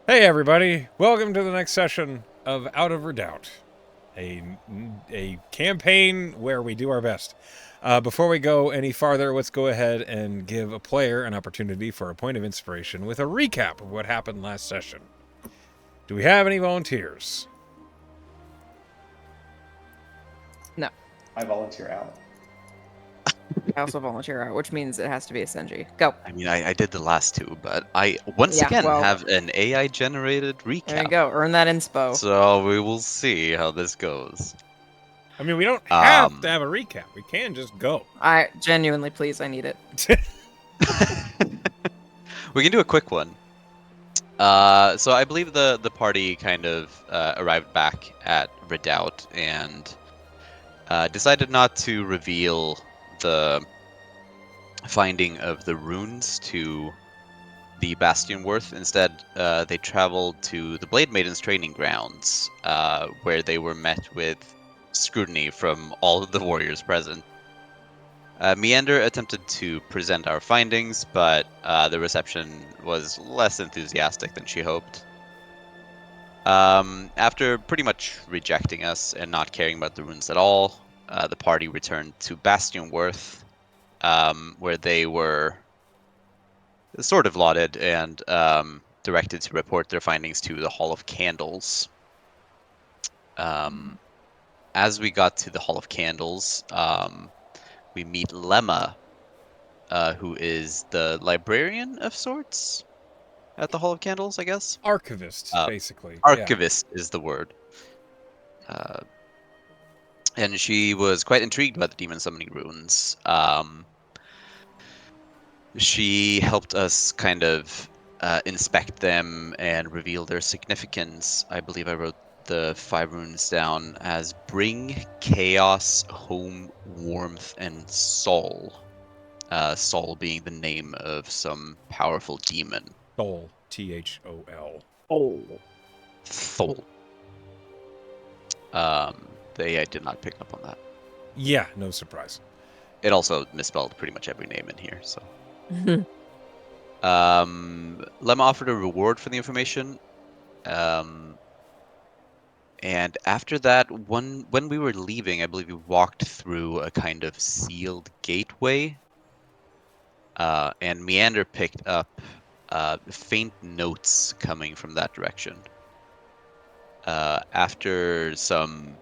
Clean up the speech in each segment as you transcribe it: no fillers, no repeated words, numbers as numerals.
Hey everybody, welcome to the next session of Out of Redoubt, a campaign where we do our best. Before we go any farther, let's go ahead and give a player an opportunity for a point of inspiration with a recap of what happened last session. Do we have any volunteers? No. I volunteer out. I also volunteer out, which means it has to be a Senji. Go. I mean, I did the last two, but I once again have an AI-generated recap. There you go. Earn that inspo. So we will see how this goes. I mean, we don't have to have a recap. We can just go. I genuinely, please, I need it. We can do a quick one. So I believe the party kind of arrived back at Redoubt and decided not to reveal the finding of the runes to the Bastion Worth. Instead, they traveled to the Blade Maiden's training grounds, where they were met with scrutiny from all of the warriors present. Meander attempted to present our findings, but the reception was less enthusiastic than she hoped. After pretty much rejecting us and not caring about the runes at all, the party returned to Bastion Worth, where they were sort of lauded and directed to report their findings to the Hall of Candles. As we got to the Hall of Candles, we meet Lemma, who is the librarian of sorts at the Hall of Candles, I guess. Archivist, basically. Archivist is the word. And she was quite intrigued by the demon summoning runes. She helped us kind of inspect them and reveal their significance. I believe I wrote the 5 runes down as Bring, Chaos, Home, Warmth, and Soul. Soul being the name of some powerful demon. Thol, Thol. Oh. Thol. The AI did not pick up on that. Yeah, no surprise. It also misspelled pretty much every name in here, so. Lemma offered a reward for the information. And after that, when we were leaving, I believe we walked through a kind of sealed gateway. And Meander picked up faint notes coming from that direction. After some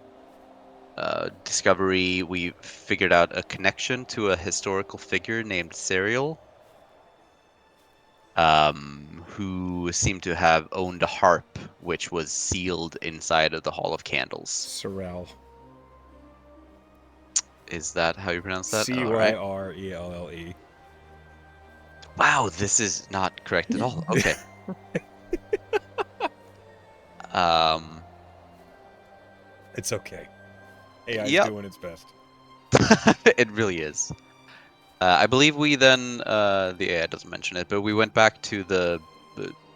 discovery, we figured out a connection to a historical figure named Serial, who seemed to have owned a harp, which was sealed inside of the Hall of Candles. Sorel. Is that how you pronounce that? Cyrelle. Wow, this is not correct at all. Okay. It's okay. AI's doing its best. It really is. I believe we then, the AI doesn't mention it, but we went back to the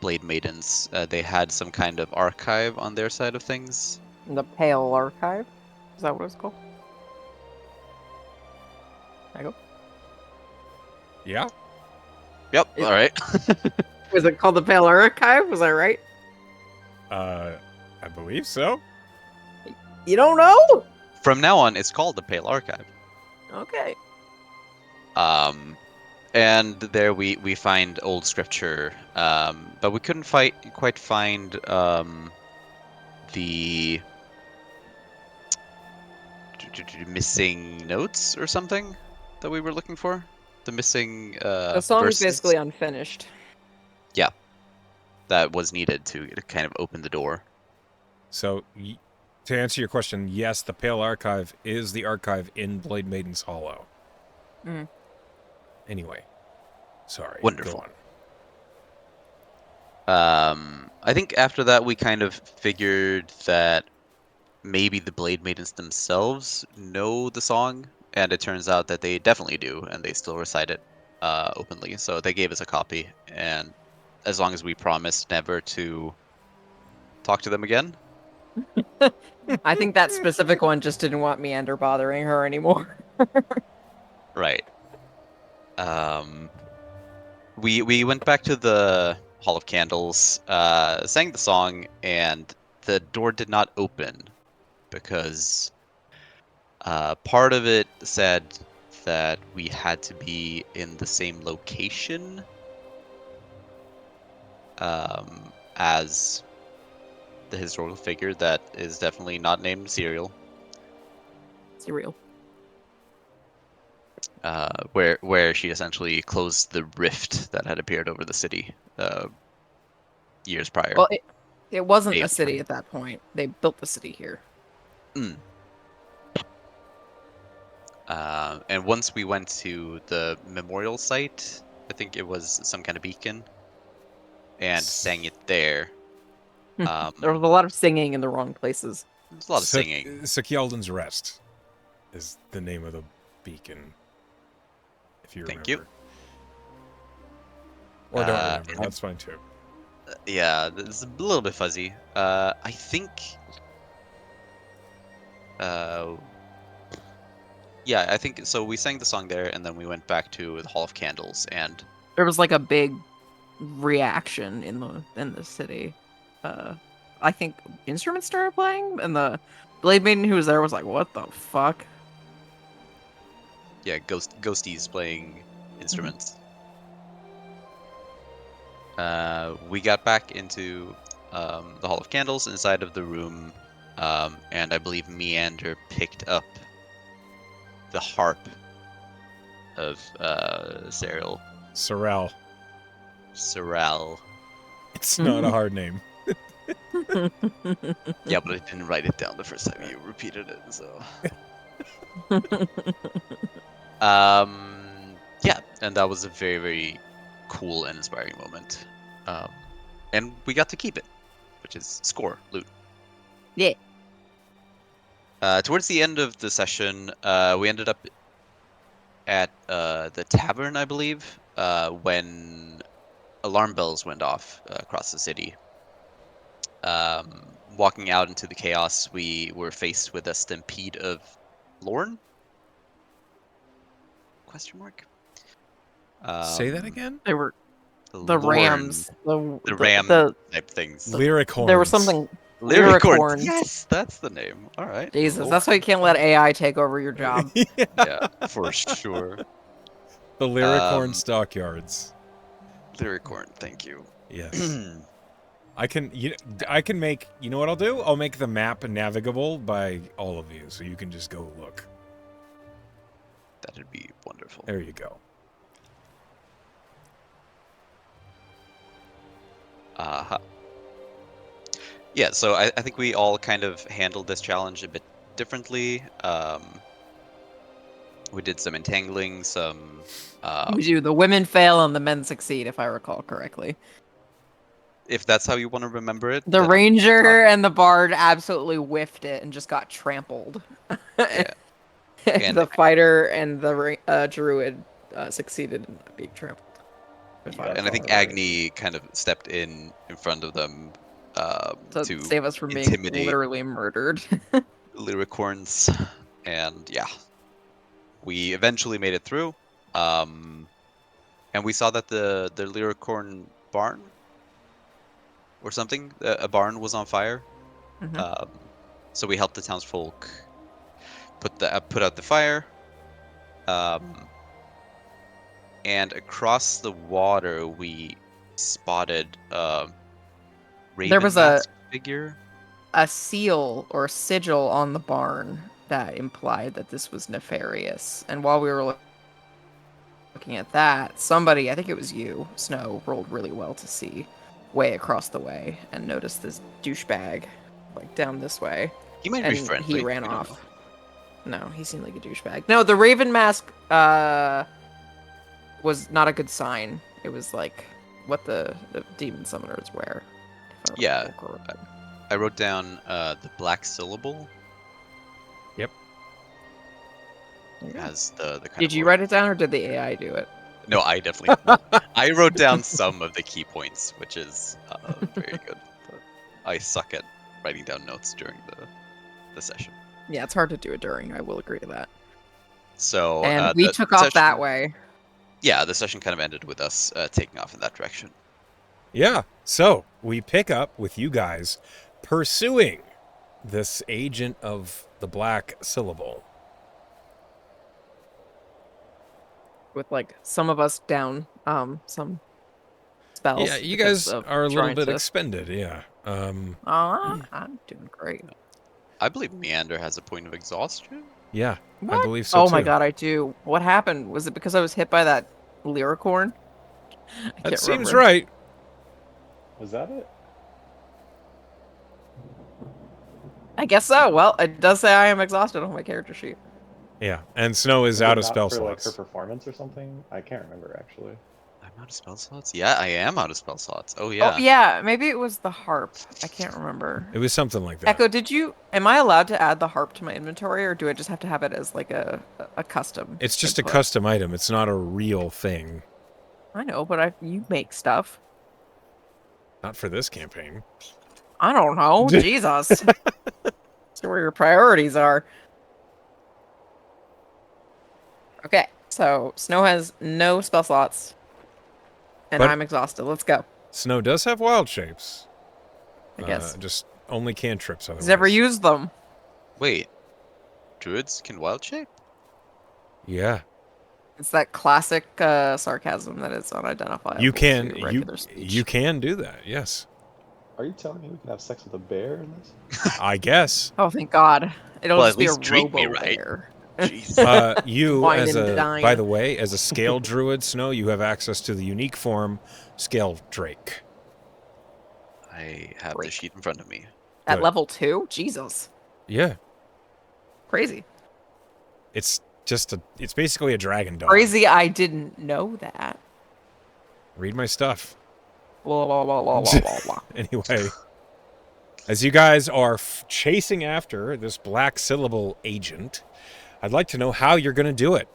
Blade Maidens. They had some kind of archive on their side of things. The Pale Archive? Is that what it's called? I go. Yeah? Yep, alright. Was it called the Pale Archive? Was I right? I believe so. You don't know? From now on, it's called the Pale Archive. Okay. And there we find old scripture, but we couldn't quite find the missing notes or something that we were looking for. The missing the song verses. is basically unfinished. Yeah, that was needed to kind of open the door. So, to answer your question, yes, the Pale Archive is the archive in Blade Maiden's Hollow. Anyway, sorry. Wonderful. Go on. I think after that we kind of figured that maybe the Blade Maidens themselves know the song, and it turns out that they definitely do, and they still recite it openly. So they gave us a copy, and as long as we promised never to talk to them again. I think that specific one just didn't want Meander bothering her anymore. Right. We went back to the Hall of Candles, sang the song, and the door did not open because part of it said that we had to be in the same location as the historical figure that is definitely not named Serial. Cereal. Where she essentially closed the rift that had appeared over the city years prior. Well, it wasn't a Days city prior. at that point. They built the city here. Mm. And once we went to the memorial site, I think it was some kind of beacon, and sang it there. There was a lot of singing in the wrong places. There's a lot of singing. Sakyeldon's Rest is the name of the beacon. If you remember. Thank you. Or don't remember. and- That's fine too. Yeah, it's a little bit fuzzy. I think. Yeah, I think so. We sang the song there, and then we went back to the Hall of Candles, and There was like a big reaction in the city. I think instruments started playing, and the Blade Maiden who was there was like, "What the fuck?" yeah, ghosties playing instruments. We got back into the Hall of Candles inside of the room, and I believe Meander picked up the harp of Cyril. Sorrel. It's not a hard name. Yeah, but I didn't write it down the first time you repeated it, so. Yeah, and that was a very, very cool and inspiring moment. And we got to keep it, which is score, loot. Yeah. Towards the end of the session, we ended up at the tavern, I believe, when alarm bells went off across the city. Walking out into the chaos, we were faced with a stampede of Lorne? Question mark? Say that again? They were the Lorne, Rams. the The ram the type things. Lyric horns. there was something Lyricorns. Lyricorns. Yes, that's the name. All right. Jesus, that's why you can't let AI take over your job. Yeah, for sure. The Lyricorn Um, Stockyards. Lyricorn, thank you. Yes. I can make, you know what I'll do? I'll make the map navigable by all of you, so you can just go look. That'd be wonderful. There you go. Yeah, so I think we all kind of handled this challenge a bit differently. We did some entangling, some. We do. The women fail and the men succeed, if I recall correctly. If that's how you want to remember it. The then ranger and the bard absolutely whiffed it and just got trampled. Yeah. And The fighter and the druid succeeded in not being trampled. and I think Agni kind of stepped in front of them to to save us from being intimidate literally murdered. Lyricorns, and yeah, we eventually made it through. And we saw that the Lyricorn barn or something, a barn was on fire. Mhm. So we helped the townsfolk put out the fire. And across the water, we spotted Raven There was mask figure. a seal or sigil on the barn that implied that this was nefarious. And while we were looking at that, somebody, I think it was you, Snow, rolled really well to see way across the way and noticed this douchebag like down this way. He might And be friendly. he ran we don't off. know. No, he seemed like a douchebag. No, the Raven mask was not a good sign. It was like what the demon summoners wear. if I Yeah. recall correctly. I wrote down the black syllable Yep. as the kind Did of you word. write it down or did the AI do it? No, I definitely did not. I wrote down some of the key points, which is very good. But I suck at writing down notes during the session. Yeah, it's hard to do it during. I will agree to that. So And we the took off that session- way. Yeah, the session kind of ended with us taking off in that direction. Yeah. So we pick up with you guys pursuing this agent of the black syllable. With like some of us down some spells Yeah, you because guys of are a little trying bit to. expended. Yeah. I'm doing great. I believe Meander has a point of exhaustion. Yeah. I What? believe so Oh my too. god, I do. What happened? Was it because I was hit by that lyricorn? I That can't seems remember. right. Was that it? I guess so. Well, it does say I am exhausted on my character sheet. Yeah. And Snow is Was out it of not spell for like her slots. performance or something? I can't remember actually. I'm out of spell slots. Yeah, I am out of spell slots. Oh Oh yeah. yeah, maybe it was the harp. I can't remember. It was something like that. Echo, am I allowed to add the harp to my inventory, or do I just have to have it as like a custom It's just a input? custom item. It's not a real thing. I know, but you make stuff. Not for this campaign. I don't know. Jesus. See where your priorities are. Okay, so Snow has no spell slots. And But- I'm exhausted. Let's go. Snow does have wild shapes. I guess. Just only cantrips otherwise. He's never used them. Wait. Druids can wild shape? Yeah. It's that classic sarcasm that is unidentifiable. You can to regular speech. you can do that. Yes. Are you telling me we can have sex with a bear in this? I guess. Oh, thank God! It'll Well, just at be a least treat me robo right. bear. Jeez. You Wine as and a dine. by the way, as a scale druid, Snow, you have access to the unique form Scale Drake. I have the Great. sheet in front of me. At Good. level 2? Jesus. Yeah. Crazy. It's basically a dragon dog. Crazy I didn't know that. Read my stuff. Blah, blah, blah, blah, blah, blah, blah. Anyway, as you guys are chasing after this black syllable agent, I'd like to know how you're going to do it.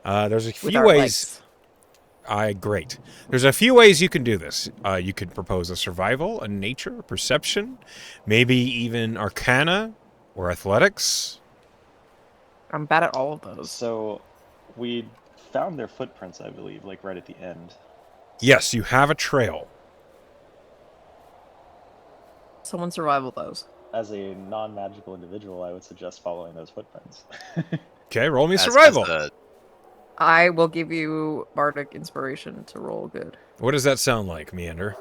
There's a With few our ways. legs. Great. There's a few ways you can do this. You could propose a survival, a nature, a perception, maybe even arcana or athletics. I'm bad at all of those. So, we found their footprints, I believe, like right at the end. Yes, you have a trail. Someone survival those. As a non-magical individual, I would suggest following those footprints. Okay, roll me As survival. a- I will give you bardic inspiration to roll good. What does that sound like, Meander?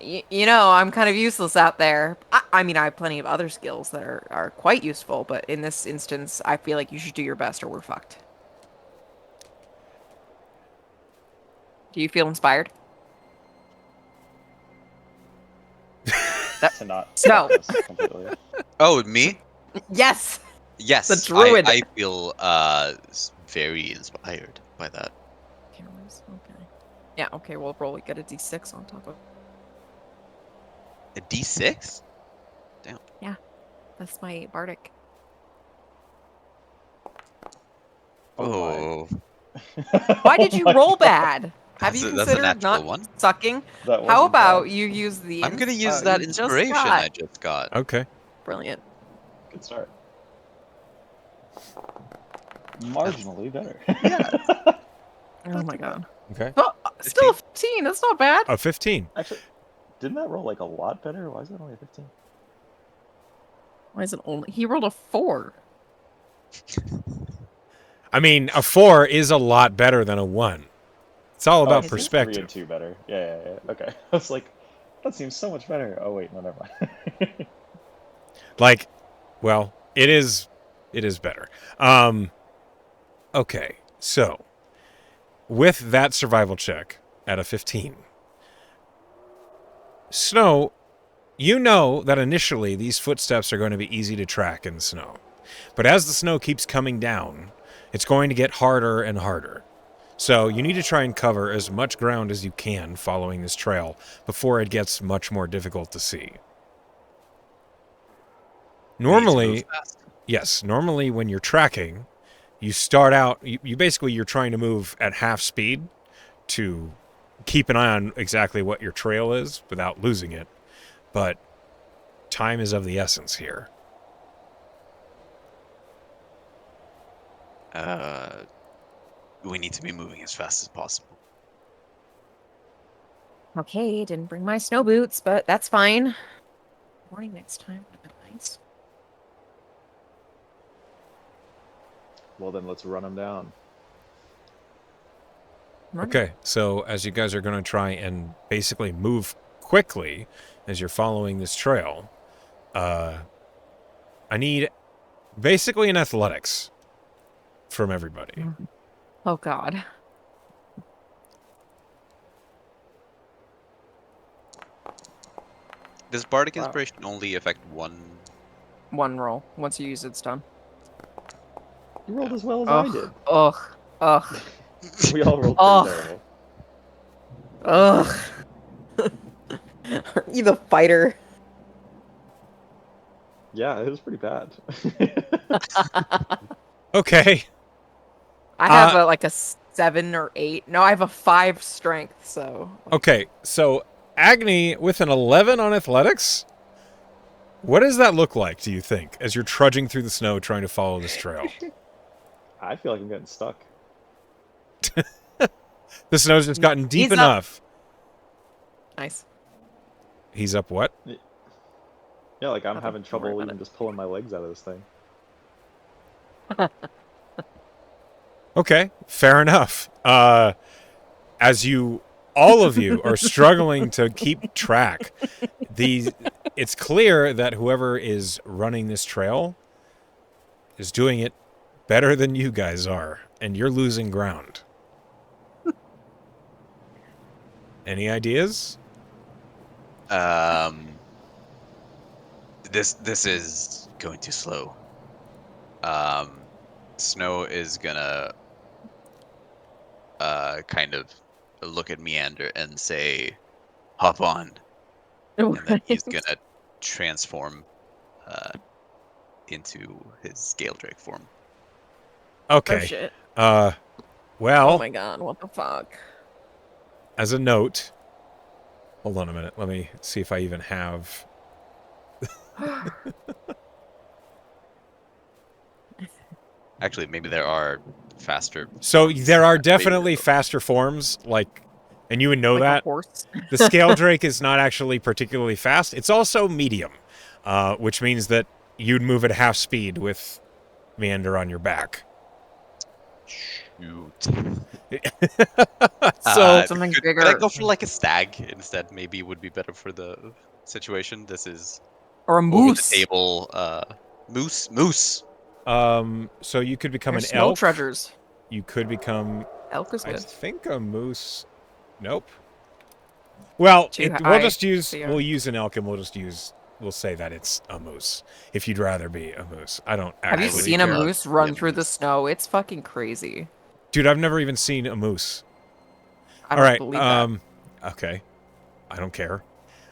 You know, I'm kind of useless out there. I mean, I have plenty of other skills that are quite useful, but in this instance, I feel like you should do your best or we're fucked. Do you feel inspired? to not No. focus completely. Oh, me? Yes! Yes. The druid. I feel very inspired by that. Cameras, okay. Yeah, okay, we'll roll. We get a d6 on top of. A D6? That's my bardic. Oh. Why did you roll bad? Have you That's a considered natural not one. sucking? That How wasn't about bad. you use the? I'm gonna use inspo that you just inspiration got? I just got. Okay. Brilliant. Good start. Marginally better. Oh my god. Okay. Oh, still a 15. That's not bad. A 15. Actually, didn't that roll like a lot better? Why is it only a 15? Why is it only? He rolled a 4. I mean, a 4 is a lot better than a 1. It's all about is it? 3 perspective. and 2 better. Yeah. Okay. I was like, that seems so much better. Oh wait, no, never mind. Like, well, it is better. Okay, so with that survival check at a 15, Snow, you know that initially these footsteps are going to be easy to track in the snow. But as the snow keeps coming down, it's going to get harder and harder. So you need to try and cover as much ground as you can following this trail before it gets much more difficult to see. Normally, yes, normally when you're tracking, you start out, you're trying to move at half speed to keep an eye on exactly what your trail is without losing it. But time is of the essence here. We need to be moving as fast as possible. Okay, didn't bring my snow boots, but that's fine. Morning next time would have been nice. Well, then let's run them down. Okay, so as you guys are going to try and basically move quickly as you're following this trail, I need basically an athletics from everybody. Oh God. Does Bardic Wow. Inspiration only affect one? One roll. Once you use it, it's done. You rolled as well as I did. Ugh. Ugh. We all rolled pretty terrible. Ugh. Aren't you the fighter? Yeah, it was pretty bad. Okay. I have like a 7 or 8. No, I have a 5 strength, so. Okay, so Agni with an 11 on athletics? What does that look like, do you think, as you're trudging through the snow trying to follow this trail? I feel like I'm getting stuck. The snow's just gotten deep He's up. enough. Nice. He's up what? Yeah, like I'm Nothing. having Don't worry trouble about even it. just pulling my legs out of this thing. Okay, fair enough. As you, all of you, are struggling to keep track, it's clear that whoever is running this trail is doing it better than you guys are, and you're losing ground. Any ideas? This is going too slow. Snow is gonna kind of look at Meander and say, "Hop on," and then he's gonna transform into his Gale Drake form. Oh Okay. shit. Well, Oh my God. What the fuck? as a note, hold on a minute. Let me see if I even have. Actually, maybe there are faster. So forms there are that way definitely to- faster forms, and you would know Like a that. horse. The scale drake is not actually particularly fast. It's also medium, which means that you'd move at half speed with Meander on your back. Shoot. So Something Could bigger. I go for like a stag instead? Maybe would be better for the situation. This is Or a over moose. the table. Moose. so you could become There's an snow elk. treasures. You could become, Elk is I good. think, a moose. Nope. Well, Too we'll high. just use Yeah. we'll use an elk, and we'll say that it's a moose. If you'd rather be a moose, I don't Have you actually seen a care. moose run Yeah, through the moose. snow? It's fucking crazy. Dude, I've never even seen a moose. I All don't right. believe that. Okay. I don't care.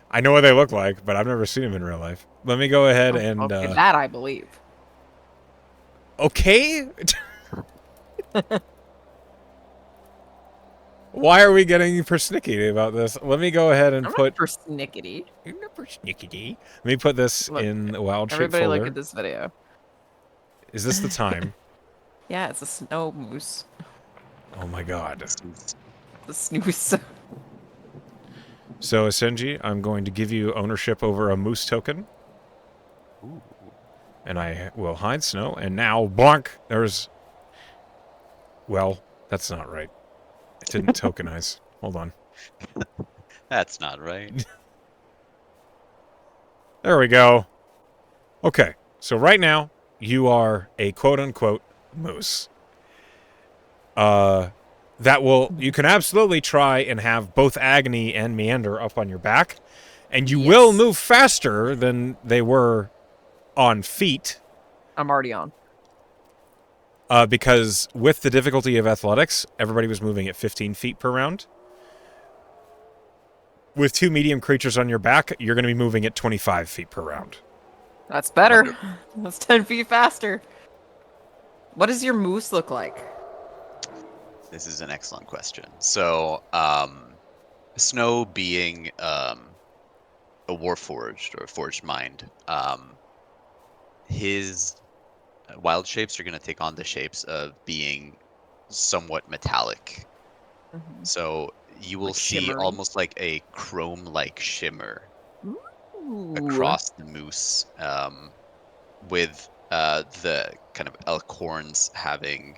I know what they look like, but I've never seen them in real life. Let me go ahead and Okay, that I believe. okay. Why are we getting persnickety about this? Let me go ahead and I'm put. not persnickety. You're not persnickety. Let me put this Look, in the wild shape Everybody folder. look at this video. Is this the time? Yeah, it's a snow moose. Oh my god. The snooze. So, Asenji, I'm going to give you ownership over a moose token. Ooh. And I will hide snow. And now, blank, there's... Well, that's not right. It didn't tokenize. Hold on. That's not right. There we go. Okay, so right now, you are a quote-unquote moose. You can absolutely try and have both Agony and Meander up on your back, and you will move faster than they were on feet, I'm already on. because with the difficulty of athletics, everybody was moving at 15 feet per round. With two medium creatures on your back, you're going to be moving at 25 feet per round. That's better. That's 10 feet faster. What does your moose look like? This is an excellent question. So, Snow being a warforged or forged mind, his wild shapes are going to take on the shapes of being somewhat metallic. Mhm. So you will Like see shimmery? almost like a chrome-like shimmer Ooh. across the moose, with the kind of elk horns having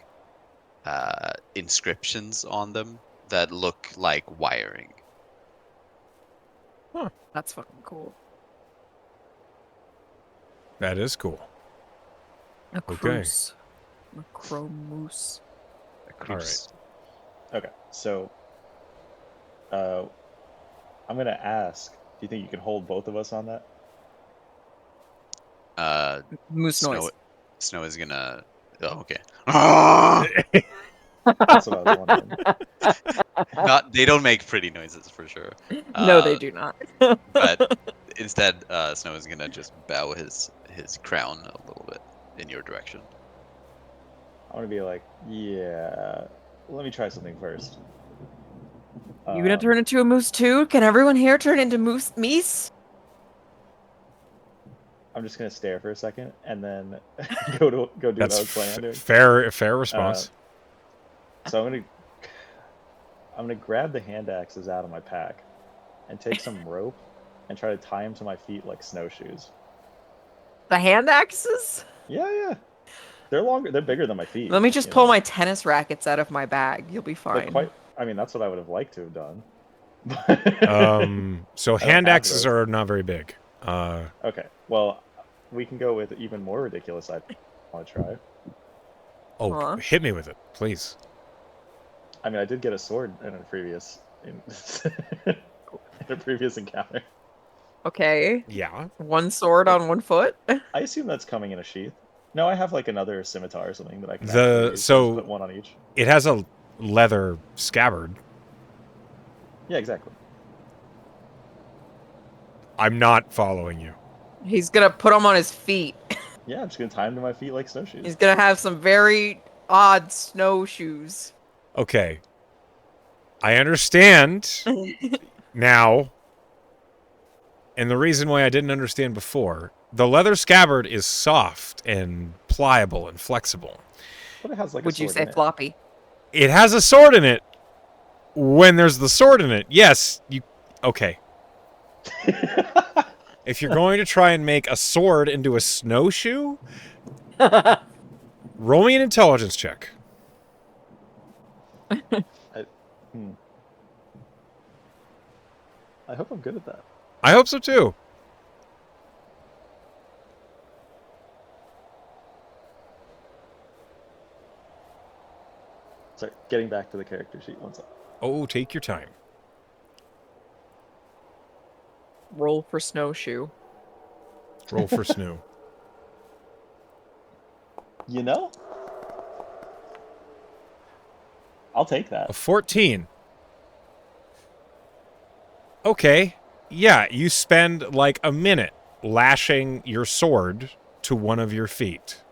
inscriptions on them that look like wiring. That's fucking cool. That is cool. A Okay. cruise. A chrome moose. All right. Okay, so I'm gonna ask. Do you think you can hold both of us on that? Moose Snow noise. Snow is gonna. Oh, okay. That's what I was wondering. Not they don't make pretty noises for sure. No, they do not. But instead, Snow is gonna just bow his crown a little bit in your direction. I'm gonna be like, yeah. Let me try something first. You gonna turn into a moose too? Can everyone here turn into meese? I'm just gonna stare for a second and then go do what I was planning on doing. fair response. So I'm gonna grab the hand axes out of my pack and take some rope and try to tie them to my feet like snowshoes. The hand axes? Yeah. They're longer. They're bigger than my feet. Let me just you pull know? my tennis rackets out of my bag. You'll be They're fine. quite. I mean, that's what I would have liked to have done. So I don't hand have axes those. are not very big. Okay. Well, we can go with even more ridiculous. I want to try. Huh? Hit me with it, please. I mean, I did get a sword in a previous in a previous encounter. Okay. Yeah. One sword on one foot? I assume that's coming in a sheath. No, I have like another scimitar or something that I can actually use. So Just put one on each. it has a leather scabbard. Yeah, exactly. I'm not following you. He's gonna put them on his feet. Yeah, I'm just gonna tie them to my feet like snowshoes. He's gonna have some very odd snowshoes. Okay. I understand now. And the reason why I didn't understand before, the leather scabbard is soft and pliable and flexible. But it has like Would a you sword say in it. floppy? It has a sword in it. When there's the sword in it, yes, you okay. If you're going to try and make a sword into a snowshoe, roll me an intelligence check. I hope I'm good at that. I hope so too. Sorry, getting back to the character sheet. One sec. Oh, take your time. Roll for snowshoe. Roll for snow. You know, I'll take that. A 14. Okay. Yeah, you spend like a minute lashing your sword to one of your feet.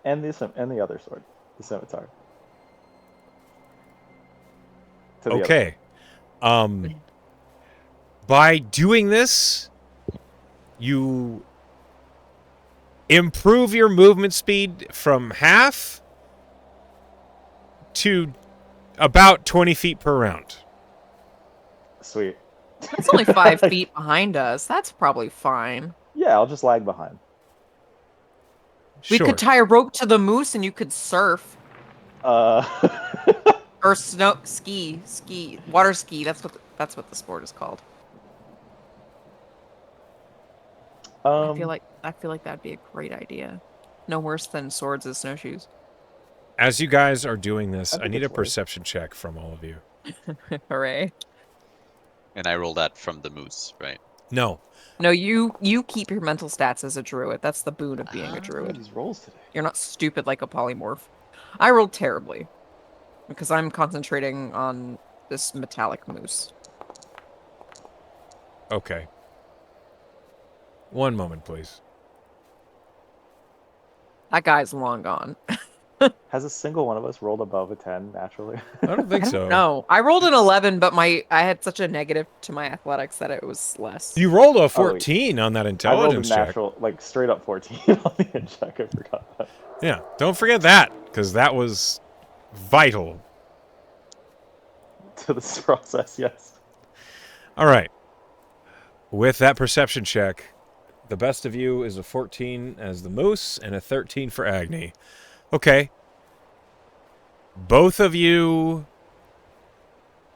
And the other sword, the scimitar. To the other Okay. By doing this, you improve your movement speed from half to about 20 feet per round. Sweet. That's only 5 feet behind us. That's probably fine. Yeah, I'll just lag behind. We Sure. could tie a rope to the moose and you could surf. Or ski, water ski. That's what the sport is called. I feel like that'd be a great idea. No worse than swords as snowshoes. As you guys are doing this, I I think need a it's worth. perception check from all of you. Hooray! And I roll that from the moose, right? No. No, you keep your mental stats as a druid. That's the boon of being a Look at druid. these rolls today. You're not stupid like a polymorph. I rolled terribly because I'm concentrating on this metallic moose. Okay. One moment, please. That guy's long gone. Has a single one of us rolled above a 10 naturally? I don't think so. No, I rolled an 11, but I had such a negative to my athletics that it was less. You rolled a 14 on that I rolled a intelligence check. natural, like straight up 14 on the hit check. I forgot that. Yeah, don't forget that, because that was vital. to this process. Yes. All right. With that perception check, the best of you is a 14 as the moose and a 13 for Agni. Okay. Both of you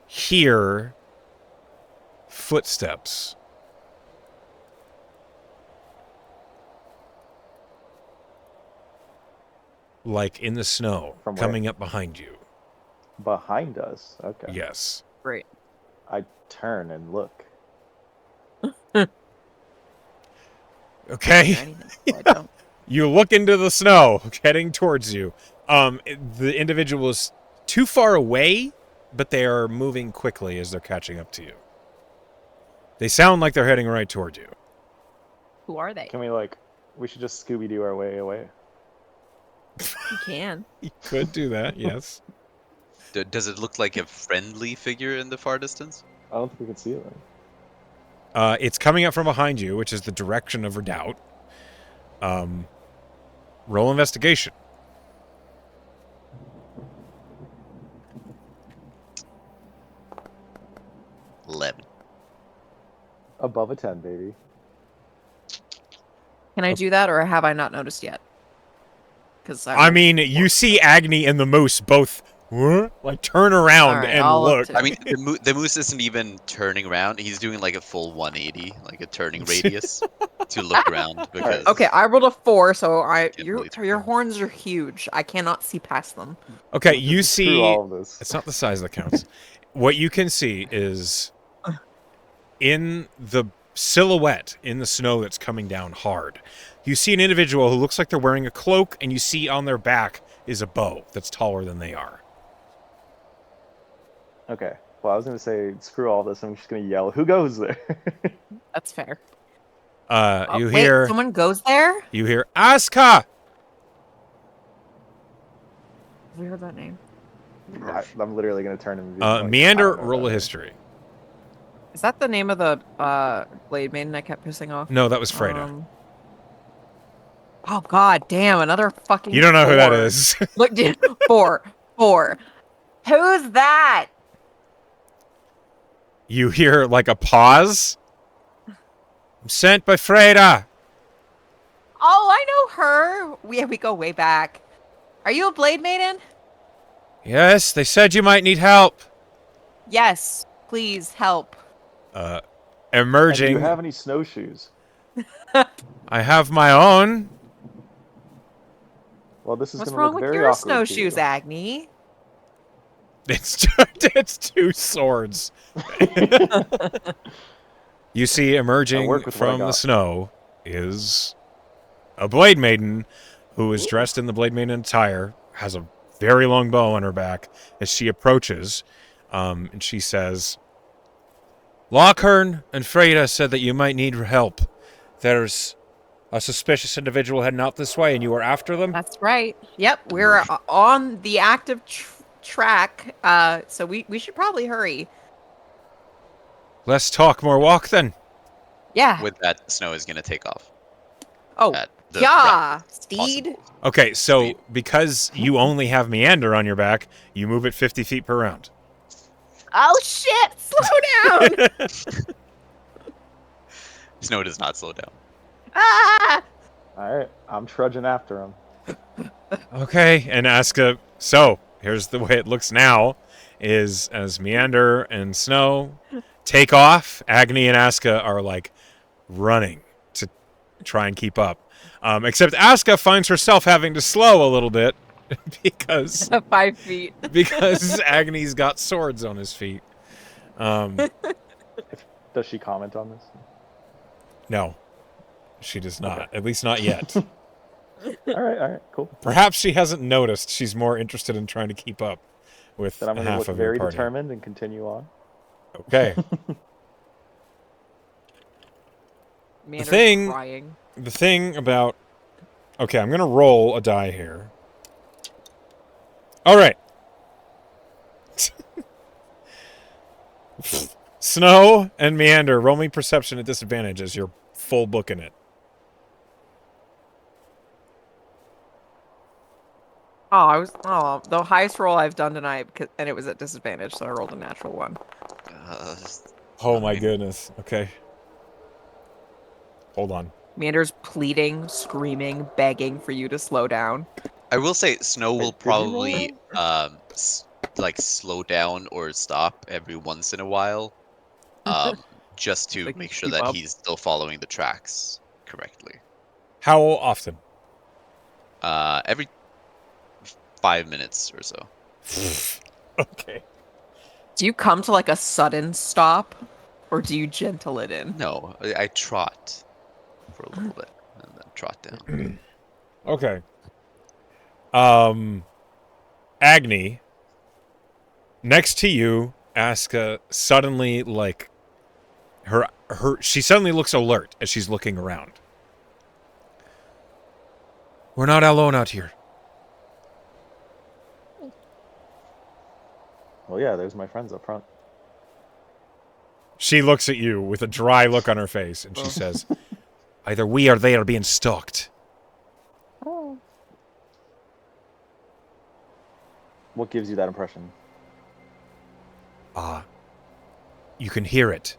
hear footsteps. Like in the snow, From where? coming up behind you. Behind us. Okay. Yes. Great. I turn and look. Okay. Or anything. I don't. You look into the snow, heading towards you. The individual is too far away, but they are moving quickly as they're catching up to you. They sound like they're heading right toward you. Who are they? Can we we should just Scooby-Doo our way away. You can. You could do that, yes. Does it look like a friendly figure in the far distance? I don't think we can see it then. It's coming up from behind you, which is the direction of Redoubt. Roll investigation. 11. Above a 10, baby. Can I do that, or have I not noticed yet? Because I mean, you see Agni and the moose both like turn around Alright, and I'll look. look I mean, the moose isn't even turning around. He's doing like a full 180, like a turning radius to look around because. Okay, I rolled a 4, so Can't your believe it. horns are huge. I cannot see past them. Okay, you Screw see. all of this. It's not the size that counts. What you can see is in the silhouette in the snow that's coming down hard. You see an individual who looks like they're wearing a cloak, and you see on their back is a bow that's taller than they are. Okay. Well, I was gonna say screw all this. I'm just gonna yell. Who goes there? That's fair. You Wait, hear someone goes there? Aska. Have we heard that name? I'm literally gonna turn and be like, Meander, I don't know roll a that. history. Is that the name of the Blade Maiden I kept pissing off? No, that was Freda. Oh god damn, another fucking You don't know who that 4. is. Look, dude, 4. Who's that? You hear like a pause. I'm sent by Freda. Oh, I know her. We go way back. Are you a Blade Maiden? Yes, they said you might need help. Yes, please help. And Emerging. do you have any snowshoes? I have my own. Well, this is What's gonna wrong look with very your awkward to snowshoes, you. Agni? It's two swords. You see emerging work with what I from the got. snow is a Blade Maiden who is dressed in the Blade Maiden attire, has a very long bow on her back as she approaches, and she says, Lockhern and Freda said that you might need help. There's a suspicious individual heading out this way, and you are after them? That's right. Yep, we're on the active track, so we should probably hurry. Less talk, more walk, then. Yeah. With that, the snow is going to take off. Oh, At the yeah, rapidest Steed. possible. Okay, so Sweet. because you only have Meander on your back, you move it 50 feet per round. Oh shit! Slow down! Snow does not slow down. Ah! All right, I'm trudging after him. Okay, and Aska, so here's the way it looks now, is as Meander and Snow take off, Agni and Aska are like running to try and keep up. Except Aska finds herself having to slow a little bit because 5 feet. Agni's got swords on his feet. Does she comment on this? No, she does not. At least not yet. All right, cool. Perhaps she hasn't noticed. She's more interested in trying to keep up with Then I'm gonna half look of your very party. determined and continue on. Okay. Manner's thing- crying. The thing about... Okay, I'm going to roll a die here. All right. Snow and Meander, roll me perception at disadvantage as you're full booking it. the highest roll I've done tonight, and it was at disadvantage, so I rolled a natural one. Oh my Fine. goodness. Okay. Hold on. Meander's pleading, screaming, begging for you to slow down. I will say Snow will Wait, did you roll probably like slow down or stop every once in a while, just to Like, make sure keep that up. he's still following the tracks correctly. How often? Every 5 minutes or so. Okay. Do you come to like a sudden stop, or do you gentle it in? No, I trot for a little bit and then trot down. Okay. Agni, next to you, Aska suddenly she suddenly looks alert as she's looking around. We're not alone out here. Well, yeah, there's my friends up front. She looks at you with a dry look on her face, and she says, either we or they are being stalked. What gives you that impression? You can hear it.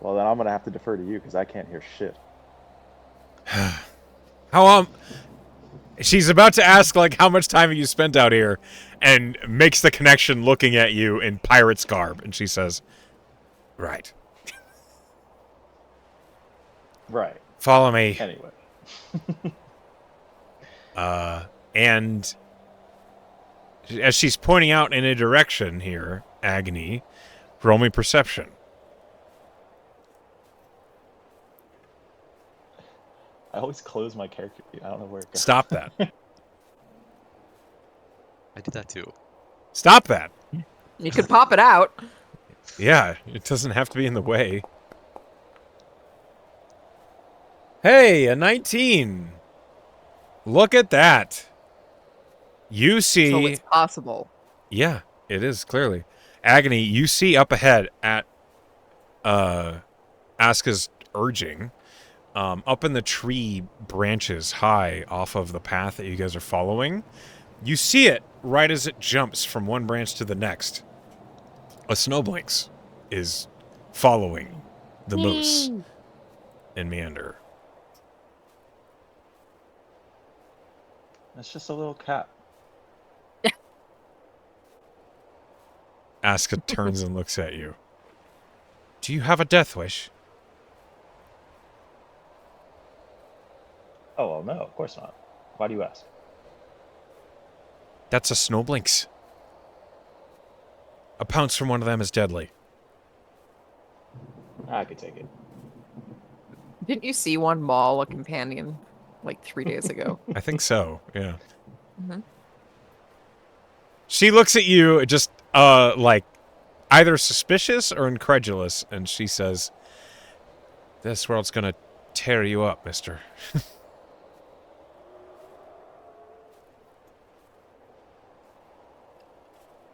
Well, then I'm gonna have to defer to you because I can't hear shit. How She's about to ask, like, how much time have you spent out here, and makes the connection looking at you in pirate's garb, and she says, right. Right. Follow me. Anyway. And as she's pointing out in a direction here, Agni, roll me perception. I always close my character sheet. I don't know where it goes. Stop that. I did that too. Stop that. You could pop it out. Yeah, it doesn't have to be in the way. Hey, a 19. Look at that. You see... So it's possible. Yeah, it is, clearly. Agony, you see up ahead at Aska's urging, up in the tree branches high off of the path that you guys are following, you see it right as it jumps from one branch to the next. A snowblinks is following the moose in Meander. It's just a little cat. Aska turns and looks at you. Do you have a death wish? Oh, well, no, of course not. Why do you ask? That's a snowblinks. A pounce from one of them is deadly. I could take it. Didn't you see one maul a companion like 3 days ago? I think so, yeah. Mhm. She looks at you just, like, either suspicious or incredulous, and she says, this world's gonna tear you up, mister.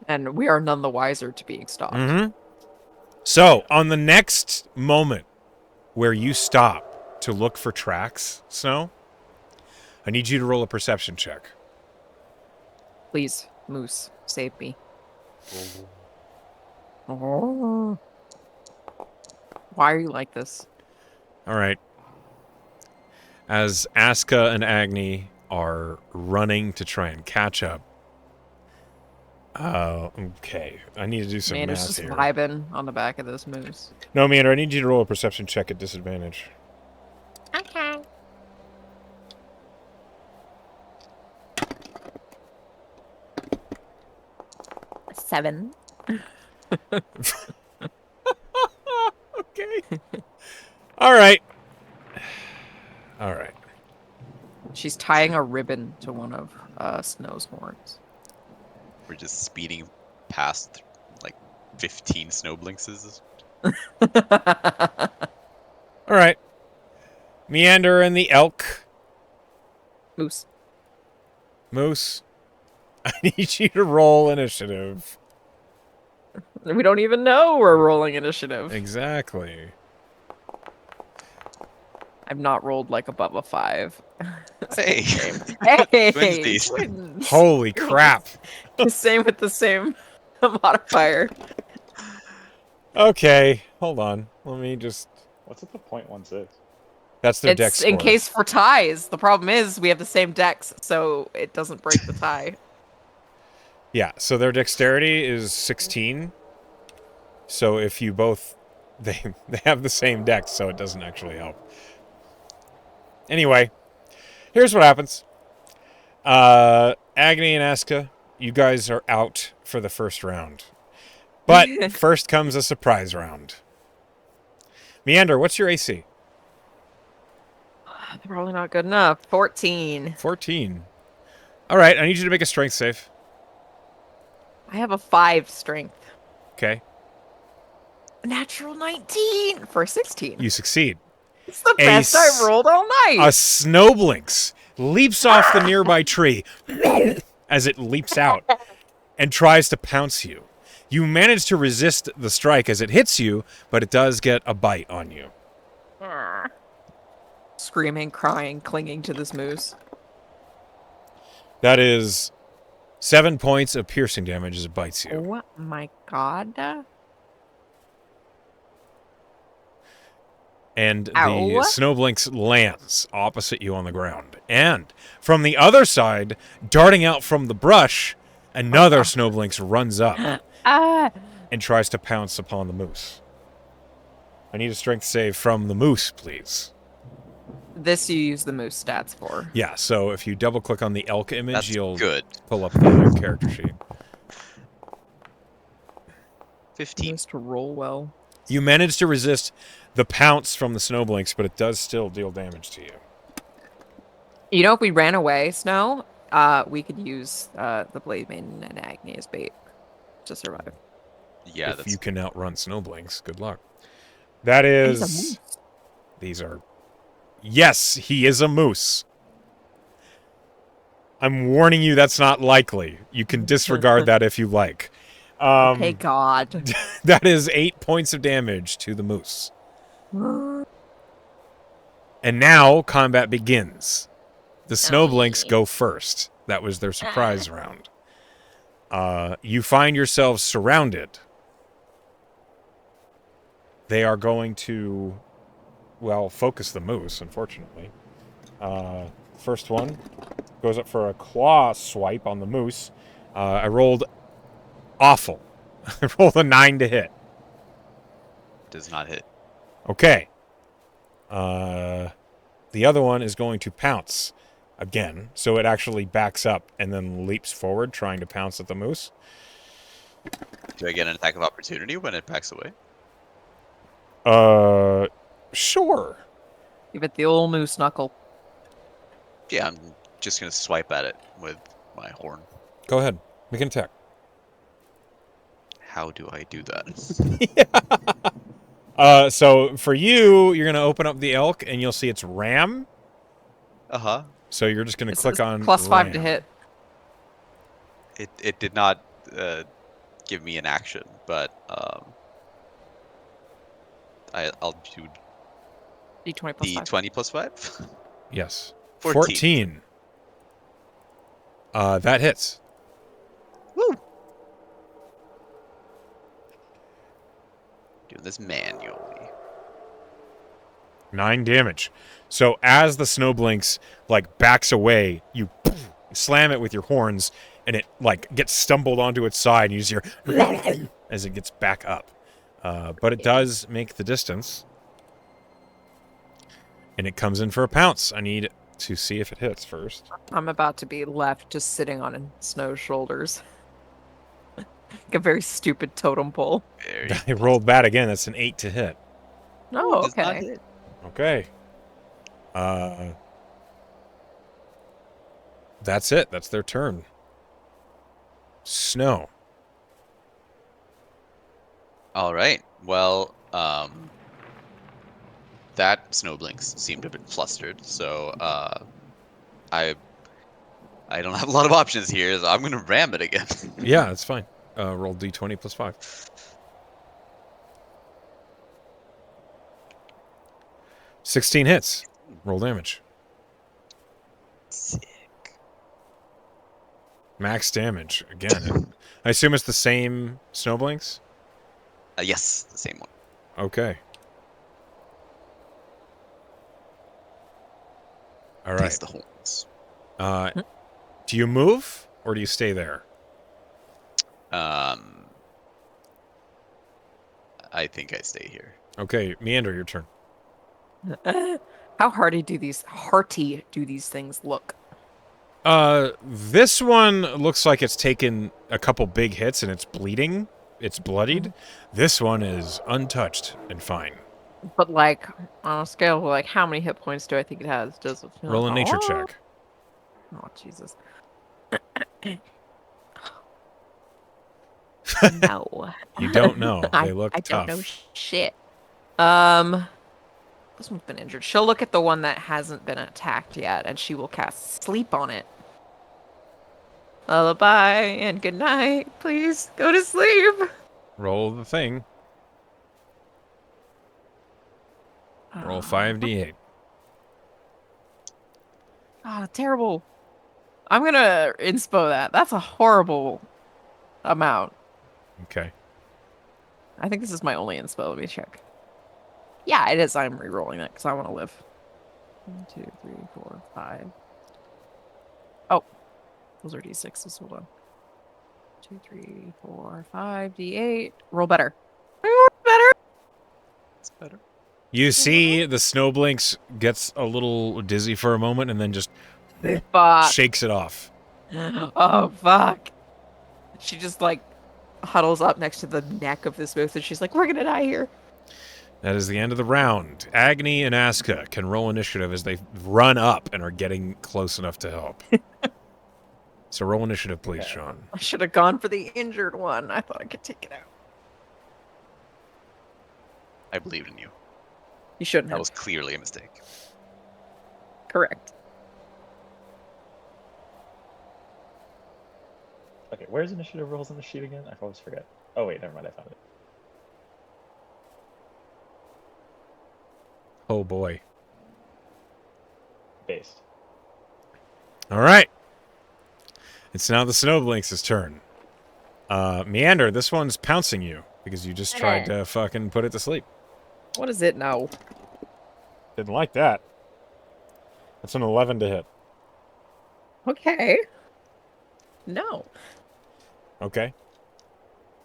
And we are none the wiser to being stopped. Mm-hmm. So, on the next moment where you stop to look for tracks, Snow, I need you to roll a perception check. Please, Moose, save me. Oh. Why are you like this? All right. As Aska and Agni are running to try and catch up. Okay. I need to do some Mander's math just here. vibing on the back of this moose. No, Meander, I need you to roll a perception check at disadvantage. Okay. Seven. Okay. All right. All right. She's tying a ribbon to one of Snow's horns. We're just speeding past like 15 snowblinkses. All right. Meander and the elk. Moose. Moose. I need you to roll initiative. We don't even know we're rolling initiative. Exactly. I've not rolled like above a 5. Hey. Hey, Twinsies. twins. Holy crap. Same with the same modifier. Okay, hold on. Let me just... What's at the .16? That's their dex It's score. in case for ties. The problem is we have the same dex, so it doesn't break the tie. Yeah, so their dexterity is 16. So if you both... They have the same dex, so it doesn't actually help. Anyway, here's what happens. Agni and Aska, you guys are out for the first round. But first comes a surprise round. Meander, what's your AC? Probably not good enough. 14. 14. All right, I need you to make a strength save. I have a 5 strength. Okay, Natural 19 for 16. you succeed. It's the best I've rolled all night. A snowblinks leaps off the nearby tree as it leaps out and tries to pounce you. You manage to resist the strike as it hits you, but it does get a bite on you. Screaming, crying, clinging to this moose. That is 7 points of piercing damage as it bites you. Oh my god. And Ow. the snowblinks lands opposite you on the ground. And from the other side, darting out from the brush, another snowblinks runs up and tries to pounce upon the moose. I need a strength save from the moose, please. This you use the moose stats for. Yeah, so if you double-click on the elk image, That's you'll good. pull up the character sheet. 15. Just to roll well. You manage to resist the pounce from the snowblinks, but it does still deal damage to you. You know, if we ran away, Snow, we could use the Blade Maiden and Agni as bait to survive. Yeah, If that's you can outrun snowblinks, good luck. That He's a is... moose. These are... Yes, he is a moose. I'm warning you that's not likely. You can disregard that if you like. Okay, God. That is 8 points of damage to the moose. And now combat begins. The snowblinks go first. That was their surprise round. You find yourselves surrounded. They are going to, well, focus the moose, unfortunately. First one goes up for a claw swipe on the moose. I rolled awful. I rolled a 9 to hit. does not hit. Okay. The other one is going to pounce again. So it actually backs up and then leaps forward, trying to pounce at the moose. Do I get an attack of opportunity when it backs away? Sure. Give it the old moose knuckle. Yeah, I'm just gonna swipe at it with my horn. Go ahead. Make an attack. How do I do that? So for you, you're going to open up the elk and you'll see it's ram. Uh-huh. So you're just going to This click is on +5 to ram. hit. It did not give me an action, but I'll do D20 +5. the 20 plus 5. Yes. 14. That hits. Woo! Doing this manually. 9 damage. So as the snowblinks like backs away, you slam it with your horns, and it like gets stumbled onto its side, and you just hear as it gets back up. But it does make the distance, and it comes in for a pounce. I need to see if it hits first. I'm about to be left just sitting on Snow's shoulders. Like a very stupid totem pole. Very I rolled bad again. That's an 8 to hit. Oh, does not okay. hit. Okay. That's it. That's their turn. Snow. All right. Well, that snowblinks seemed a bit flustered, so I don't have a lot of options here. So I'm gonna ram it again. Yeah, that's fine. Roll d20 plus 5. 16 hits. Roll damage. Sick. Max damage. Again. I assume it's the same Snowblinks? Yes, the same one. Okay. All right. Taste the horns. Do you move or do you stay there? I think I stay here. Okay, Meander, your turn. How hearty do these things look? This one looks like it's taken a couple big hits and it's bleeding. It's bloodied. This one is untouched and fine. But like on a scale of like how many hit points do I think it has? Does it feel Roll a nature check. Oh Jesus. No. You don't know. They look I tough. don't know shit. This one's been injured. She'll look at the one that hasn't been attacked yet, and she will cast sleep on it. Lullaby and good night. Please go to sleep. Roll the thing. Roll 5d8. Oh, terrible. I'm gonna inspo that. That's a horrible amount. Okay. I think this is my only inspo. Let me check. Yeah, it is. I'm re-rolling it because I want to live. 1, 2, 3, 4, 5. Oh, those are d6s. Hold on. 2, 3, 4, 5, d8. Roll better. Roll better. It's better. You see the Snowblinks gets a little dizzy for a moment and then just Fuck. shakes it off. Oh, fuck. She just, like, huddles up next to the neck of this moose and she's like, we're gonna die here. That is the end of the round. Agni and Aska can roll initiative as they run up and are getting close enough to help. So roll initiative, please, Okay. Sean. I should have gone for the injured one. I thought I could take it out. I believed in you. You shouldn't That have. was clearly a mistake. Correct. Okay, where's initiative rolls on the sheet again? I always forget. Oh wait, never mind. I found it. Oh, boy. Based. All right. It's now the Snowblinks' turn. Meander, this one's pouncing you because you just tried to fucking put it to sleep. What does it know? Didn't like that. That's an 11 to hit. Okay. No. Okay.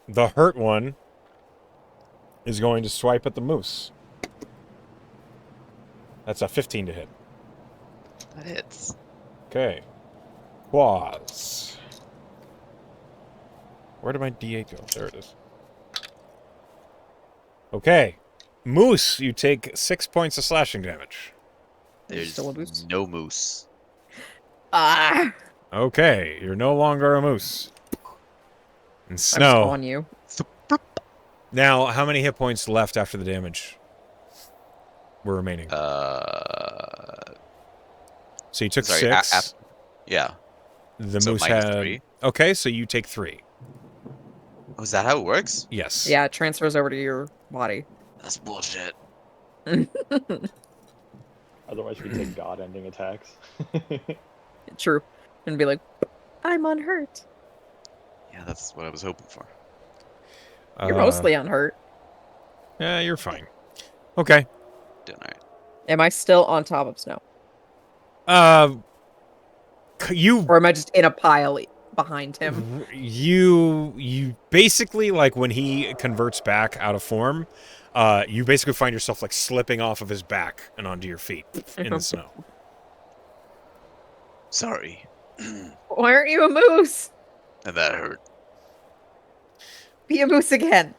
The hurt one is going to swipe at the moose. That's a 15 to hit. That hits. Okay. Claws. Where did my D8 go? There it is. Okay. Moose, you take 6 points of slashing damage. There's still a moose? no moose. Ah! Okay, you're no longer a moose. And I'm just Snow. on you. Now, how many hit points left after the damage were remaining? Uh, So you took sorry, 6. yeah. The so moose minus had... 3. Okay, so you take 3. Oh, is that how it works? Yes. Yeah, it transfers over to your body. That's bullshit. Otherwise, we take god-ending attacks. True. And be like, I'm unhurt. Yeah, that's what I was hoping for. You're mostly unhurt. Yeah, you're fine. Okay. Doing alright. Am I still on top of Snow? You Or am I just in a pile behind him? you basically, like, when he converts back out of form, you basically find yourself like slipping off of his back and onto your feet in the snow. Sorry. Why aren't you a moose? And that hurt. Be a moose again.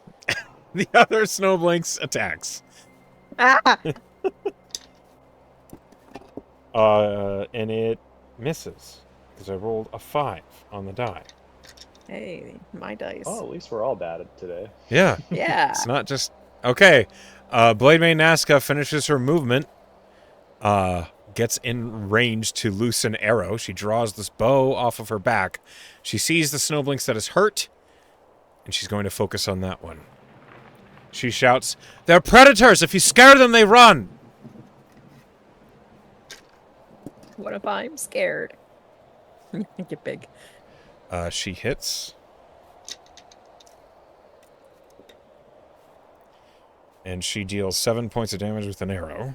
The other Snowblinks attacks. Ah! And it misses because I rolled a 5 on the die. Hey, my dice. Oh, at least we're all bad at today. Yeah. Yeah. It's not just... Okay. Blade Maid Nazca finishes her movement. Gets in range to loose an arrow. She draws this bow off of her back. She sees the Snowblinks that is hurt, and she's going to focus on that one. She shouts, "They're predators! If you scare them, they run!" What if I'm scared? Get big. She hits. And she deals 7 points of damage with an arrow.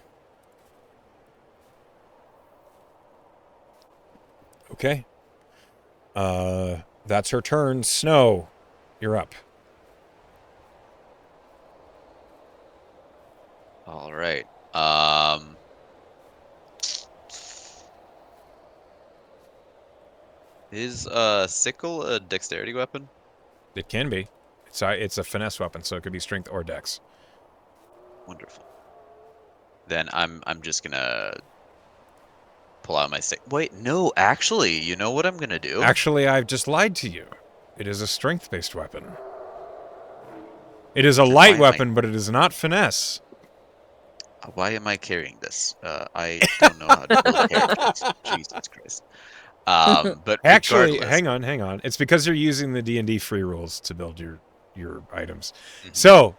Okay. That's her turn. Snow, you're up. All right. Is sickle a dexterity weapon? It can be. It's a finesse weapon, so it could be strength or dex. Wonderful. Then I'm just gonna pull out my stick. Wait, no, actually, you know what I'm gonna do? Actually, I've just lied to you. It is a strength-based weapon. It is a light weapon, but it is not finesse. Why am I carrying this? I don't know how to build characters. Jesus Christ. But Actually, regardless, hang on. It's because you're using the D&D free rules to build your items. Mhm. So,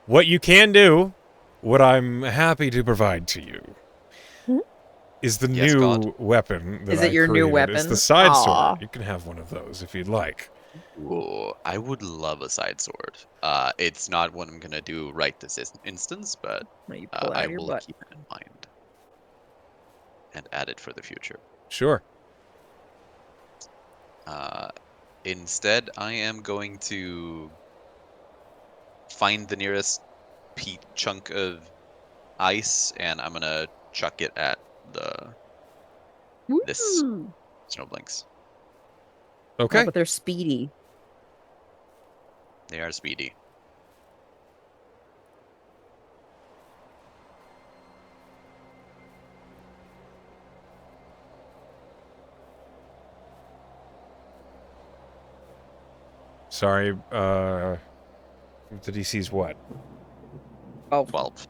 what you can do, what I'm happy to provide to you, is the Yes, new God. weapon that Is it I your new created. It's weapon? the side Aw. sword. You can have one of those if you'd like. Ooh, I would love a side sword. It's not what I'm gonna do right this instance, but Now you pull it out I of your will butt. keep it in mind and add it for the future. Sure. Instead, I am going to find the nearest chunk of ice, and I'm gonna chuck it at this Woo! snowblinks. Oh, Okay. but they're speedy. They are speedy. Sorry, the DC's what? Oh, 12.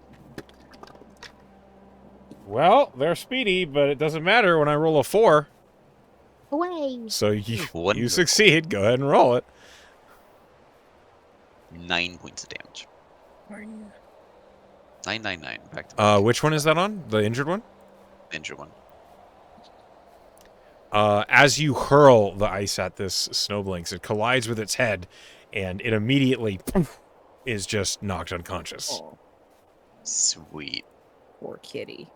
Well, they're speedy, but it doesn't matter when I roll a 4. Away. So you Wonderful. succeed. Go ahead and roll it. 9 points of damage. 999. Back to back. Which one is that on? The injured one? Ninja one. As you hurl the ice at this snowblinks, it collides with its head, and it immediately is just knocked unconscious. oh, Sweet. poor kitty.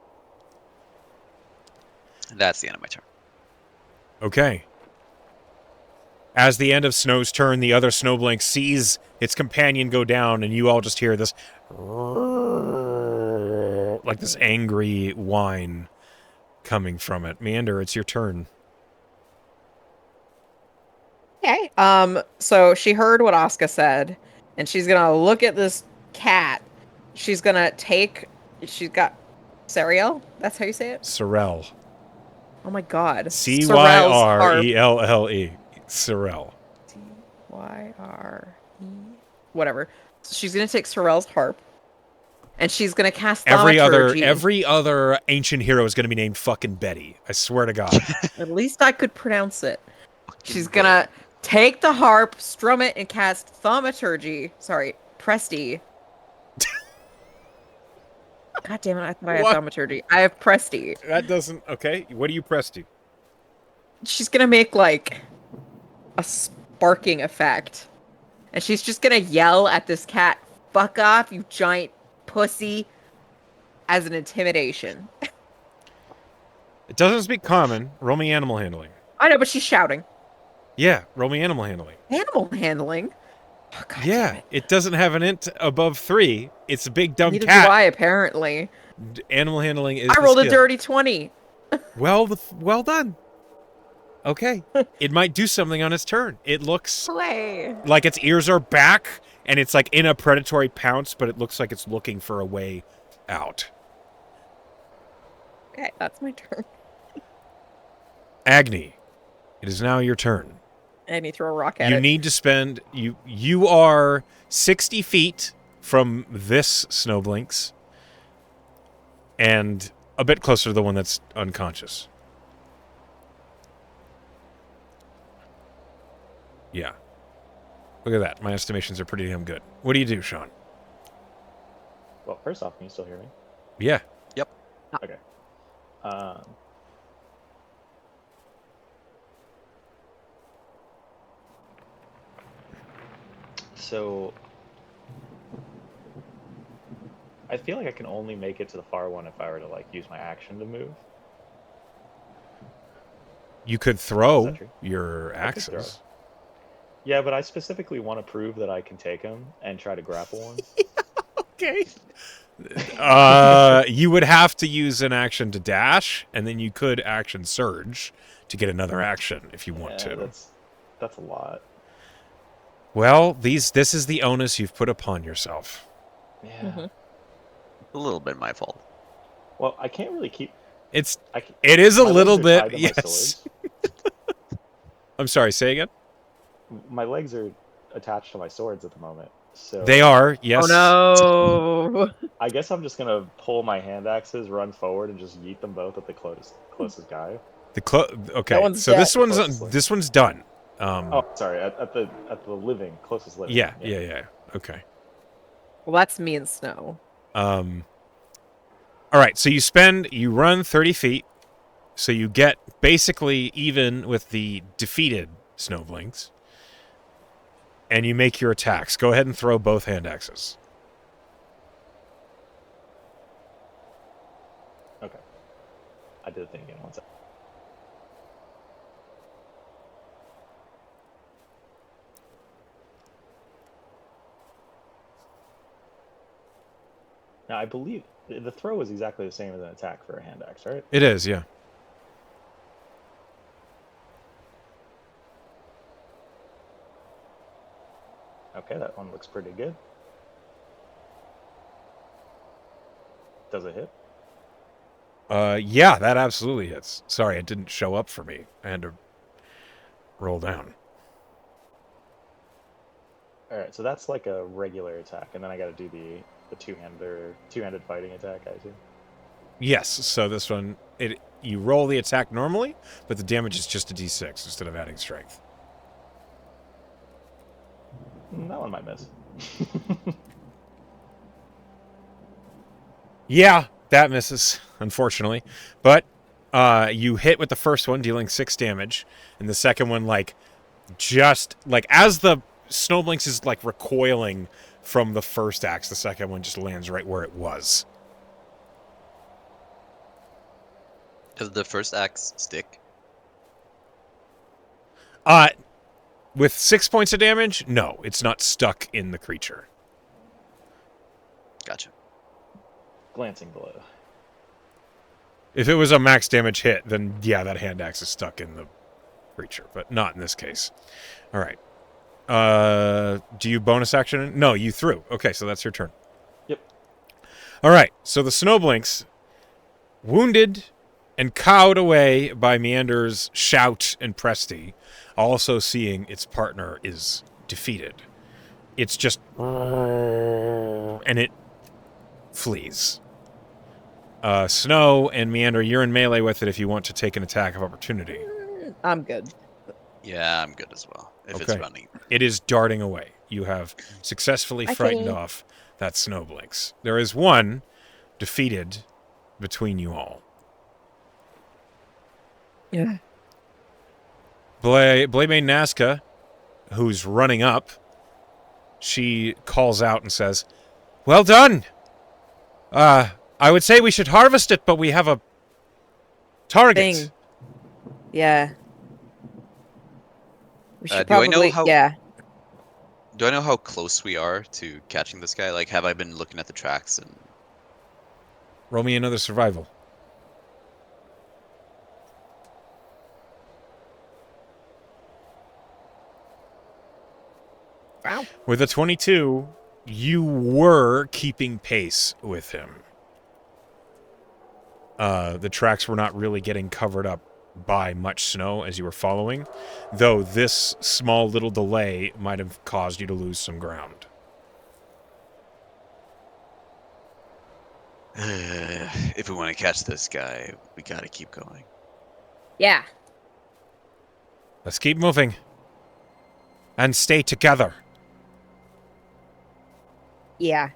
That's the end of my turn. Okay. As the end of Snow's turn, the other snowblink sees its companion go down, and you all just hear this like this angry whine coming from it. Meander, it's your turn. Okay. So she heard what Asuka said, and she's gonna look at this cat. She's gonna take. She's got Sariel. That's how you say it. Sorel. Oh my God. Cyrelle. Sorel. T-Y-R-E. Whatever. So she's gonna take Sorel's harp, and she's gonna cast Every thaumaturgy. other ancient hero is going to be named fucking Betty. I swear to God. At least I could pronounce it. She's gonna take the harp, strum it, and cast thaumaturgy. Sorry, Presti. God damn it! I thought I had What? thaumaturgy. I have Presti. That doesn't... Okay, what do you press to? She's gonna make like a sparking effect, and she's just gonna yell at this cat, "Fuck off, you giant pussy!" as an intimidation. It doesn't speak common. Roll me animal handling. I know, but she's shouting. Yeah, roll me animal handling. Animal handling. Oh, God damn Yeah, it. it doesn't have an int above 3. It's a big dumb Neither cat. do I, apparently. Animal handling is I the rolled a skill. dirty 20. Well done. Okay. It might do something on its turn. It looks Play. like its ears are back, and it's like in a predatory pounce, but it looks like it's looking for a way out. Okay, that's my turn. Agni, it is now your turn. And you throw a rock at You it. need to spend... You are 60 feet from this snowblinks, and a bit closer to the one that's unconscious. Yeah. Look at that. My estimations are pretty damn good. What do you do, Sean? Well, first off, can you still hear me? Yeah. Okay. So I feel like I can only make it to the far one if I were to like use my action to move. You could Is throw that true? your I could throw. axes. Yeah, but I specifically want to prove that I can take him and try to grapple one. Okay. You would have to use an action to dash, and then you could action surge to get another action if you want Yeah, to. that's a lot. Well, this is the onus you've put upon yourself. Yeah. Mhm. A little bit my fault. Well, I can't really keep. It is a my little legs are tied bit, to my yes. swords. I'm sorry, say again? My legs are attached to my swords at the moment. So They are, yes. Oh no! I guess I'm just gonna pull my hand axes, run forward, and just yeet them both at the closest guy. Okay, one's so dead. this one's done. Oh, sorry, at the living closest living. Yeah. Okay. Well, that's me and Snow. All right, so you run 30 feet, so you get basically even with the defeated Snowblinks, and you make your attacks. Go ahead and throw both hand axes. Okay. I did the thing again. One sec. Now I believe the throw is exactly the same as an attack for a hand axe, right? It is, yeah. Okay, that one looks pretty good. Does it hit? Yeah, that absolutely hits. Sorry, it didn't show up for me. I had to roll down. All right, so that's like a regular attack, and then I got to do the two-handed fighting attack. I assume. Yes, so this one, you roll the attack normally, but the damage is just a d6 instead of adding strength. That one might miss. Yeah, that misses, unfortunately. But you hit with the first one, dealing 6 damage, and the second one, just as the Snowblinks is recoiling from the first axe, the second one just lands right where it was. Does the first axe stick? With 6 points of damage, no, it's not stuck in the creature. Gotcha. Glancing blow. If it was a max damage hit, then yeah, that hand axe is stuck in the creature, but not in this case. All right. Do you bonus action? No, you threw. Okay, so that's your turn. Yep. All right, so the Snowblinks, wounded and cowed away by Meander's shout and Presty, also seeing its partner is defeated. It's just... and it flees. Snow and Meander, you're in melee with it if you want to take an attack of opportunity. I'm good. Yeah, I'm good as well. If it's Okay. running. It is darting away. You have successfully frightened Okay. off that Snowblinks. There is one defeated between you all. Yeah. Blaebane Nazca, who's running up, she calls out and says, "Well done! I would say we should harvest it, but we have a target." Thing. Yeah. We should Do I know probably. how- Yeah. Do I know how close we are to catching this guy? Have I been looking at the tracks and... Roll me another survival. Wow. With a 22, you were keeping pace with him. The tracks were not really getting covered up by much snow as you were following, though this small little delay might have caused you to lose some ground. If we want to catch this guy, we gotta keep going. Yeah. Let's keep moving. And stay together. Yeah.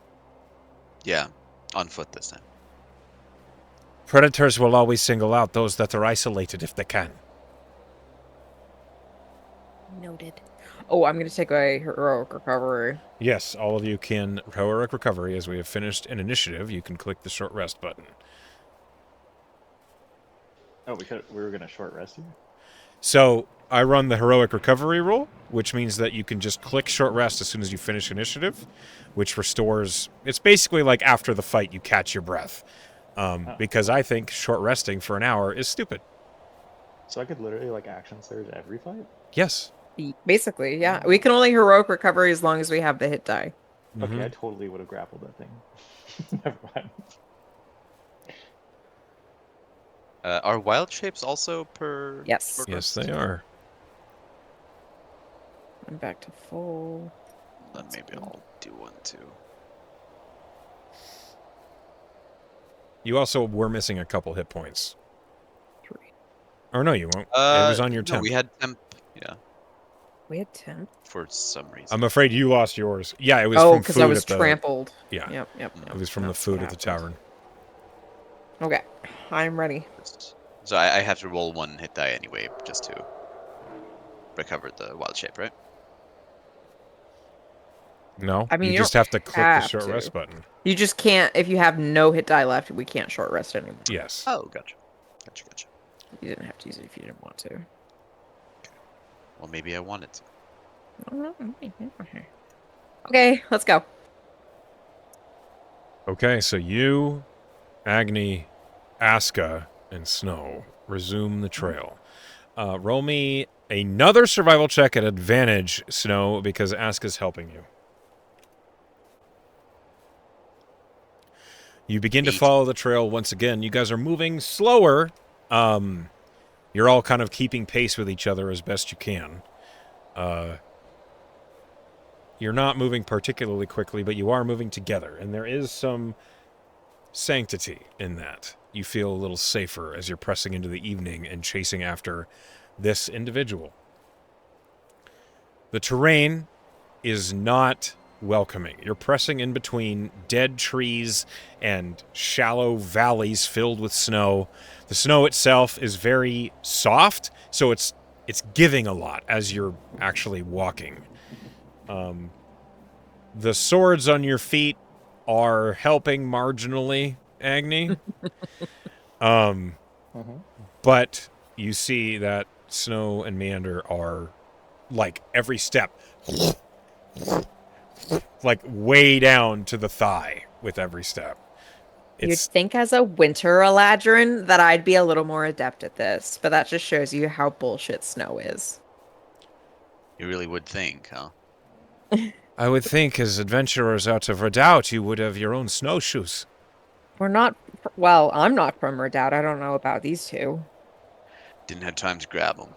Yeah, on foot this time. Predators will always single out those that are isolated if they can. Noted. Oh, I'm gonna take a heroic recovery. Yes, all of you can heroic recovery. As we have finished an initiative, you can click the short rest button. Oh, we were gonna short rest you. So I run the heroic recovery rule, which means that you can just click short rest as soon as you finish initiative, which restores. It's basically like after the fight, you catch your breath. Because I think short resting for an hour is stupid. So I could literally like action surge every fight. Yes. Basically, yeah. We can only heroic recovery as long as we have the hit die. Okay, I totally would have grappled that thing. Never mind. Are wild shapes also per? Yes. short Yes, rest? they are. I'm back to full. Then maybe I'll do one too. You also were missing a couple hit points. 3. Or no, you won't. It was on your No, temp. we had temp. Yeah, We had 10. for some reason. I'm afraid you lost yours. Yeah, it was Oh, from because food I was at the. trampled. Yeah. Yep. It was from the That's food what at the happened. tavern. Okay, I'm ready. So I have to roll one hit die anyway, just to recover the wild shape, right? No, I mean, you you just don't have to click the have short to. rest button. You just can't, if you have no hit die left, we can't short rest anymore. Yes. Oh, gotcha. You didn't have to use it if you didn't want to. Well, maybe I wanted to. Okay, let's go. Okay, so you, Agni, Aska, and Snow resume the trail. Roll me another survival check at advantage, Snow, because Aska's helping you. You begin to 8. follow the trail once again. You guys are moving slower. You're all kind of keeping pace with each other as best you can. You're not moving particularly quickly, but you are moving together, and there is some sanctity in that. You feel a little safer as you're pressing into the evening and chasing after this individual. The terrain is not welcoming. You're pressing in between dead trees and shallow valleys filled with snow. The snow itself is very soft, so it's giving a lot as you're actually walking. The swords on your feet are helping marginally, Agni. But you see that Snow and Meander are, like, every step, like, way down to the thigh with every step. You'd think as a winter Eladrin that I'd be a little more adept at this, but that just shows you how bullshit Snow is. You really would think, huh? I would think as adventurers out of Redoubt, you would have your own snowshoes. We're not, well, I'm not from Redoubt. I don't know about these two. Didn't have time to grab them.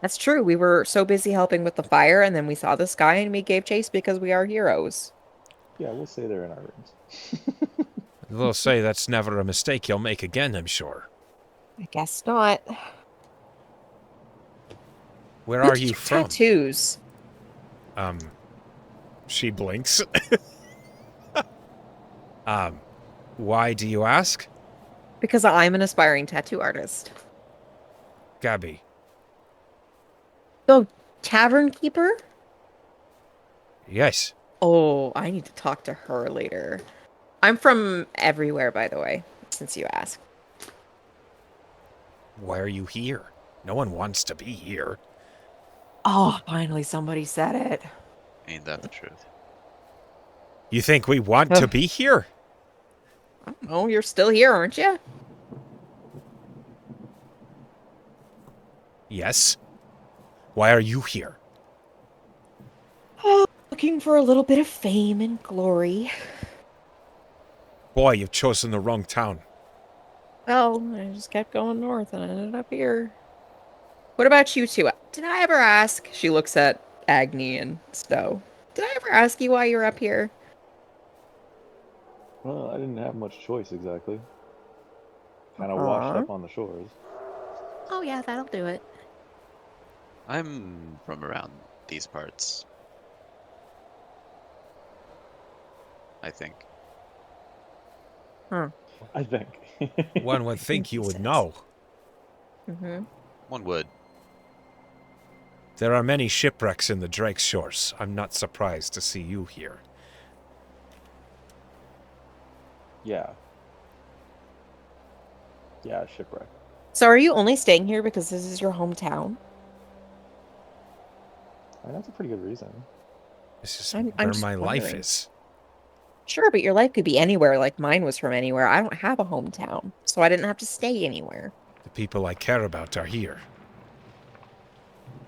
That's true. We were so busy helping with the fire, and then we saw this guy and we gave chase because we are heroes. Yeah, we'll say they're in our rooms. They'll say that's never a mistake you'll make again, I'm sure. I guess not. Where Look are at you your from? tattoos. She blinks. Why do you ask? Because I'm an aspiring tattoo artist. Gabby. The tavern keeper? Yes. Oh, I need to talk to her later. I'm from everywhere, by the way, since you asked. Why are you here? No one wants to be here. Oh, finally somebody said it. Ain't that the truth? You think we want to be here? Oh, you're still here, aren't you? Yes. Why are you here? Oh, looking for a little bit of fame and glory. Boy, you've chosen the wrong town. Well, I just kept going north and I ended up here. What about you two? Did I ever ask? She looks at Agni and Stowe. Did I ever ask you why you're up here? Well, I didn't have much choice exactly. Kind of washed up on the shores. Oh yeah, that'll do it. I'm from around these parts. I think. I think. One would think you would know. Mm-hmm. One would. There are many shipwrecks in the Drake shores. I'm not surprised to see you here. Yeah. Yeah, shipwreck. So are you only staying here because this is your hometown? I mean, that's a pretty good reason. This is I'm where just my life wondering. is. Sure, but your life could be anywhere like mine was from anywhere. I don't have a hometown, so I didn't have to stay anywhere. The people I care about are here.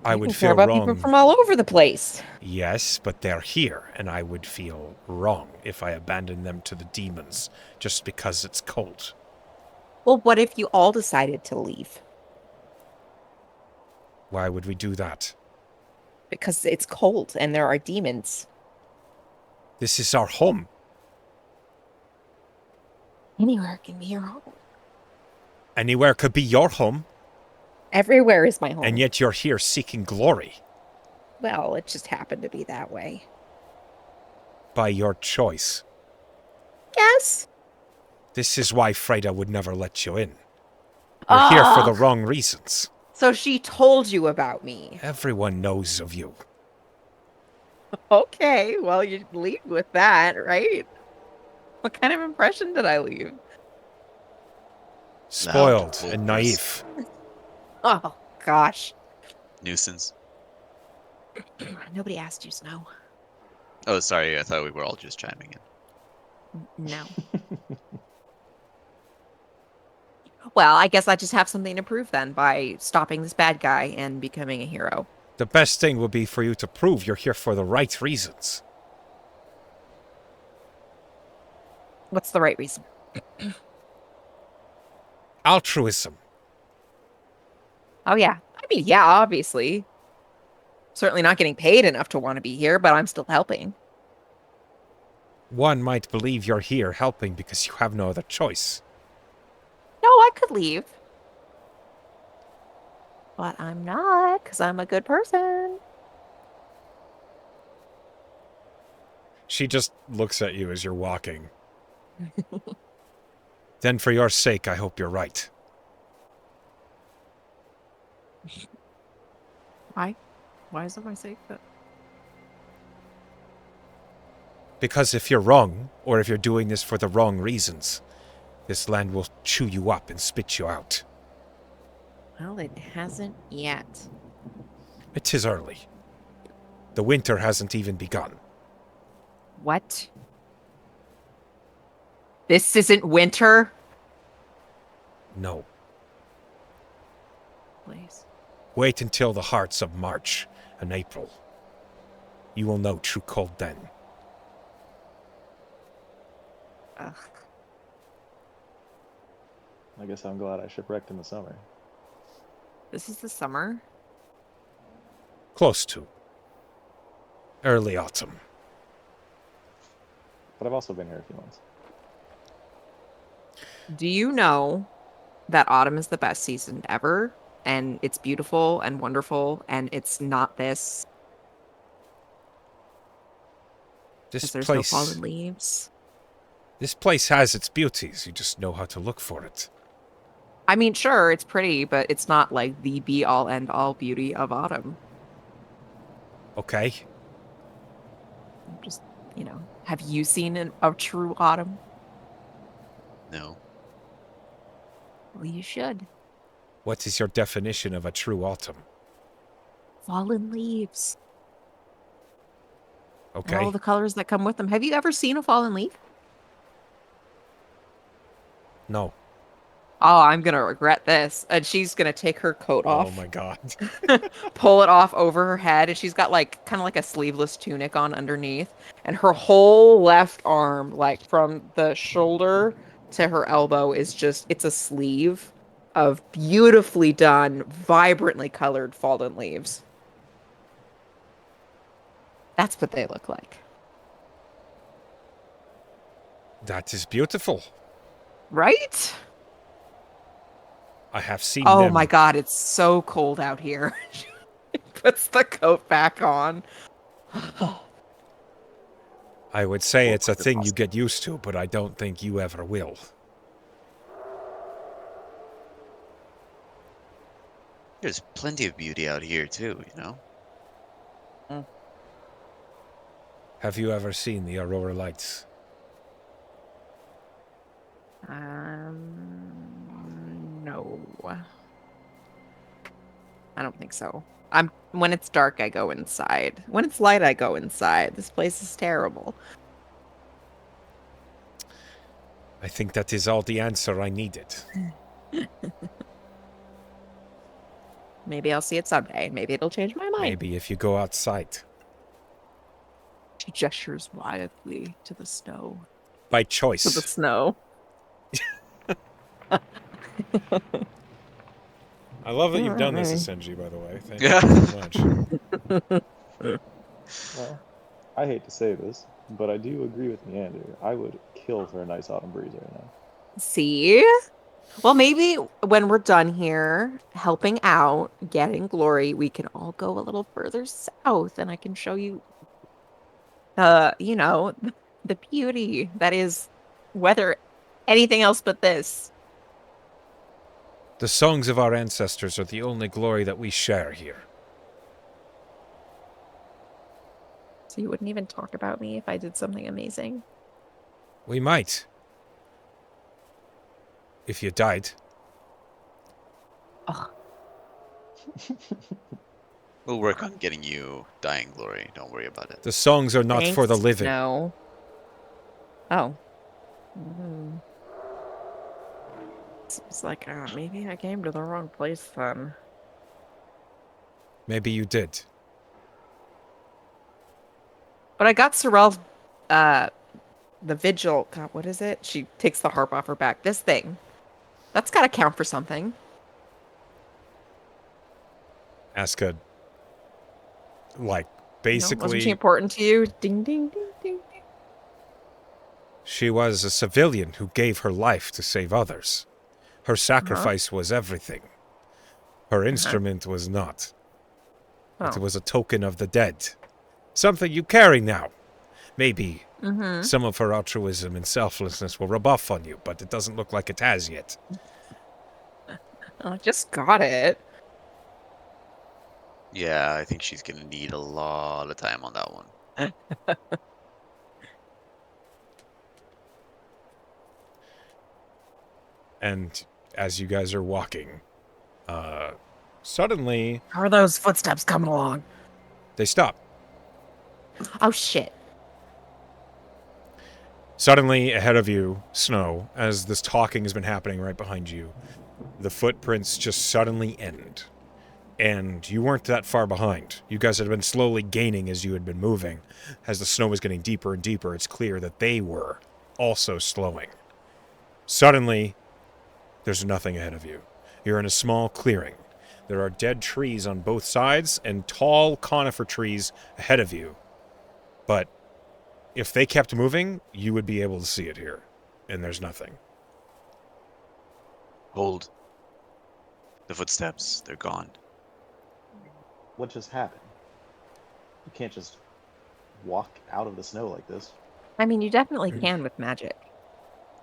I You would can care feel about people wrong. from all over the place. Yes, but they're here, and I would feel wrong if I abandoned them to the demons just because it's cold. Well, what if you all decided to leave? Why would we do that? Because it's cold and there are demons. This is our home. Anywhere can be your home. Anywhere could be your home, Everywhere is my home. and yet you're here seeking glory Well, it just happened to be that way. by your choice. Yes. This is why Freda would never let you in. You're here for the wrong reasons. So she told you about me. Everyone knows of you. Okay, well, you leave with that, right? What kind of impression did I leave? Spoiled Loud, and vulgarous. naive. Oh, gosh. Nuisance. Nobody asked you, Snow. Oh, sorry. I thought we were all just chiming in. No. Well, I guess I just have something to prove then by stopping this bad guy and becoming a hero. The best thing would be for you to prove you're here for the right reasons. What's the right reason? Altruism. Oh, yeah. I mean, yeah, obviously. Certainly not getting paid enough to want to be here, but I'm still helping. One might believe you're here helping because you have no other choice. No, I could leave. But I'm not, because I'm a good person. She just looks at you as you're walking. Then for your sake, I hope you're right. Why? Why is it my sake that... Because if you're wrong, or if you're doing this for the wrong reasons, this land will chew you up and spit you out. Well, it hasn't yet. It is early. The winter hasn't even begun. What? This isn't winter? No. Please. Wait until the hearts of March and April. You will know true cold then. Ugh. I guess I'm glad I shipwrecked in the summer. This is the summer? Close to. Early autumn. But I've also been here a few months. Do you know that autumn is the best season ever? And it's beautiful and wonderful, and it's not this. This 'Cause there's no place, fallen leaves. this place has its beauties. You just know how to look for it. I mean, sure, it's pretty, but it's not like the be-all, end-all beauty of autumn. Okay? Just, have you seen a true autumn? No. Well, you should. What is your definition of a true autumn? Fallen leaves. Okay? And all the colors that come with them. Have you ever seen a fallen leaf? No. Oh, I'm gonna regret this. And she's gonna take her coat off. Oh my god. Pull it off over her head, and she's got kind of like a sleeveless tunic on underneath, and her whole left arm, like from the shoulder to her elbow, it's a sleeve of beautifully done, vibrantly colored fallen leaves. That's what they look like. That is beautiful. Right? I have seen Oh them. my god, it's so cold out here. She puts the coat back on. I would say it's a thing you get used to, but I don't think you ever will. There's plenty of beauty out here too, you know? Have you ever seen the aurora lights? No. I don't think so. When it's dark, I go inside. When it's light, I go inside. This place is terrible. I think that is all the answer I needed. Maybe I'll see it someday. Maybe it'll change my mind. Maybe if you go outside. She gestures wildly to the snow. By To the choice. snow. I love that you've done this, Alright. Asenji, by the way. Thank Yeah. you very much. Well, I hate to say this, but I do agree with Meander. I would kill for a nice autumn breeze right now. See? Well, maybe when we're done here, helping out, getting glory, we can all go a little further south and I can show you the beauty that is whether anything else but this. The songs of our ancestors are the only glory that we share here. So you wouldn't even talk about me if I did something amazing? We might. If you died. Ugh. We'll work on getting you dying glory. Don't worry about it. The songs are not for the Thanks, living. No. Oh. Hmm. Seems like maybe I came to the wrong place then. Maybe you did. But I got Sorrel, the vigil. God, what is it? She takes the harp off her back. This thing. That's got to count for something. Aska, like, Wasn't she basically, important to you? Ding, ding, ding, ding, ding. she was a civilian who gave her life to save others. Her sacrifice was everything. Her instrument was not. It Oh. was a token of the dead. Something you carry now. Maybe Mm-hmm. some of her altruism and selflessness will rub off on you, but it doesn't look like it has yet. I just got it. Yeah, I think she's gonna need a lot of time on that one. And as you guys are walking, suddenly How are those footsteps coming along? they stop. Oh, shit. Suddenly, ahead of you, Snow, as this talking has been happening right behind you, the footprints just suddenly end. And you weren't that far behind. You guys had been slowly gaining as you had been moving. As the snow was getting deeper and deeper, it's clear that they were also slowing. Suddenly, there's nothing ahead of you. You're in a small clearing. There are dead trees on both sides and tall conifer trees ahead of you. But if they kept moving, you would be able to see it here. And there's nothing. Hold. The footsteps, they're gone. What just happened? You can't just walk out of the snow like this. I mean, you definitely can with magic.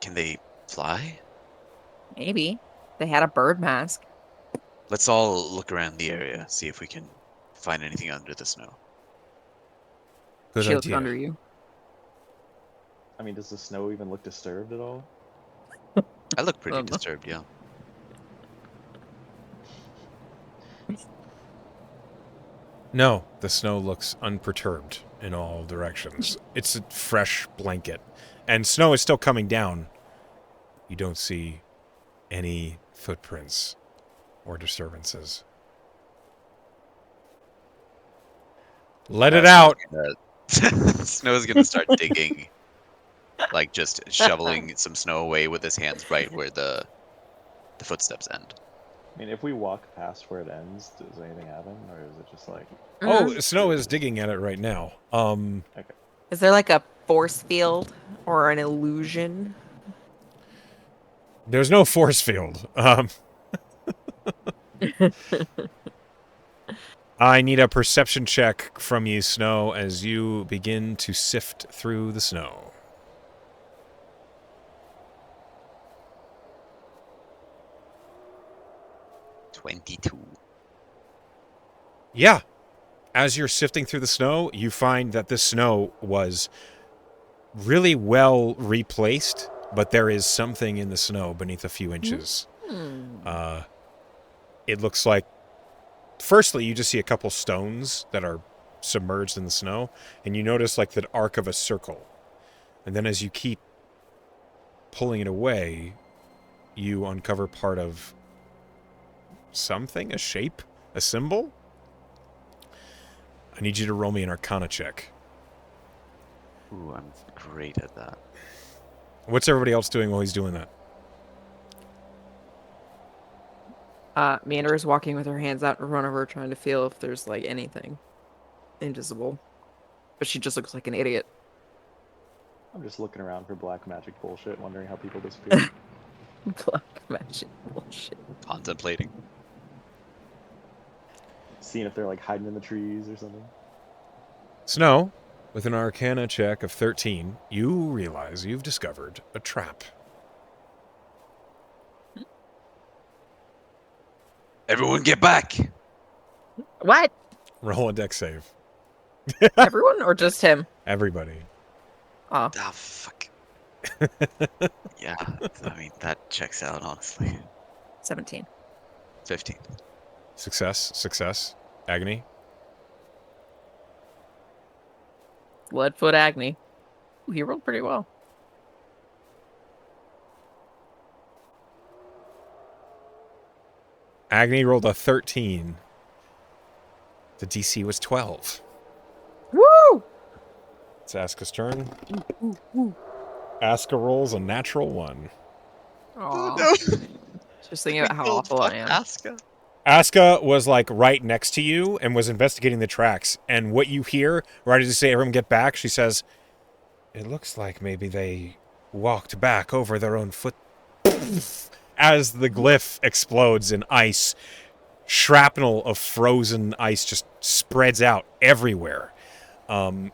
Can they fly? Maybe. They had a bird mask. Let's all look around the area, see if we can find anything under the snow. Good She looks idea. under you. I mean, does the snow even look disturbed at all? I look pretty Um. disturbed, yeah. No, the snow looks unperturbed in all directions. It's a fresh blanket. And snow is still coming down. You don't see any footprints or disturbances. Let it out! Snow's gonna start digging. Like just shoveling some snow away with his hands right where the footsteps end. I mean, if we walk past where it ends, does anything happen? Or is it just like... Oh, snow is digging at it right now. Is there like a force field or an illusion? There's no force field. I need a perception check from you, Snow, as you begin to sift through the snow. .22. Yeah, as you're sifting through the snow, you find that this snow was really well replaced, but there is something in the snow beneath a few inches. It looks like, firstly, you just see a couple stones that are submerged in the snow, and you notice like the arc of a circle. And then as you keep pulling it away, you uncover part of something, a shape, a symbol. I need you to roll me an Arcana check. Ooh, I'm great at that. What's everybody else doing while he's doing that? Meander is walking with her hands out in front of her, trying to feel if there's like anything invisible. But she just looks like an idiot. I'm just looking around for black magic bullshit, wondering how people disappear. Black magic bullshit. Contemplating. Seeing if they're like hiding in the trees or something. Snow, with an Arcana check of 13, you realize you've discovered a trap. Everyone get back! What? Roll a dex save. Everyone or just him? Everybody. Oh. Ah, fuck. Yeah, I mean, that checks out, honestly. 17. 15. Success. Agony. Bloodfoot Agni. Ooh, he rolled pretty well. Agony rolled a 13. The DC was 12. Woo! It's Aska's turn. Aska rolls a natural 1. Aw. Just thinking about how awful I am. Aska was like right next to you and was investigating the tracks. And what you hear, right as you say everyone get back, she says, "It looks like maybe they walked back over their own foot." As the glyph explodes in ice, shrapnel of frozen ice just spreads out everywhere.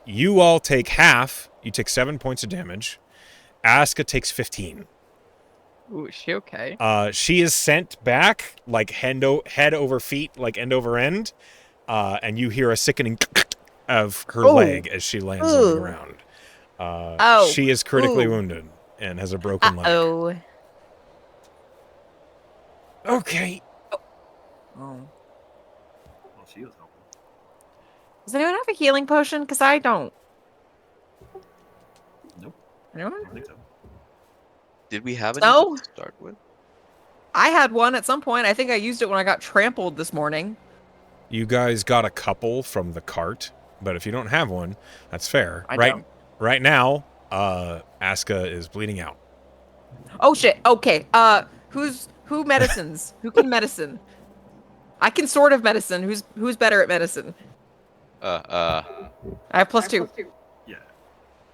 You all take half. You take 7 points of damage. Aska takes 15. Ooh, is she okay? She is sent back, like head over feet, like end over end, and you hear a sickening of her leg as she lands on the ground. She is critically wounded and has a broken leg. Oh. Okay. Oh. Well, she was helping. Does anyone have a healing potion? Because I don't. Nope, Anyone? I don't think so. Did we have any No. to start with? I had one at some point. I think I used it when I got trampled this morning. You guys got a couple from the cart, but if you don't have one, that's fair. I don't. Right now, Aska is bleeding out. Oh shit. Okay. Who medicines? Who can medicine? I can sort of medicine. Who's better at medicine? I have +2. Yeah.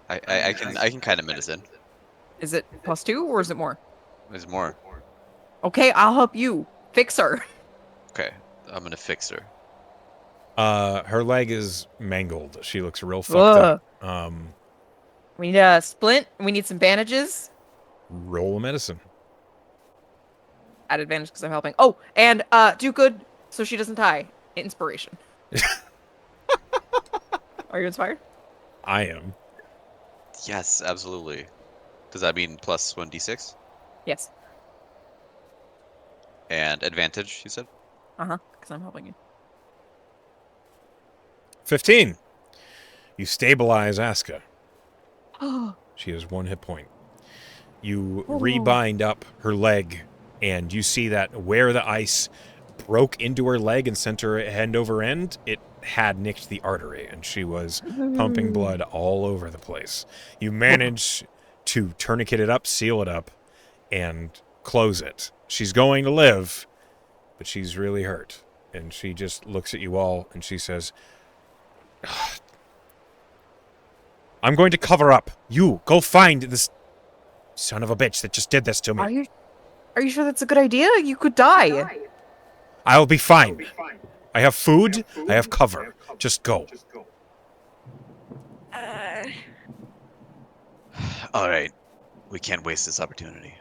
I can kind of medicine. Is it +2 or is it more? There's more. Okay, I'll help you. Fix her. Okay, I'm gonna fix her. Her leg is mangled. She looks real fucked up. We need a splint. We need some bandages. Roll a medicine. At advantage because I'm helping. Oh, and do good so she doesn't die. Inspiration. Are you inspired? I am. Yes, absolutely. Does that mean plus 1d6? Yes. And advantage, you said? Because I'm helping you. 15. You stabilize Aska. She has 1 hit point. You rebind up her leg, and you see that where the ice broke into her leg and sent her end over end, it had nicked the artery, and she was pumping blood all over the place. You manage to tourniquet it up, seal it up, and close it. She's going to live, but she's really hurt. And she just looks at you all, and she says, "I'm going to cover up. You, go find this son of a bitch that just did this to me. Are you sure that's a good idea? You could die. I'll be fine. I have food. I have cover. Just go." Alright. We can't waste this opportunity.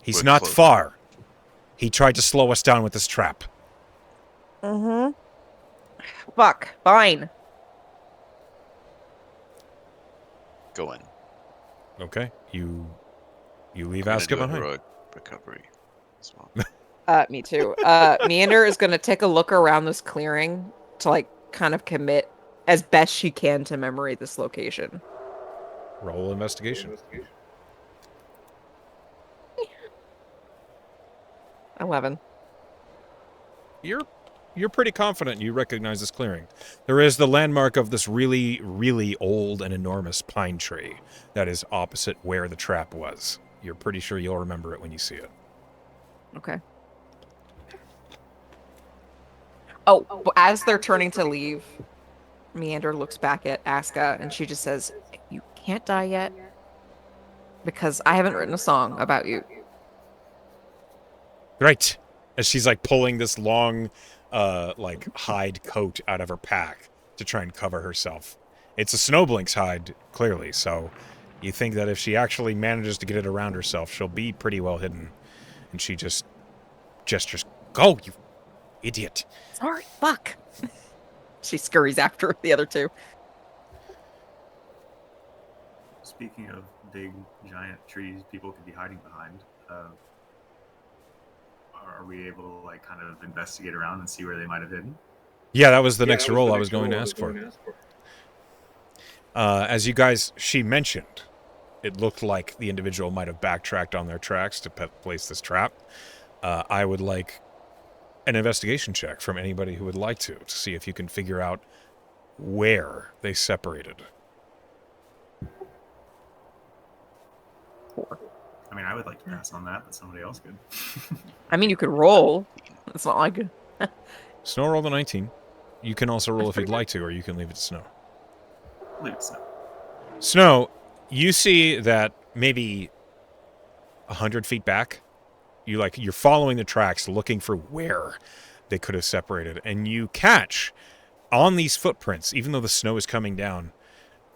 He's We're not close. far. He tried to slow us down with this trap. Fuck. Fine. Go in. Okay. You leave I'm gonna Asuka do a behind. heroic recovery as well. Me too. Meander is gonna take a look around this clearing to like kind of commit as best she can to memory this location. Roll investigation. 11. You're pretty confident you recognize this clearing. There is the landmark of this really, really old and enormous pine tree that is opposite where the trap was. You're pretty sure you'll remember it when you see it. Okay. Oh, as they're turning to leave, Meander looks back at Aska and she just says, "You can't die yet because I haven't written a song about you." Right. As she's like pulling this long, like hide coat out of her pack to try and cover herself. It's a Snowblink's hide, clearly, so you think that if she actually manages to get it around herself, she'll be pretty well hidden. And she just gestures, "Go, you idiot." Sorry, fuck. She scurries after the other two. Speaking of big, giant trees people could be hiding behind, are we able to like kind of investigate around and see where they might have hidden? Yeah, that was the next roll I was going to ask for. As you guys, she mentioned, it looked like the individual might have backtracked on their tracks to place this trap. I would like an investigation check from anybody who would like to see if you can figure out where they separated. 4. I mean, I would like to pass on that, but somebody else could. I mean, you could roll. It's not like Snow rolled a 19. You can also roll if you'd like to, or you can leave it to Snow. Leave it so. Snow, you see that maybe 100 feet back, you're following the tracks, looking for where they could have separated, and you catch on these footprints, even though the snow is coming down,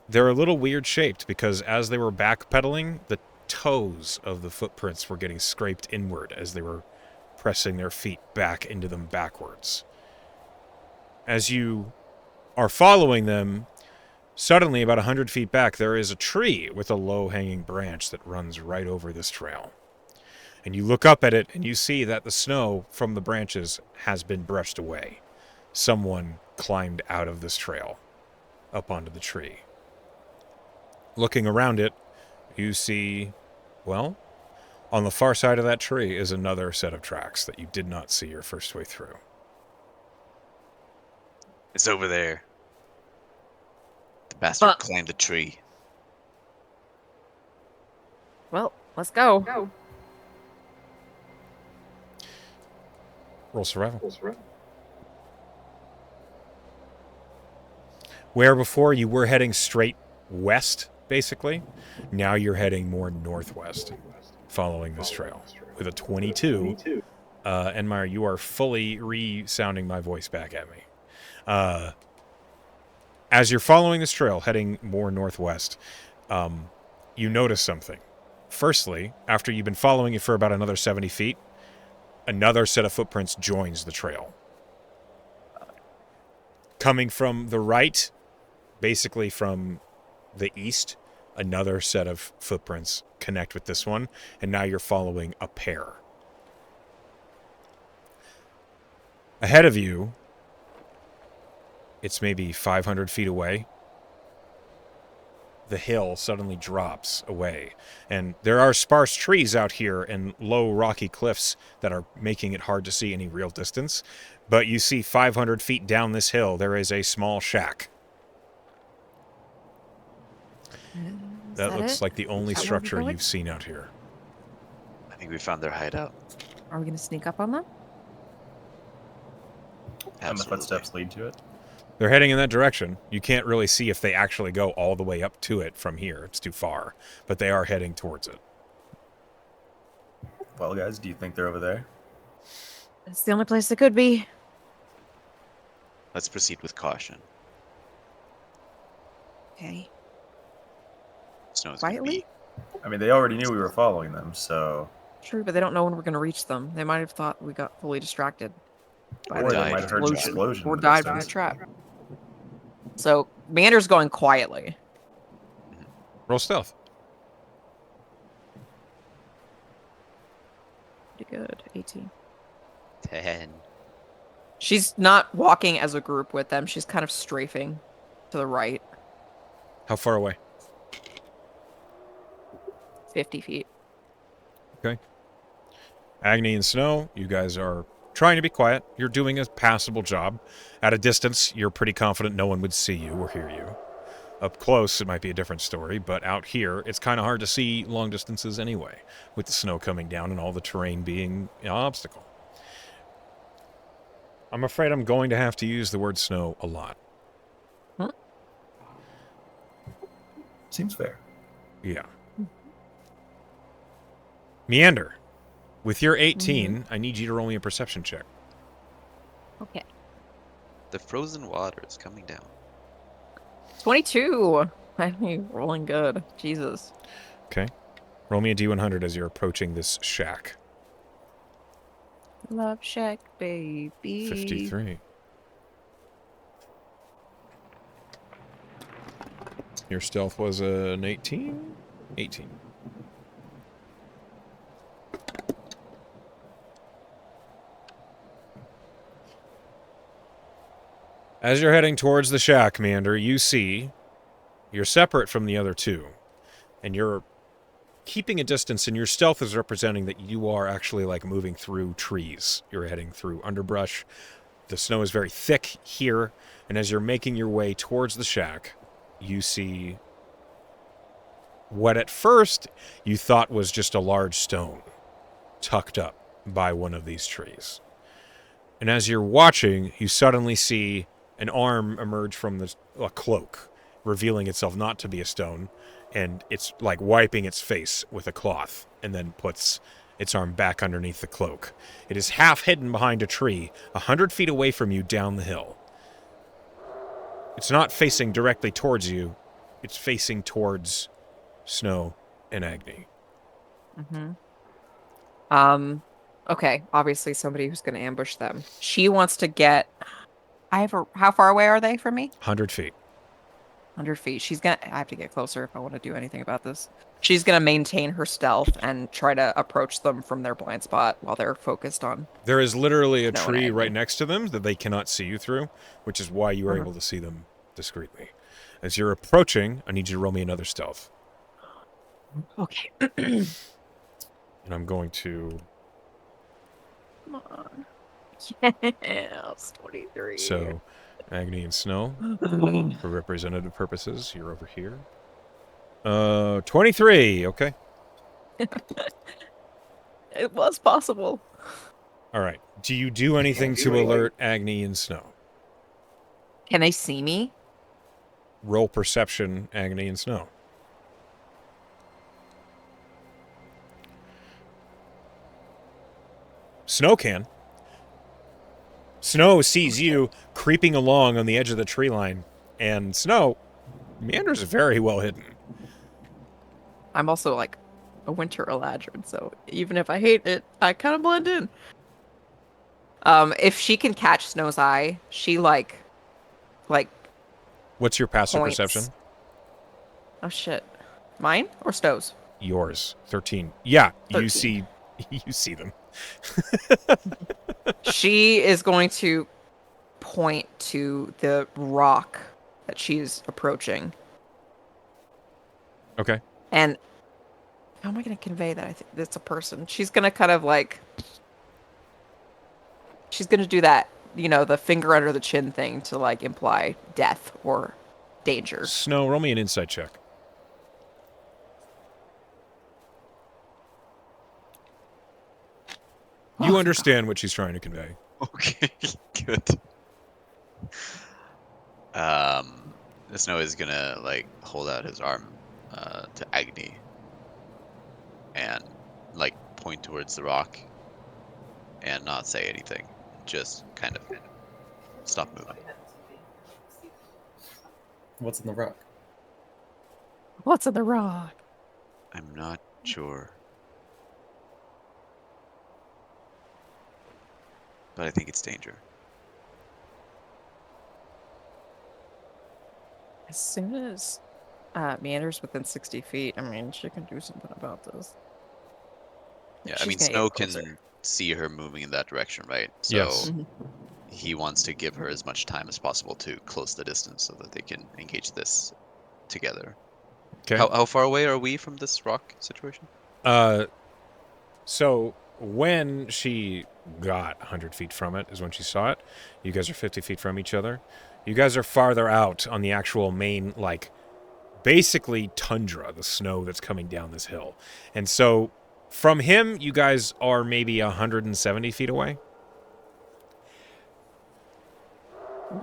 they're a little weird shaped because as they were backpedaling, the toes of the footprints were getting scraped inward as they were pressing their feet back into them backwards. As you are following them, suddenly, about 100 feet back, there is a tree with a low-hanging branch that runs right over this trail. And you look up at it, and you see that the snow from the branches has been brushed away. Someone climbed out of this trail up onto the tree. Looking around it, you see, well, on the far side of that tree is another set of tracks that you did not see your first way through. It's over there. The bastard Fuck. climbed the tree. well, let's go. Roll survival. Where before you were heading straight west, basically, now you're heading more northwest, following this trail. With a 22, Enmire, you are fully resounding my voice back at me. As you're following this trail, heading more northwest, you notice something. Firstly, after you've been following it for about another 70 feet, another set of footprints joins the trail. Coming from the right, basically from the east, another set of footprints connect with this one, and now you're following a pair. Ahead of you, it's maybe 500 feet away. The hill suddenly drops away, and there are sparse trees out here and low rocky cliffs that are making it hard to see any real distance. But you see 500 feet down this hill, there is a small shack. That looks like the only Is that where we're structure going? you've seen out here. I think we found their hideout. Are we gonna sneak up on them? And the Absolutely. footsteps lead to it. They're heading in that direction. You can't really see if they actually go all the way up to it from here. It's too far. But they are heading towards it. Well, guys, do you think they're over there? It's the only place it could be. Let's proceed with caution. Okay. Snow's gonna Quietly? be I mean, they already knew we were following them, so True, but they don't know when we're gonna reach them. They might have thought we got fully distracted. by Or the they might have heard an explosion, explosion or in the died by a distance. trap. So Meander's going quietly. Roll stealth. Pretty good. 18. 10. She's not walking as a group with them. She's kind of strafing to the right, How far away? 50 feet. Okay. Agni and Snow, you guys are trying to be quiet. You're doing a passable job. At a distance, you're pretty confident no one would see you or hear you. Up close, it might be a different story, but out here, it's kind of hard to see long distances anyway, with the snow coming down and all the terrain being an obstacle. I'm afraid I'm going to have to use the word snow a lot. Seems fair. Yeah. Meander, with your 18, I need you to roll me a perception check. Okay. The frozen water is coming down. 22. I'm rolling good. Jesus. Okay. Roll me a D100 as you're approaching this shack. Love Shack, baby. 53. Your stealth was an 18? 18. As you're heading towards the shack, Meander, you see you're separate from the other two. And you're keeping a distance, and your stealth is representing that you are actually like moving through trees. You're heading through underbrush. The snow is very thick here, and as you're making your way towards the shack, you see what at first you thought was just a large stone tucked up by one of these trees. And as you're watching, you suddenly see an arm emerge from a cloak, revealing itself not to be a stone, and it's like wiping its face with a cloth, and then puts its arm back underneath the cloak. It is half hidden behind a tree, 100 feet away from you down the hill. It's not facing directly towards you, it's facing towards Snow and Agni. Okay, obviously somebody who's going to ambush them. She wants to get... How far away are they from me? 100 feet. 100 feet. I have to get closer if I want to do anything about this. She's going to maintain her stealth and try to approach them from their blind spot while they're focused on... There is literally a Snow and tree Agni. right next to them that they cannot see you through, which is why you are able to see them discreetly. As you're approaching, I need you to roll me another stealth. Okay. And I'm going to... Come on. Yes, 23. So, Agni and Snow, for representative purposes, you're over here. 23, okay. It was possible. All right. Do you do anything to alert Agni and Snow? Can they see me? Roll perception, Agni and Snow. Snow can. Snow sees you creeping along on the edge of the tree line, and Snow, Meander's very well hidden. I'm also like a winter eladrin, so even if I hate it, I kind of blend in. If she can catch Snow's eye, she like What's your passive points. perception? Oh shit, mine or Snow's? Yours, 13. Yeah, 13. you see them. She is going to point to the rock that she's approaching. Okay. And how am I going to convey that? I think it's a person. She's going to kind of like... She's going to do that, the finger under the chin thing to like imply death or danger. Snow, roll me an insight check. You understand what she's trying to convey. Okay, good. Snow is gonna like hold out his arm to Agni and like point towards the rock and not say anything. Just kind of stop moving. What's in the rock? What's in the rock? I'm not sure. but I think it's danger. As soon as Meander's within 60 feet, I mean, she can do something about this. Yeah, I She's mean, gonna Snow get closer. can see her moving in that direction, right? Yes. So Mhm. he wants to give her as much time as possible to close the distance so that they can engage this together. Okay. How far away are we from this rock situation? So when she got 100 feet from it is when she saw it. You guys are 50 feet from each other. You guys are farther out on the actual main, like, basically tundra, the snow that's coming down this hill. And so from him, you guys are maybe 170 feet away.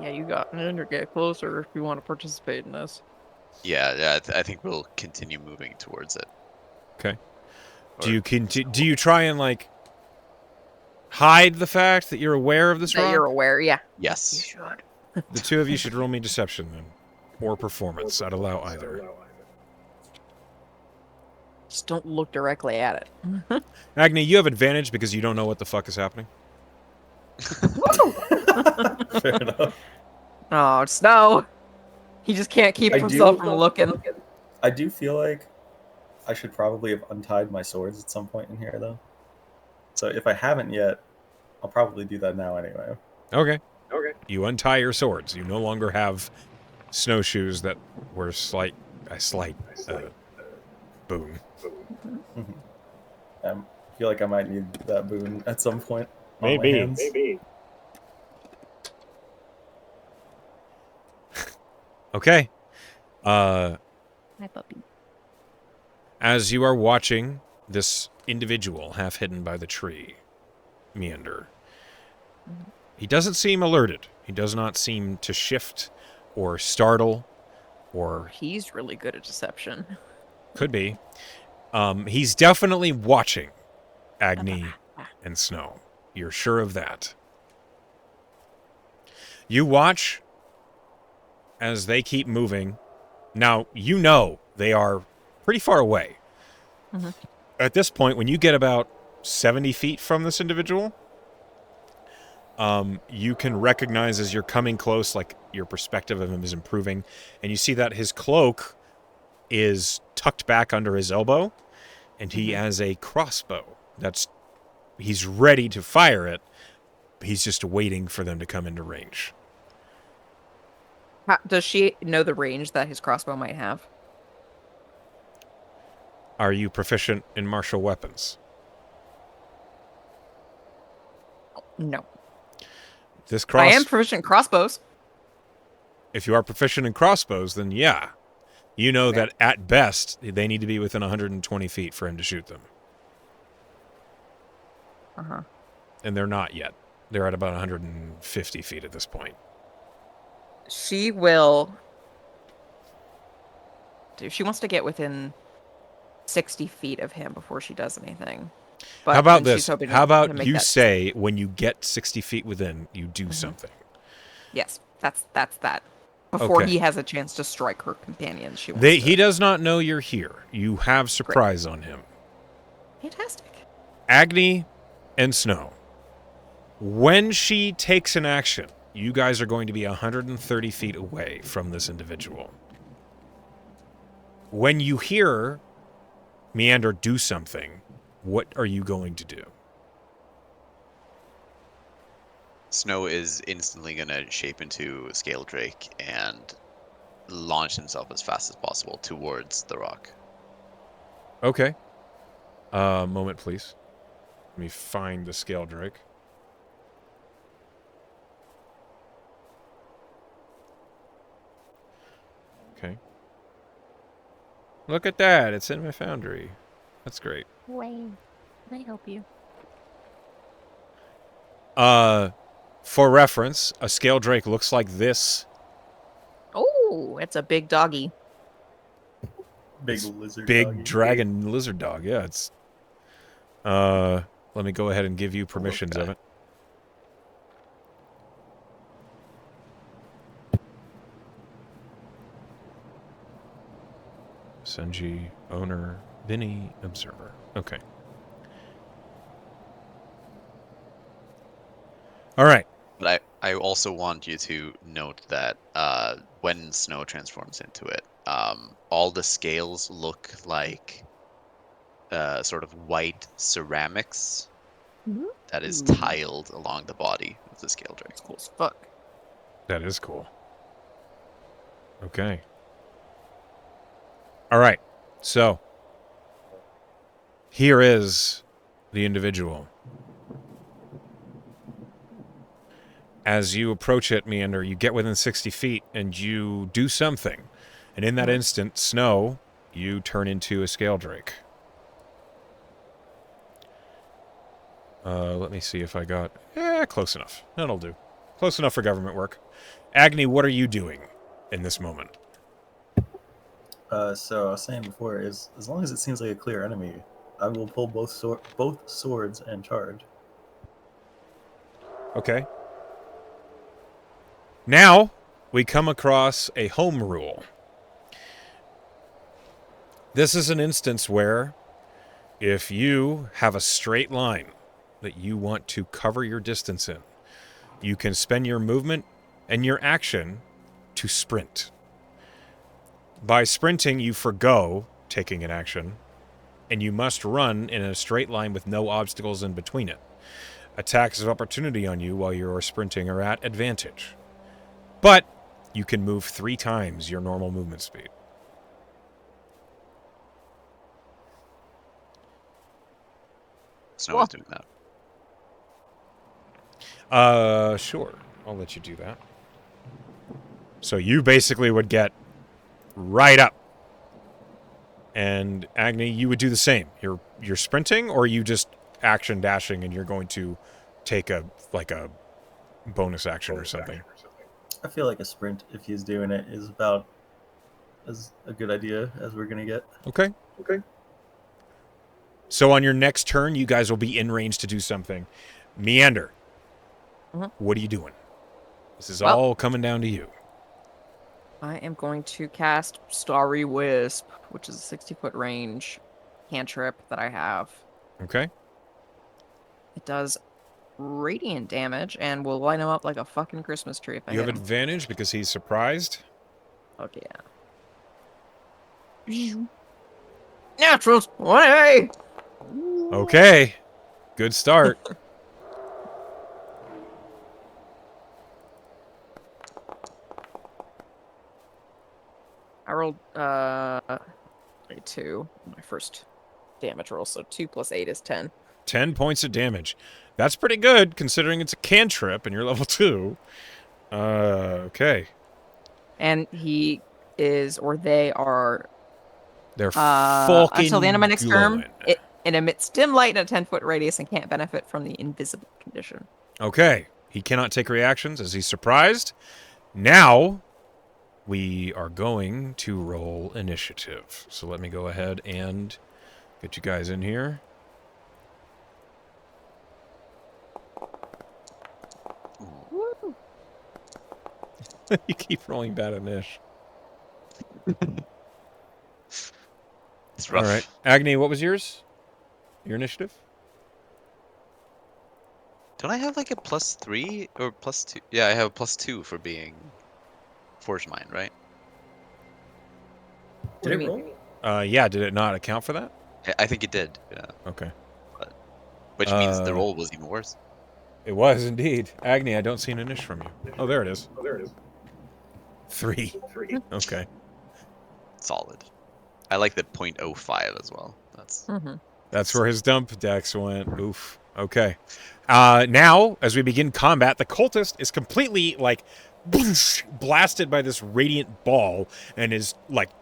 Yeah, you got Meander, get closer if you want to participate in this. Yeah, I think we'll continue moving towards it. Okay. Or- Do you try and, like, hide the fact that you're aware of this That rock? you're aware, yeah. You Yes. should. The two of you should roll me deception then. Or performance. I'd allow either. Just don't look directly at it. Agni, you have advantage because you don't know what the fuck is happening. Fair enough. Oh, Snow! He just can't keep I himself do- from looking. I do feel like I should probably have untied my swords at some point in here, though. So if I haven't yet, I'll probably do that now anyway. Okay. You untie your swords. You no longer have snowshoes that were a slight boon. I feel like I might need that boon at some point. On my hands. Okay. My puppy. As you are watching this individual half hidden by the tree meander, he doesn't seem alerted. He does not seem to shift or startle or He's really good at deception. could be. He's definitely watching Agni and Snow. You're sure of that. You watch as they keep moving. Now, you know they are pretty far away. Mhm. At this point, when you get about 70 feet from this individual, you can recognize as you're coming close, like your perspective of him is improving, and you see that his cloak is tucked back under his elbow, and he has a crossbow. He's ready to fire it. He's just waiting for them to come into range. Does she know the range that his crossbow might have? Are you proficient in martial weapons? No. This I am proficient in crossbows. If you are proficient in crossbows, then yeah. You know that at best, they need to be within 120 feet for him to shoot them. Uh-huh. And they're not yet. They're at about 150 feet at this point. She will... She wants to get within 60 feet of him before she does anything. But How about then she's this? hoping How to about make you that- say when you get 60 feet within, you do something? Yes, that's that. Before Okay. he has a chance to strike her companion, she wants to... He does not know you're here. You have surprise on him. Fantastic. Agni and Snow. When she takes an action, you guys are going to be 130 feet away from this individual. When you hear Meander do something, what are you going to do? Snow is instantly going to shape into Scale Drake and launch himself as fast as possible towards the rock. Okay. Moment, please. Let me find the scale drake. Okay. Look at that. It's in my foundry. That's great. Wayne, can I help you? For reference, a scale drake looks like this. Oh, it's a big doggy. Big It's lizard. Big doggy. dragon lizard dog. Yeah, it's... let me go ahead and give you permissions of it. Senji, owner, Vinny, observer. Okay. All right. But I also want you to note that when snow transforms into it, all the scales look like sort of white ceramics that is Ooh. tiled along the body of the scale drake. It's cool as fuck. That is cool. Okay. All right. So, here is the individual. As you approach it, Meander, you get within 60 feet and you do something. And in that instant, Snow, you turn into a scale drake. Let me see if I got... close enough. That'll do. Close enough for government work. Agni, what are you doing in this moment? So I was saying before, as long as it seems like a clear enemy, I will pull both swords and charge. Okay. Now, we come across a home rule. This is an instance where if you have a straight line that you want to cover your distance in, you can spend your movement and your action to sprint. By sprinting, you forgo taking an action, and you must run in a straight line with no obstacles in between it. Attacks of opportunity on you while you are sprinting are at advantage. But you can move 3 times your normal movement speed. Snow is doing that. Sure. I'll let you do that. So you basically would get right up. And Agni, you would do the same. You're sprinting, or you just action dashing and you're going to take a bonus action or something. I feel like a sprint, if he's doing it, is about as a good idea as we're gonna get. Okay. So on your next turn, you guys will be in range to do something. Meander, what are you doing? This is all coming down to you. I am going to cast Starry Wisp, which is a 60-foot range cantrip that I have. Okay. It does radiant damage and will light him up like a fucking Christmas tree if I You have hit him. advantage because he's surprised. Fuck yeah. Naturals 20! Okay. Good start. I rolled 2 my first damage roll, so 2 plus 8 is 10. 10 points of damage. That's pretty good considering it's a cantrip and you're level 2. Okay. And he is, or they are, They're fucking until the end of my next turn, glowing. it emits dim light in a 10-foot radius and can't benefit from the invisible condition. Okay. He cannot take reactions as he's surprised. Now, we are going to roll initiative. So let me go ahead and get you guys in here. You keep rolling bad initiative. It's rough. All right. Agni, what was yours? Your initiative? Don't I have like a +3 or +2? Yeah, I have a +2 for being Forge Mine, right? What do you mean? Yeah, did it not account for that? I think it did. Yeah. Okay. Which means the roll was even worse. It was indeed. Agni, I don't see an initiative from you. Oh, there it is. 3. Okay. Solid. I like the 0.05 as well. That's where his dump dex went. Oof. Okay. Now, as we begin combat, the cultist is completely, blasted by this radiant ball and is,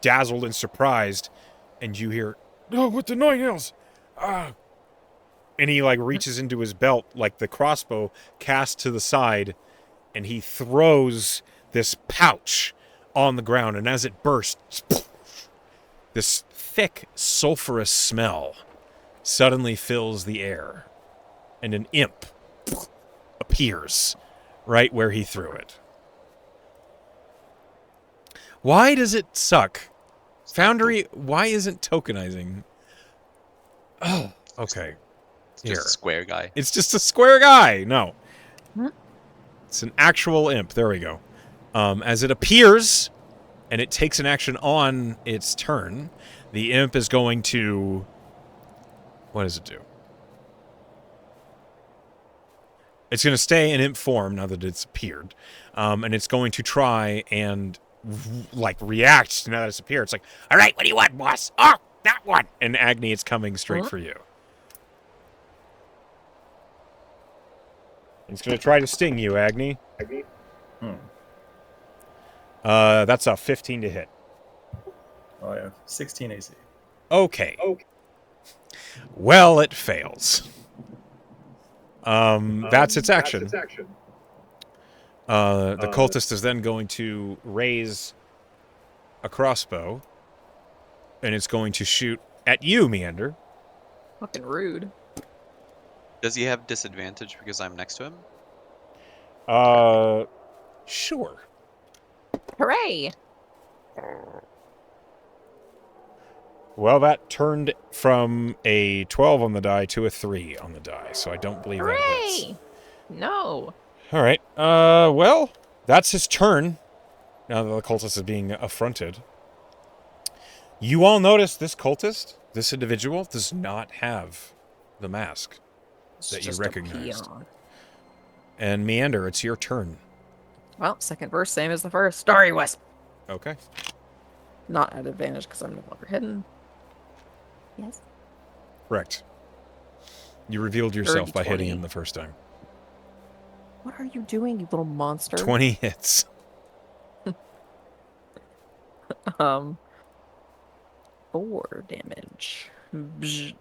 dazzled and surprised. And you hear, "Oh, what the 9 hills?" And he, reaches into his belt, the crossbow cast to the side, and he throws this pouch on the ground. And as it bursts, this thick, sulfurous smell suddenly fills the air. And an imp appears right where he threw it. Why does it suck? Foundry, why isn't tokenizing? Oh, okay. It's just a square guy. It's just a square guy. No. It's an actual imp. There we go. As it appears, and it takes an action on its turn, the imp is going to... What does it do? It's going to stay in imp form now that it's appeared. And it's going to try and, react now that it's appeared. It's like, all right, what do you want, boss? Oh, that one! And Agni, it's coming straight for you. It's going to try to sting you, Agni. That's a 15 to hit. Oh, yeah. 16 AC. Okay. Well, it fails. That's its action. The cultist is then going to raise a crossbow, and it's going to shoot at you, Meander. Fucking rude. Does he have disadvantage because I'm next to him? Sure. Hooray! Well, that turned from a 12 on the die to a 3 on the die, so I don't believe that hits. Hooray! No. All right. Well, that's his turn. Now that the cultist is being affronted. You all notice this cultist, this individual, does not have the mask It's that you just a recognized. peon. And Meander, it's your turn. Well, second verse, same as the first. Starry Wisp. Okay. Not at advantage because I'm no longer hidden. Yes. Correct. You revealed yourself Dirty by hitting 20. him the first time. What are you doing, you little monster? 20 hits. 4 damage. Bzz.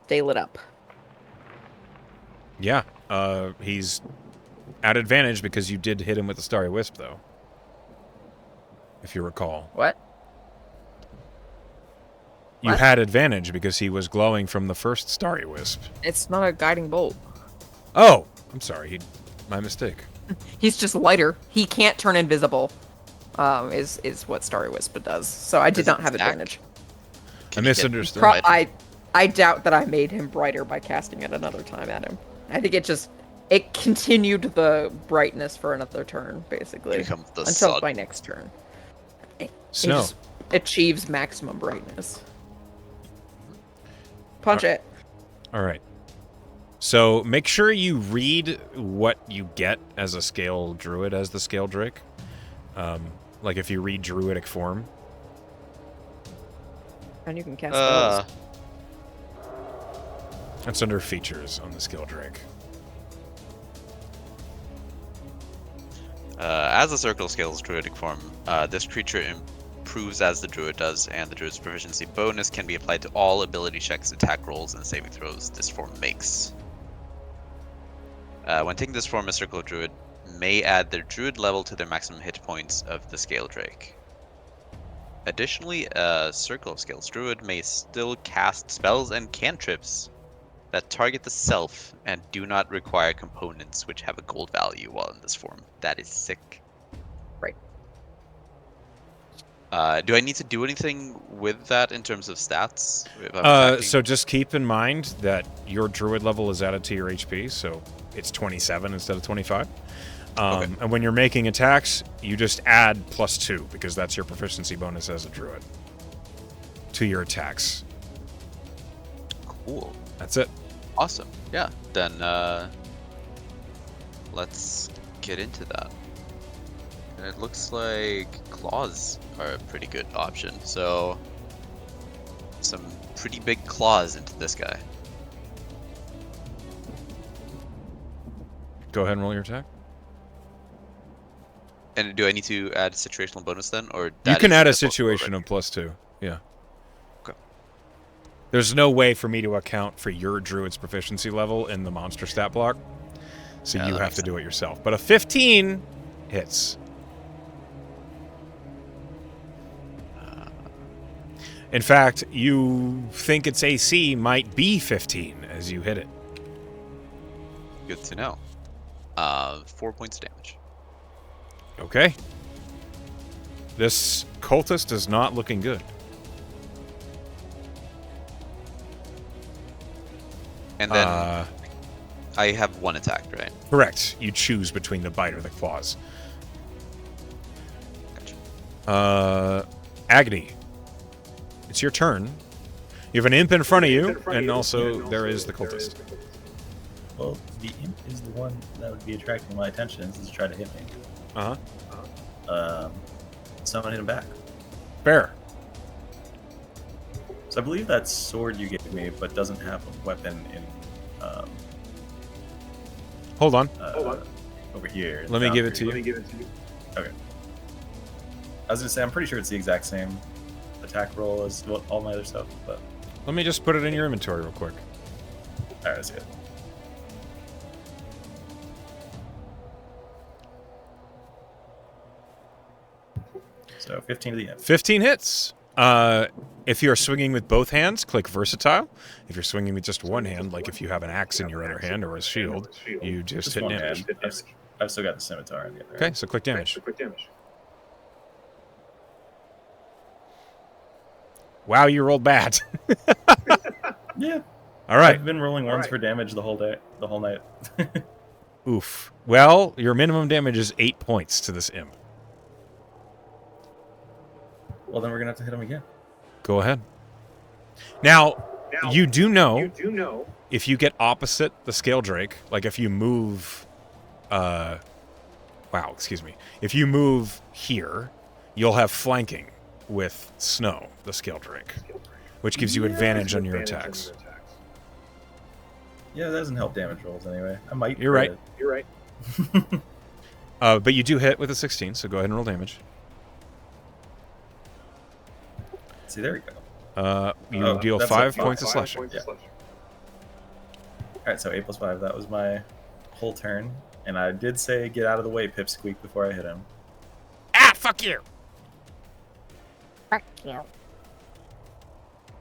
Stay lit up. Yeah. He's at advantage because you did hit him with the Starry Wisp, though. If you recall. What? You What? had advantage because he was glowing from the first Starry Wisp. It's not a guiding bolt. Oh! I'm sorry. My mistake. He's just lighter. He can't turn invisible. Is what Starry Wisp does. So I did Does not it have stack? advantage. I misunderstood. I doubt that I made him brighter by casting it another time at him. I think it continued the brightness for another turn, basically. Becomes the Until sun. my next turn. It Snow. just achieves maximum brightness. Punch it. All right. So make sure you read what you get as a scale druid as the scale drake. Like if you read druidic form. And you can cast spells. That's under features on the scale drake. As a circle scales druidic form, this creature improves as the druid does, and the druid's proficiency bonus can be applied to all ability checks, attack rolls, and saving throws this form makes. When taking this form, a circle druid may add their druid level to their maximum hit points of the scale drake. Additionally, a circle scales druid may still cast spells and cantrips that target the self and do not require components which have a gold value while in this form. That is sick. Right. Do I need to do anything with that in terms of stats? if I'm attacking? So just keep in mind that your druid level is added to your HP, so it's 27 instead of 25. Okay. And when you're making attacks, you just add +2 because that's your proficiency bonus as a druid to your attacks. Cool. That's it. Awesome. Yeah. Then let's get into that. And it looks like claws are a pretty good option. So some pretty big claws into this guy. Go ahead and roll your attack. And do I need to add a situational bonus then, or You that can is add a what we're situation already- of +2. Yeah. Okay. There's no way for me to account for your druid's proficiency level in the monster stat block, so Yeah, you that have makes to do it yourself. But a 15 hits. In fact, you think its AC might be 15 as you hit it. Good to know. 4 points of damage. Okay. This cultist is not looking good. And then I have one attack, right? Correct. You choose between the bite or the claws. Gotcha. Agony. It's your turn. You have an imp in front of you, and also there is the cultist. Well, the imp is the one that would be attracting my attention is to try to hit me. Uh-huh. So I'm gonna hit him back. Fair. So I believe that sword you gave me, but doesn't have a weapon in Hold on. over here. Let me give it to you. Okay. I was gonna say I'm pretty sure it's the exact same attack roll as all my other stuff, but Let me just put it in your inventory real quick. alright, that's good. So 15 to the end. 15 hits. If you're swinging with both hands, click versatile. If you're swinging with just one hand, like if you have an axe in your other hand or a shield, you just hit one damage. hand. I've still got the scimitar in the other. Okay, so click damage. Wow, you rolled bad. Yeah. All right. I've been rolling ones for damage the whole night. Oof. Well, your minimum damage is 8 points to this imp. Well, then we're gonna have to hit him again. Go ahead. Now, you do know if you get opposite the scale drake, like if you move, if you move here, you'll have flanking with Snow, the scale drake, which gives you advantage on your attacks. Yeah, that doesn't help damage rolls anyway. I might. You're right. crit But you do hit with a 16, so go ahead and roll damage. See, there we go. You deal that's 5 a points of slashing. Yeah. All right, so 8 plus 5. That was my whole turn, and I did say get out of the way, Pipsqueak, before I hit him. Ah, fuck you! Fuck you.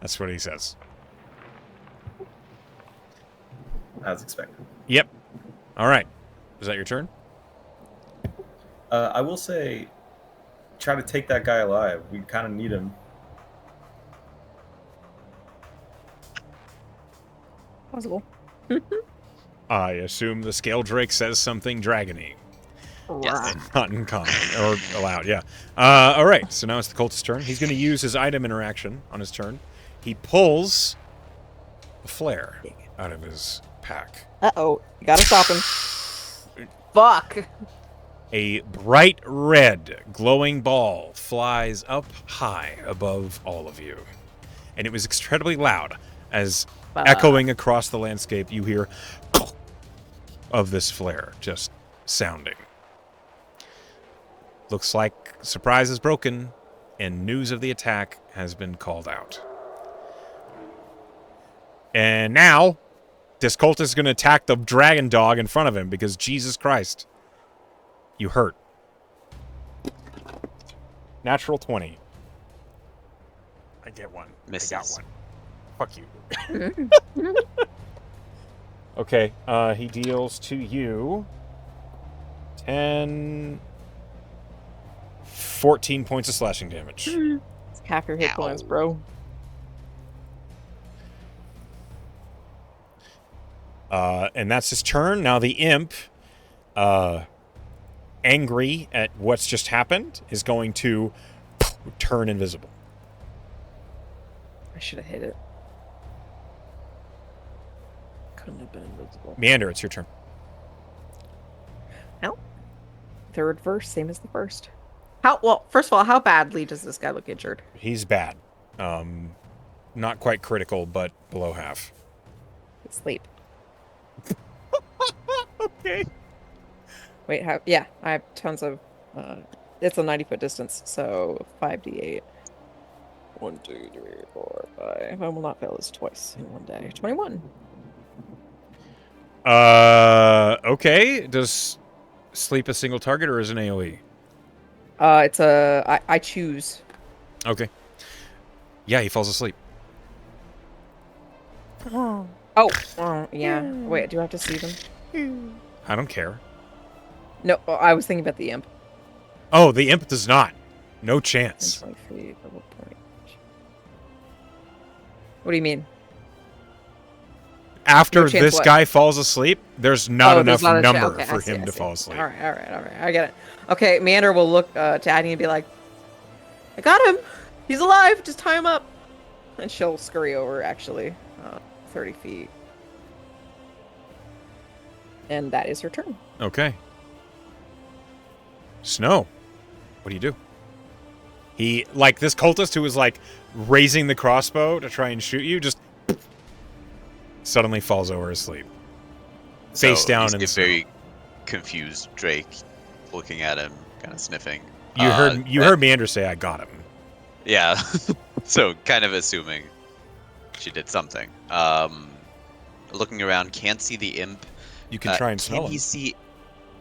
That's what he says. As expected. Yep. All right. Is that your turn? I will say, try to take that guy alive. We kind of need him. Possible. I assume the scale drake says something dragony. Yes. Not in common or allowed, yeah. All right, so now it's the cultist's turn. He's going to use his item interaction on his turn. He pulls a flare out of his pack. Uh-oh. You gotta stop him. Fuck. A bright red glowing ball flies up high above all of you. And it was incredibly loud as echoing across the landscape you hear of this flare just sounding. Looks like surprise is broken and news of the attack has been called out. And now this cultist is going to attack the dragon dog in front of him because Jesus Christ, you hurt. Natural 20. I get one. Misses. I got one. Fuck you. Okay, he deals to you 14 points of slashing damage. It's half your hit points, bro. And that's his turn. Now the imp, angry at what's just happened, is going to turn invisible. I should have hit it. Couldn't have been invisible. Meander, it's your turn. No. Third verse, same as the first. First of all, how badly does this guy look injured? He's bad. Not quite critical, but below half. Sleep. Okay. Wait, yeah, I have tons of. It's a 90-foot distance, so 5d8. 1, 2, 3, 4, 5. I will not fail this twice in one day. 21. Okay. Does sleep a single target or is it an AoE? It's a. I choose. Okay. Yeah, he falls asleep. Oh, yeah. Wait, do I have to see them? I don't care. No, I was thinking about the imp. Oh, the imp does not. No chance. 20 feet, double point. What do you mean? after No chance this what? guy falls asleep, there's not enough there's not a number okay, for I see, him I to see. fall asleep. All right. I get it. Okay, Meander will look to Agni and be like, I got him. He's alive. Just tie him up. And she'll scurry over, actually, 30 feet. And that is her turn. Okay. Snow, what do you do? He, like this cultist who was like raising the crossbow to try and shoot you, just suddenly falls over asleep. Face down he's in the a snow. very confused Drake, looking at him, kind of sniffing. You heard Meander say, "I got him." Yeah, so kind of assuming she did something. Looking around, can't see the imp. You can try and smell Can him. he see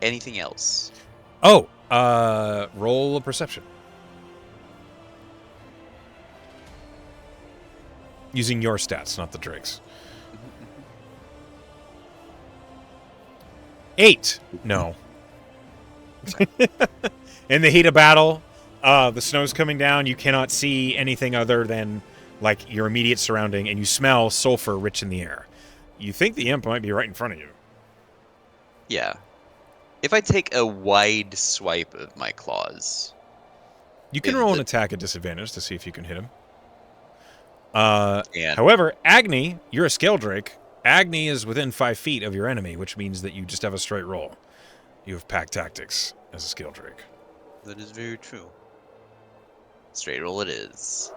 anything else? Oh, roll a perception. Using your stats, not the Drake's. 8. No. In the heat of battle, the snow's coming down. You cannot see anything other than like your immediate surrounding, and you smell sulfur rich in the air. You think the imp might be right in front of you. Yeah. If I take a wide swipe of my claws, You can In roll an the- attack at disadvantage to see if you can hit him. and However, Agni, you're a scale drake. Agni is within 5 feet of your enemy, which means that you just have a straight roll. You have pack tactics as a scale drake. that is very true. Straight roll it is.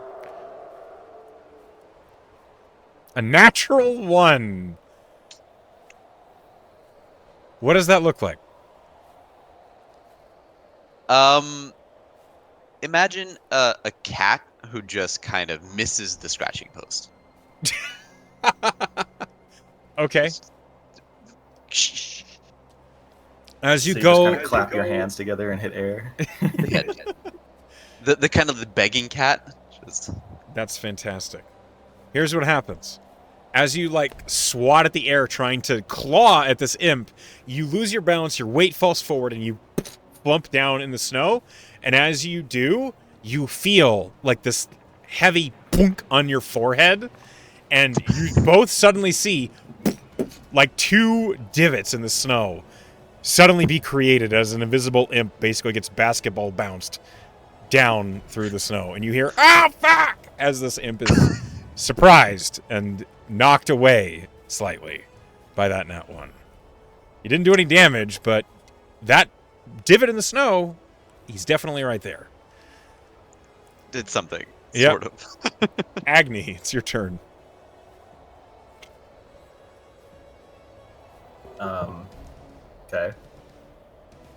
A natural 1. What does that look like? Imagine a cat who just kind of misses the scratching post. Okay. As you So go, just kind of clap your hands together and hit air. Yeah, the kind of the begging cat. Just that's fantastic. Here's what happens. As you like swat at the air trying to claw at this imp, you lose your balance, your weight falls forward, and you plump down in the snow. And as you do, you feel like this heavy boonk on your forehead, and you both suddenly see like 2 divots in the snow suddenly be created as an invisible imp basically gets basketball bounced down through the snow. And you hear, "Oh, fuck!" as this imp is surprised and knocked away slightly by that nat 1. You didn't do any damage, but that divot in the snow, he's definitely right there. did something. Yep. Sort of. Agni, it's your turn. Okay.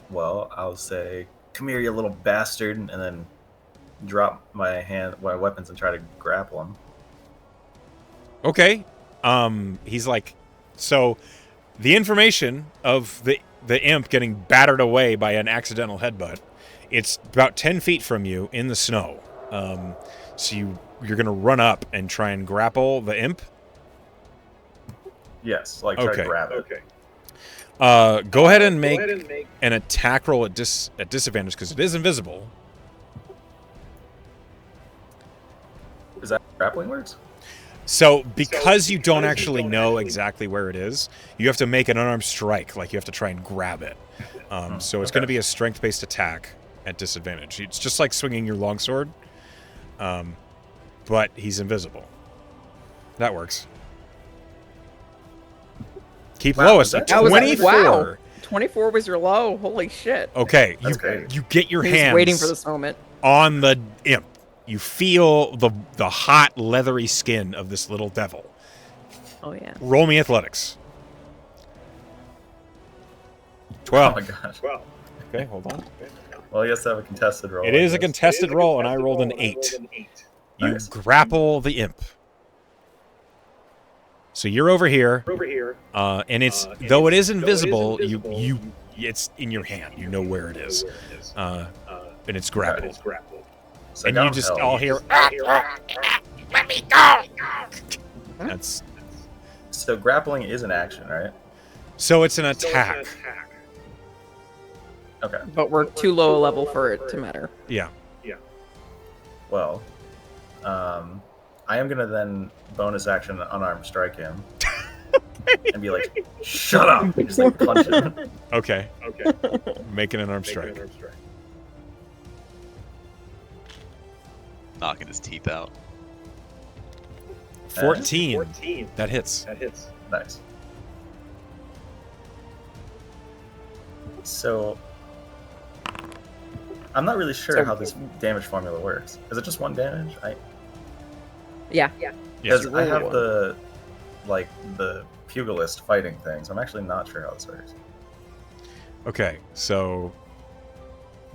Well, I'll say, "Come here, you little bastard," and then drop my weapons and try to grapple him. Okay. He's like, so the information of the imp getting battered away by an accidental headbutt, it's about 10 feet from you in the snow. So you're going to run up and try and grapple the imp. Yes, like try Okay. to grab it. Okay. Go ahead and make an attack roll at disadvantage because it is invisible. Is that how grappling works? So because you don't actually know exactly where it is, you have to make an unarmed strike. Like you have to try and grab it. So it's going to be a strength-based attack at disadvantage. It's just like swinging your longsword, but he's invisible. That works. Keep Wow, lowest. that- That was- 24. wow. 24 was your low. Holy shit. Okay, That's great. you get your He's hands waiting for this moment. on the imp. You feel the hot, leathery skin of this little devil. Oh, yeah. Roll me athletics. Oh 12. my gosh. Well, Okay, hold on. Well, he has to have a contested roll. It I is a guess. contested roll, and I rolled an 8. You Nice. grapple the imp. So you're over here, over here. and it's though it is invisible, you it's in your hand. You know where it is, and it's grappled. grappled. So I And got you him just held. all hear. Let me go! That's So grappling is an action, right? so it's an attack. Okay. But we're too low a level for it to matter. Yeah. Well, I am gonna then bonus action unarmed strike him. and be like, "Shut up!" and just like punch him. Okay. Making an arm strike. Knocking his teeth out. 14. That hits. Nice. So, I'm not really sure how this damage formula works. Is it just 1 damage? Yeah. Yes. Because I have the pugilist fighting thing, so I'm actually not sure how this works. Okay, so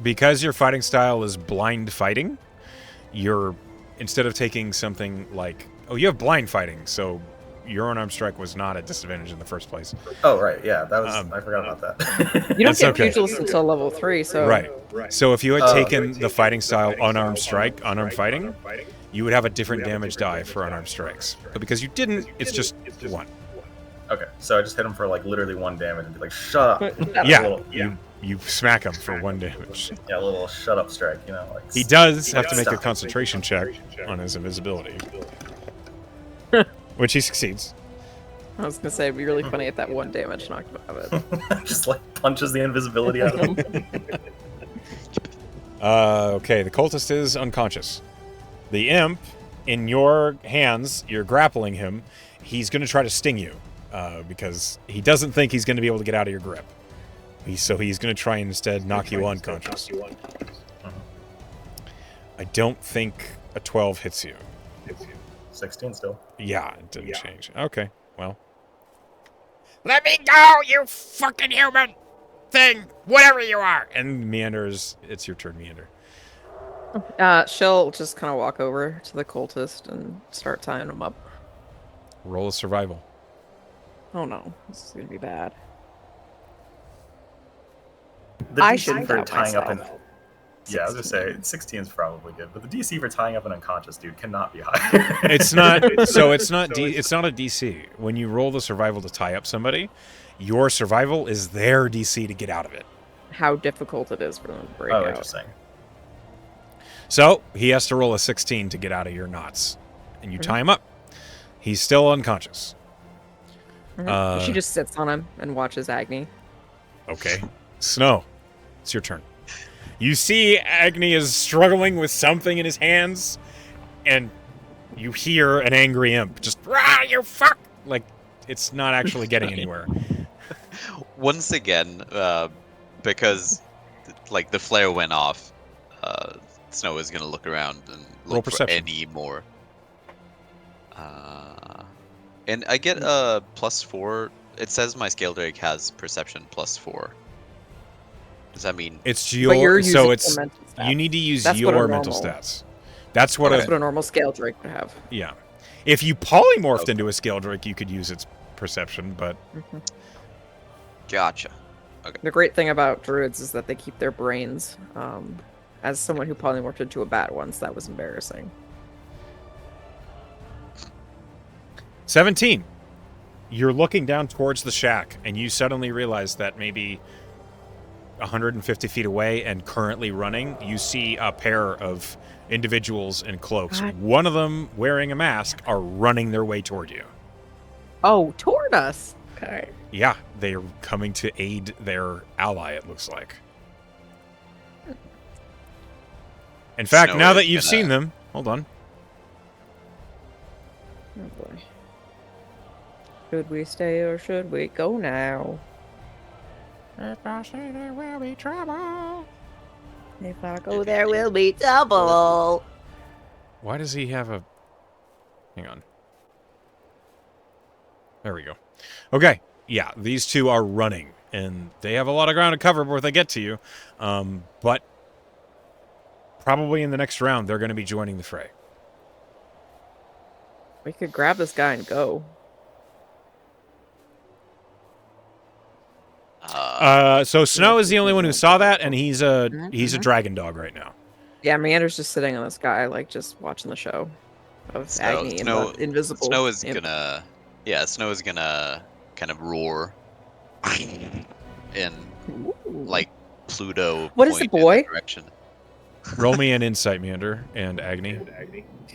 because your fighting style is blind fighting, you're instead of taking something like you have blind fighting, so your unarmed strike was not at disadvantage in the first place. Oh right, yeah, that was I forgot about that. You don't That's get okay. pugilist until level 3, so Right. So if you had taken the fighting style unarmed strike, unarmed fighting, you would have a different damage die for unarmed strikes. But because you didn't, it's just 1. Okay, so I just hit him for like literally 1 damage and be like, "Shut up!" Yeah, you smack him for 1 damage. Yeah, a little shut up strike, like. He does have to make a Stop. concentration check on his invisibility, which he succeeds. I was gonna say it'd be really funny if that 1 damage knocked him out of it. Just like punches the invisibility out of him. Okay, the cultist is unconscious. The imp, in your hands, you're grappling him. He's going to try to sting you because he doesn't think he's going to be able to get out of your grip. So he's going to try and instead knock you unconscious. I don't think a 12 hits you. 16 still. Yeah, it didn't change. Okay, well. Let me go, you fucking human thing, whatever you are. And Meander's, it's your turn, Meander. She'll just kind of walk over to the cultist and start tying him up. Roll a survival. Oh no, this is gonna be bad. The I DC shouldn't for doubt tying up myself. an. Yeah, I was gonna say 16 is probably good, but the DC for tying up an unconscious dude cannot be high. It's not. So it's not. It's not a DC. When you roll the survival to tie up somebody, your survival is their DC to get out of it. How difficult it is for them to break Oh, out. interesting. So he has to roll a 16 to get out of your knots, and you tie him up. He's still unconscious. She just sits on him and watches Agni. Okay, Snow, it's your turn. You see Agni is struggling with something in his hands, and you hear an angry imp just, "Rah, you fuck!" Like, it's not actually getting anywhere. Once again, because like the flare went off, Snow is gonna look around and Roll look for perception. any more. And I get a +4. It says my scale drake has perception +4. Does that mean It's But you're your, using so a it's, mental stat. you need to use That's what a your mental normal- stats. That's what That's a, what a normal scale drake would have. yeah. If you polymorphed Okay. into a scale drake, you could use its perception, but gotcha? The great thing about druids is that they keep their brains. As someone who polymorphed into a bat once, that was embarrassing. 17. You're looking down towards the shack, and you suddenly realize that maybe 150 feet away and currently running, you see a pair of individuals in cloaks. God. One of them wearing a mask are running their way toward you. Oh, toward us. Okay. Yeah, they are coming to aid their ally, it looks like. In fact, Snow now is that you've gonna- seen them, hold on. Oh boy. Should we stay or should we go now? If I say there will be trouble. If I go, there will be trouble. Why does he have a... Hang on. There we go. Okay, yeah, these two are running, and they have a lot of ground to cover before they get to you. But probably in the next round, they're going to be joining the fray. We could grab this guy and go. So Snow is the only one who saw that, and he's a dragon dog right now. Yeah, Meander's just sitting on this guy, like just watching the show of Agni and the invisible. Snow is imp. gonna, Snow is gonna kind of roar, and Ooh. like Pluto. What is point it, in boy? the direction. Roll me an insight, Meander, and Agni.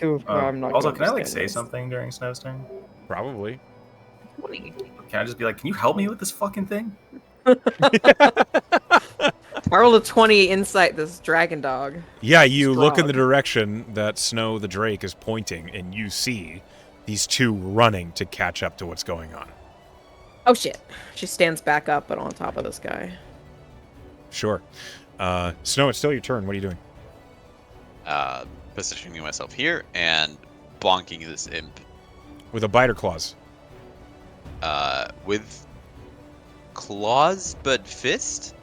Ooh, I'm not Also, gonna can I like understand say this. something during Snow's turn? Probably. Can I just be like, can you help me with this fucking thing? I rolled a 20 insight this dragon dog. Yeah, you look in Strong. the direction that Snow the Drake is pointing, and you see these two running to catch up to what's going on. Oh shit. She stands back up, but on top of this guy. Sure. Snow, it's still your turn. What are you doing? Positioning myself here and bonking this imp With a biter claws. with claws but fist,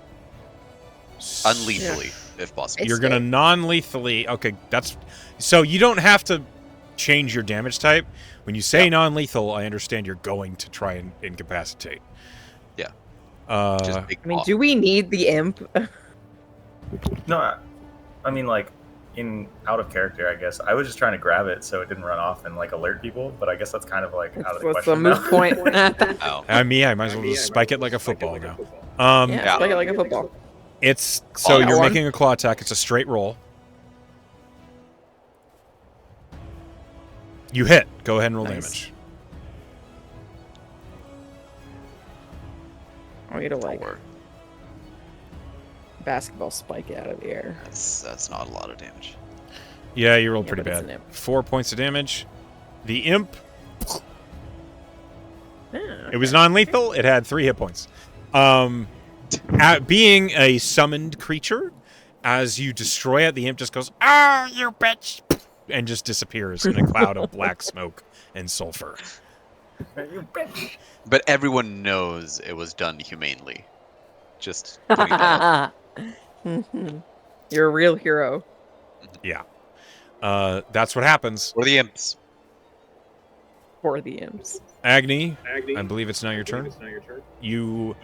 unlethally if possible. You're gonna non-lethally. Okay, that's so you don't have to change your damage type. When you say non-lethal, I understand you're going to try and incapacitate. Yeah. Uh, big I mean, paw. do we need the imp? No, I mean, like, in out of character, I guess. I was just trying to grab it so it didn't run off and, like, alert people, but I guess that's kind of, like, out of the What's the question moot now. point? Oh. I might as well just spike it like a football now. Yeah, spike it like a football. It's so Claw you're one. making a claw attack. It's a straight roll. You hit. Go ahead and roll Nice. damage. I want you to, like, Four. basketball spike it out of the air. That's not a lot of damage. Yeah, you rolled Yeah, pretty but it's bad. an imp. 4 points of damage. The imp. Yeah, It was non-lethal. It had 3 hit points. At being a summoned creature, as you destroy it, the imp just goes, Oh, you bitch! and just disappears in a cloud of black smoke and sulfur. You bitch. But everyone knows it was done humanely. Just putting that out. You're a real hero. Yeah. That's what happens. For the imps. For the imps. Agni, I believe it's now your turn. You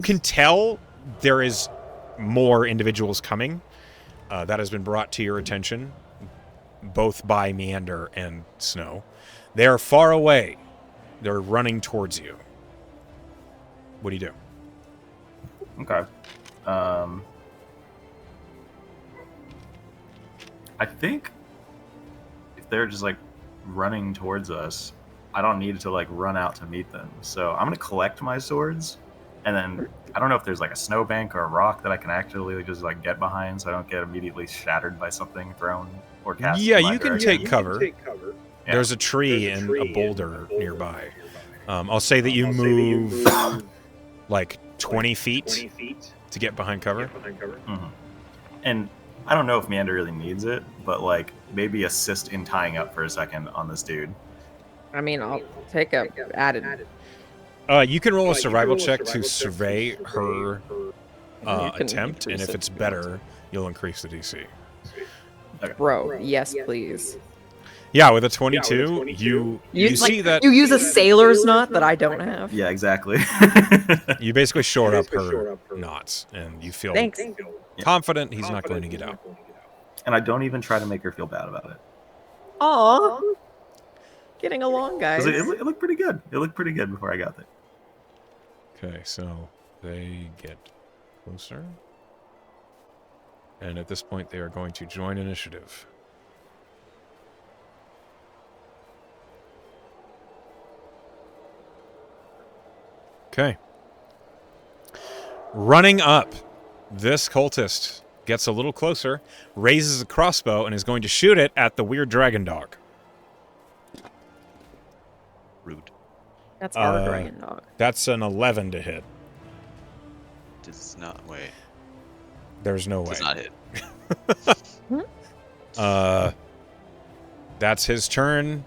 can tell there is more individuals coming. That has been brought to your attention, both by Meander and Snow. They are far away. They're running towards you. What do you do? Okay. I think if they're just like running towards us, I don't need to like run out to meet them. So I'm gonna collect my swords, and then I don't know if there's like a snowbank or a rock that I can actually just like get behind, so I don't get immediately shattered by something thrown or cast. Yeah, in my you can direction. take cover. Yeah. There's a tree and a boulder nearby. I'll say that you move like 20 feet to get behind cover. Mhm. And I don't know if Meander really needs it, but like maybe assist in tying up for a second on this dude. I mean, I'll take a added. You can roll a survival check to survey her You can attempt, and increase if it it's if you want better, you'll increase the DC. Bro, yes, please. Yeah, with a 22, you like, see that you use a sailor's knot that I don't have. Yeah, exactly. you basically shore up her knots, and you feel Thanks. confident he's not going to get out. And I don't even try to make her feel bad about it. Aw. Getting along, guys. 'Cause it looked pretty good. It looked pretty good before I got there. Okay, so they get closer. And at this point, they are going to join initiative. Okay. Running up, this cultist gets a little closer, raises a crossbow, and is going to shoot it at the weird dragon dog. Rude. That's our dragon dog. That's an 11 to hit. Does not wait. There's no way. Does not hit. That's his turn.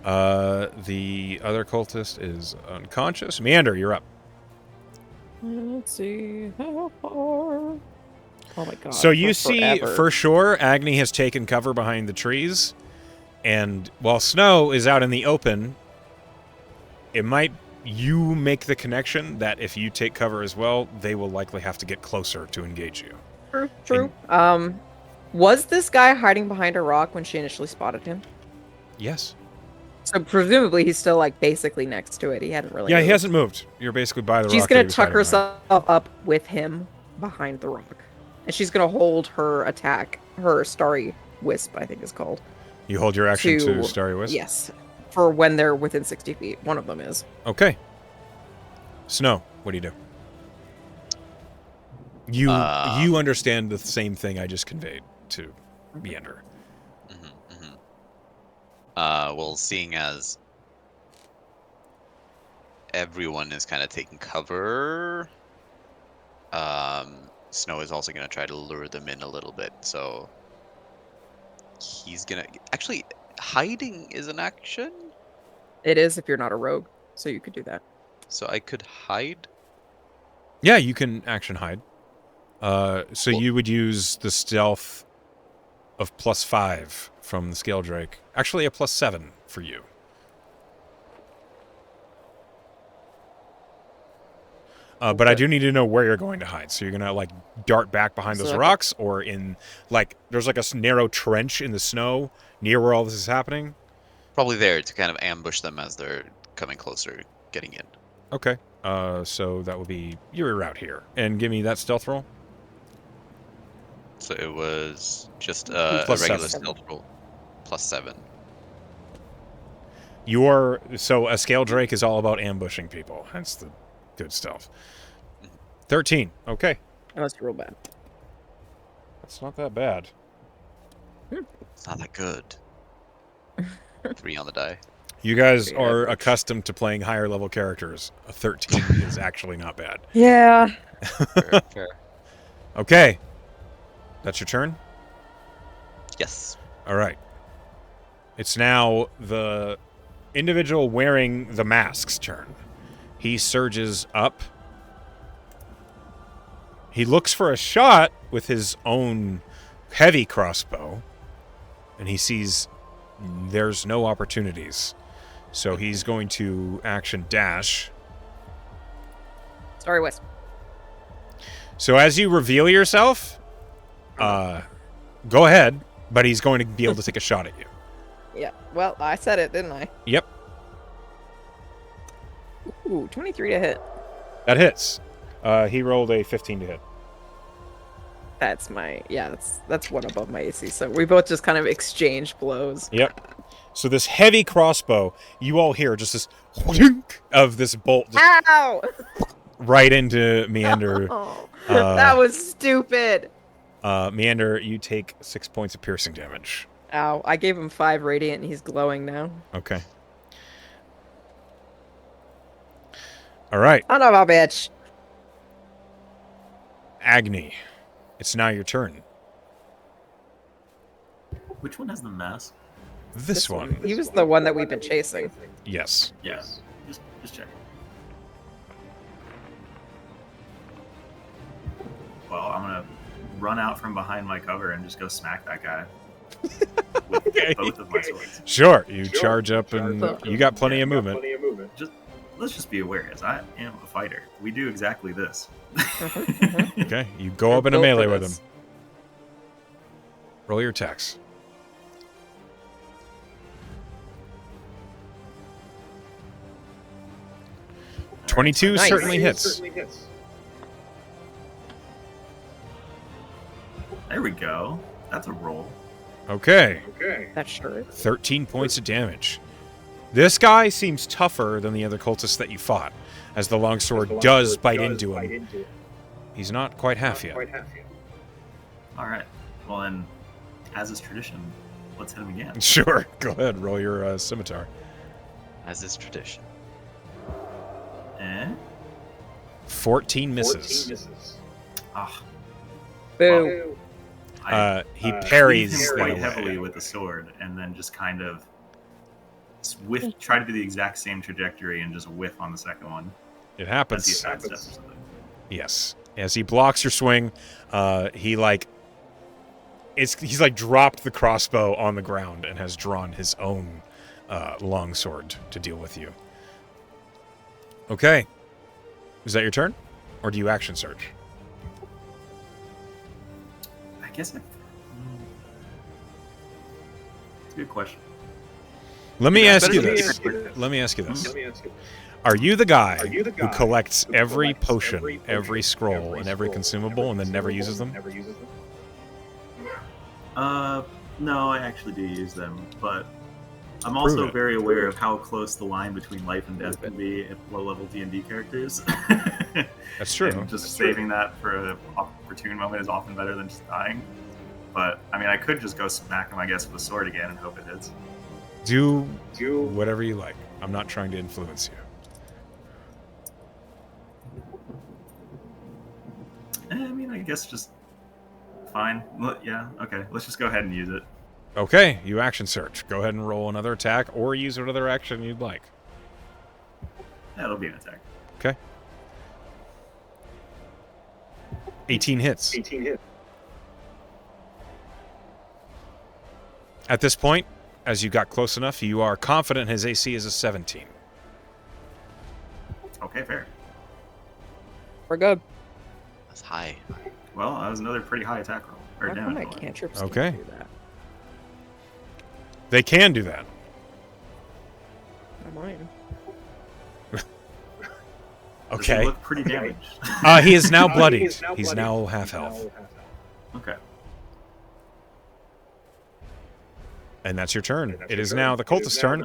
The other cultist is unconscious. Meander, you're up. Let's see. How far? Oh my god. So you that's see, forever. for sure, Agni has taken cover behind the trees. And while Snow is out in the open, you make the connection that if you take cover as well, they will likely have to get closer to engage you. True. Was this guy hiding behind a rock when she initially spotted him? Yes. So presumably he's still like basically next to it. He hadn't really. Yeah, he moved. hasn't moved. You're basically by the rock. She's that gonna he was tuck hiding behind. herself up with him behind the rock, and she's gonna hold her attack, her starry wisp, I think is called. You hold your action to to- Starry Wisp? Yes. for when they're within 60 feet. One of them is. Okay. Snow, what do you do? You understand the same thing I just conveyed to Meander. Well, seeing as everyone is kind of taking cover, Snow is also going to try to lure them in a little bit. So he's going to... Actually, hiding is an action? It is if you're not a rogue, so you could do that. So I could hide? Yeah, you can action hide. So you would use the stealth of +5 from the Scale Drake. Actually, a +7 for you. But I do need to know where you're going to hide. So you're going to, like, dart back behind those rocks, or in, like, there's, like, a narrow trench in the snow near where all this is happening? Probably there to kind of ambush them as they're coming closer, getting in. Okay. So that would be your route here. And give me that stealth roll. So it was just a Plus regular 7. stealth roll. +7. So a Scale Drake is all about ambushing people. Hence the good stealth. 13. Okay. Unless you roll bad. That's not that bad. It's not that good. 3 on the die. You guys Pretty are average. accustomed to playing higher level characters. A 13 is actually not bad. Yeah. Fair. Okay. That's your turn? Yes. All right. It's now the individual wearing the mask's turn. He surges up. He looks for a shot with his own heavy crossbow, and he sees there's no opportunities. So he's going to action dash. Sorry, Wes. So as you reveal yourself, go ahead, but he's going to be able to take a shot at you. Yeah. Well, I said it, didn't I? Yep, Ooh, 23 to hit. that hits. He rolled a 15 to hit. That's my that's one above my AC. So we both just kind of exchange blows. Yep. So this heavy crossbow, you all hear just this whink of this bolt just Ow! right into Meander. Oh, that was stupid. Meander, you take 6 points of piercing damage. Ow! I gave him 5 radiant, and he's glowing now. Okay. All right, Son of a bitch. Agni, it's now your turn. Which one has the mask? This one. He was the one that we've been chasing. Yes. Yeah. Just check. Well, I'm gonna run out from behind my cover and just go smack that guy with Okay. both of my swords. Sure, you charge up and you got plenty of movement. Let's just be aware, guys. I am a fighter. We do exactly this. Okay, you go up in a Built for melee with this. him. Roll your attacks. All right, 22 Nice. certainly hits. There we go. That's a roll. Okay, That sure is. 13 points of damage. This guy seems tougher than the other cultists that you fought, as the longsword does bite into him. He's not quite half yet. All right. Well, then, as is tradition, let's hit him again. Sure, go ahead, roll your scimitar. As is tradition. Eh? 14 misses. Ah. Boo. He Squeeze parries him that quite away. heavily with the sword, and then just kind of try to do the exact same trajectory and just whiff on the second one. It As he happens. sidesteps or something. Yes. As he blocks your swing, he's like dropped the crossbow on the ground and has drawn his own longsword to deal with you. Okay. Is that your turn? Or do you action search? I guess it's a good question. Let me Yeah, ask you better this. than- Let me ask you this. Are you the guy who collects every potion, every scroll, and every consumable and then never uses them? No, I actually do use them, but I'm also it. very aware of how close the line between life and death can be in low-level D&D characters. That's true. And just saving that for an opportune moment is often better than just dying. But, I mean, I could just go smack him, I guess, with a sword again and hope it hits. Do whatever you like. I'm not trying to influence you. I mean, I guess just fine. Yeah, okay. Let's just go ahead and use it. Okay, you action search. Go ahead and roll another attack or use whatever action you'd like. Yeah, it'll be an attack. Okay. 18 hits. At this point, as you got close enough, you are confident his AC is a 17. Okay, fair. We're good. That's high. Well, that was another pretty high attack roll. Or How come damage my roll. cantrips Okay. can't do that? They can do that. Not mine. Does Okay. he look pretty damaged? He is now bloodied. He's now half health. Okay. And that's your turn. It is now the cultist's turn.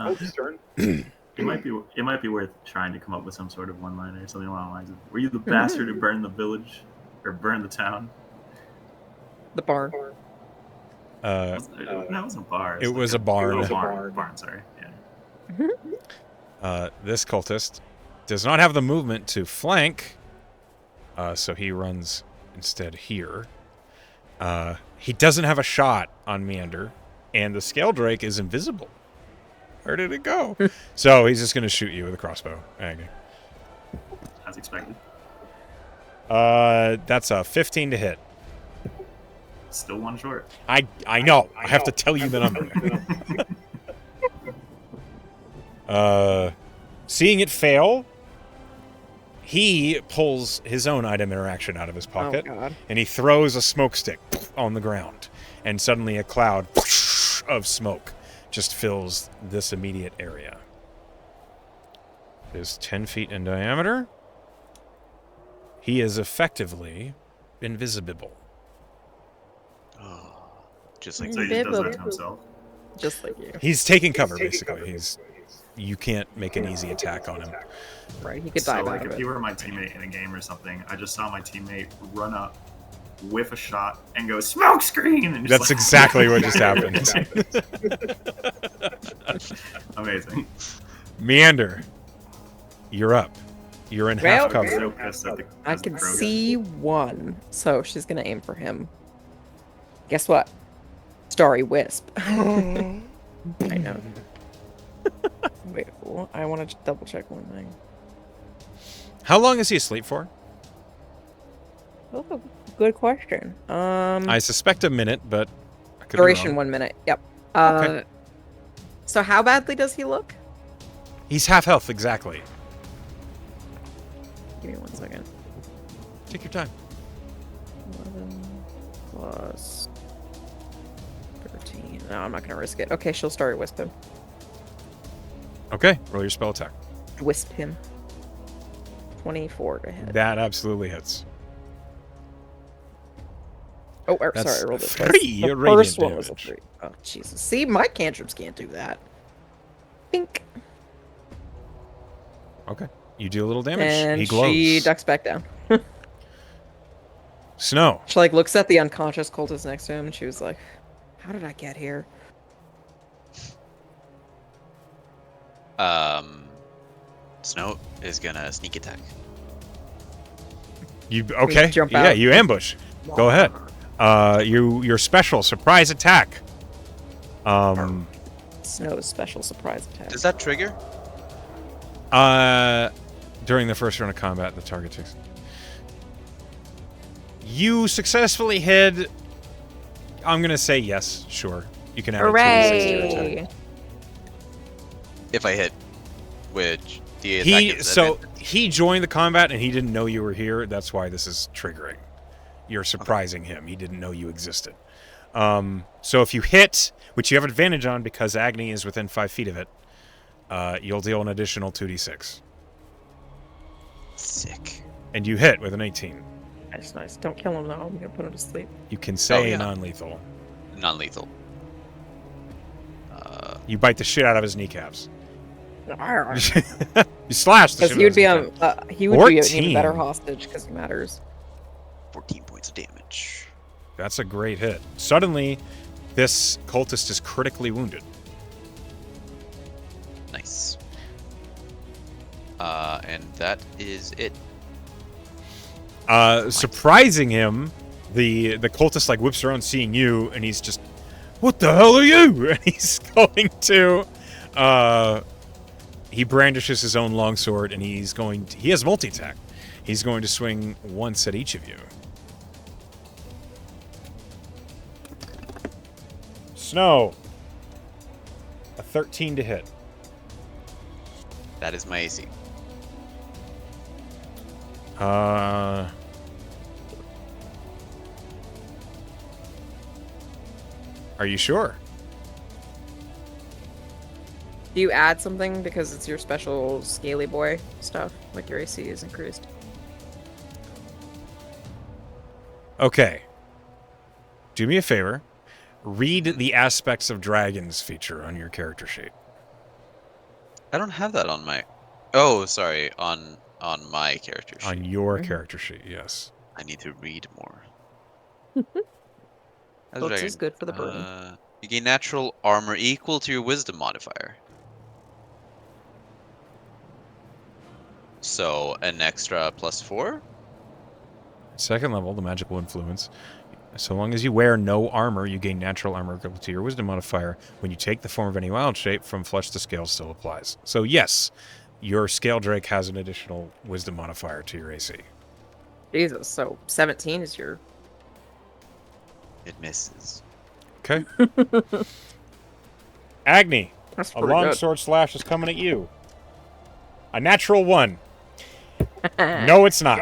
It might be worth trying to come up with some sort of one-liner or something along the lines of, "Were you the bastard who burned the village, or burned the town?" The barn. Uh, No, it wasn't a bar. it was a barn. Oh, barn. Sorry. Yeah. This cultist does not have the movement to flank, so he runs instead here. He doesn't have a shot on Meander, and the Scale Drake is invisible. Where did it go? So he's just going to shoot you with a crossbow. Okay. As expected. That's a 15 to hit. Still one short. I know. I have to tell you the number. Seeing it fail, he pulls his own item interaction out of his pocket, Oh, God. and he throws a smoke stick on the ground, and suddenly a cloud of smoke just fills this immediate area. It is 10 feet in diameter. He is effectively invisible. Oh, just like So he just does that to himself. Just like you. He's taking cover, basically. You can't make an easy attack on him. Right, he could So, dive like, out of if it. you were my teammate in a game or something, I just saw my teammate run up, whiff a shot, and go, "Smoke screen!" And just That's exactly what just happened. Amazing. Meander, you're up. You're in half Well, I'm cover. so pissed at the I at the can Krogan. see one, so she's gonna aim for him. Guess what? Starry Wisp. I know. Wait, I want to double check one thing. How long is he asleep for? Oh, good question. I suspect a minute, but I could be Duration wrong. 1 minute. Yep. Okay. So how badly does he look? He's half health, exactly. Give me 1 second. Take your time. 11 plus 13. No, I'm not gonna risk it. Okay, she'll Starry Wisp him. Okay, roll your spell attack. Wisp him. 24 to hit. That absolutely hits. Oh, That's sorry, I rolled it 3 twice. The radiant first one was a damage. 3. Oh, Jesus. See, my cantrips can't do that. Pink. Okay, you do a little damage. And He glows. she ducks back down. Snow. She, like, looks at the unconscious cultist next to him, and she was like, how did I get here? Snow is gonna sneak attack. You okay? jump Yeah, out. you ambush. Go ahead. Your special surprise attack. Snow's special surprise attack. Does that trigger? During the first round of combat, the target takes. You successfully hid. I'm gonna say yes. Sure, you can add a 2d6 to your attack. Hooray! If I hit, which the attack gets advantage? He joined the combat and he didn't know you were here. That's why this is triggering. You're surprising him. He didn't know you existed. So if you hit, which you have advantage on because Agni is within 5 feet of it, you'll deal an additional 2d6. Sick. And you hit with an 18. Nice, nice. Don't kill him, though. I'm gonna put him to sleep. You can say yeah. non-lethal. Non-lethal. You bite the shit out of his kneecaps. Because You slash the shit he would be out of his a kneecaps. he would be an 14. even better hostage because he matters. 14 points of damage. That's a great hit. Suddenly, this cultist is critically wounded. Nice. And that is it. Surprising him, the cultist like whips around seeing you, and he's just, "What the hell are you?" And he's going to, he brandishes his own longsword, and he has multi-attack. He's going to swing once at each of you. Snow. A 13 to hit. That is my AC. Are you sure? Do you add something because it's your special scaly boy stuff? Like your AC is increased. Okay. Do me a favor. Read the Aspects of Dragons feature on your character sheet. I don't have that on my. Oh, sorry. On my character sheet. On your character sheet, yes. I need to read more. Books is good for the brain. You gain natural armor equal to your wisdom modifier. So an extra +4? Second level, the magical influence. So long as you wear no armor, you gain natural armor equal to your wisdom modifier. When you take the form of any wild shape, from flesh to scale still applies. So yes, your scale drake has an additional wisdom modifier to your AC. Jesus, so 17 is your... It misses. Okay. Agni, That's a pretty long good. sword slash is coming at you. A natural 1. No, it's not.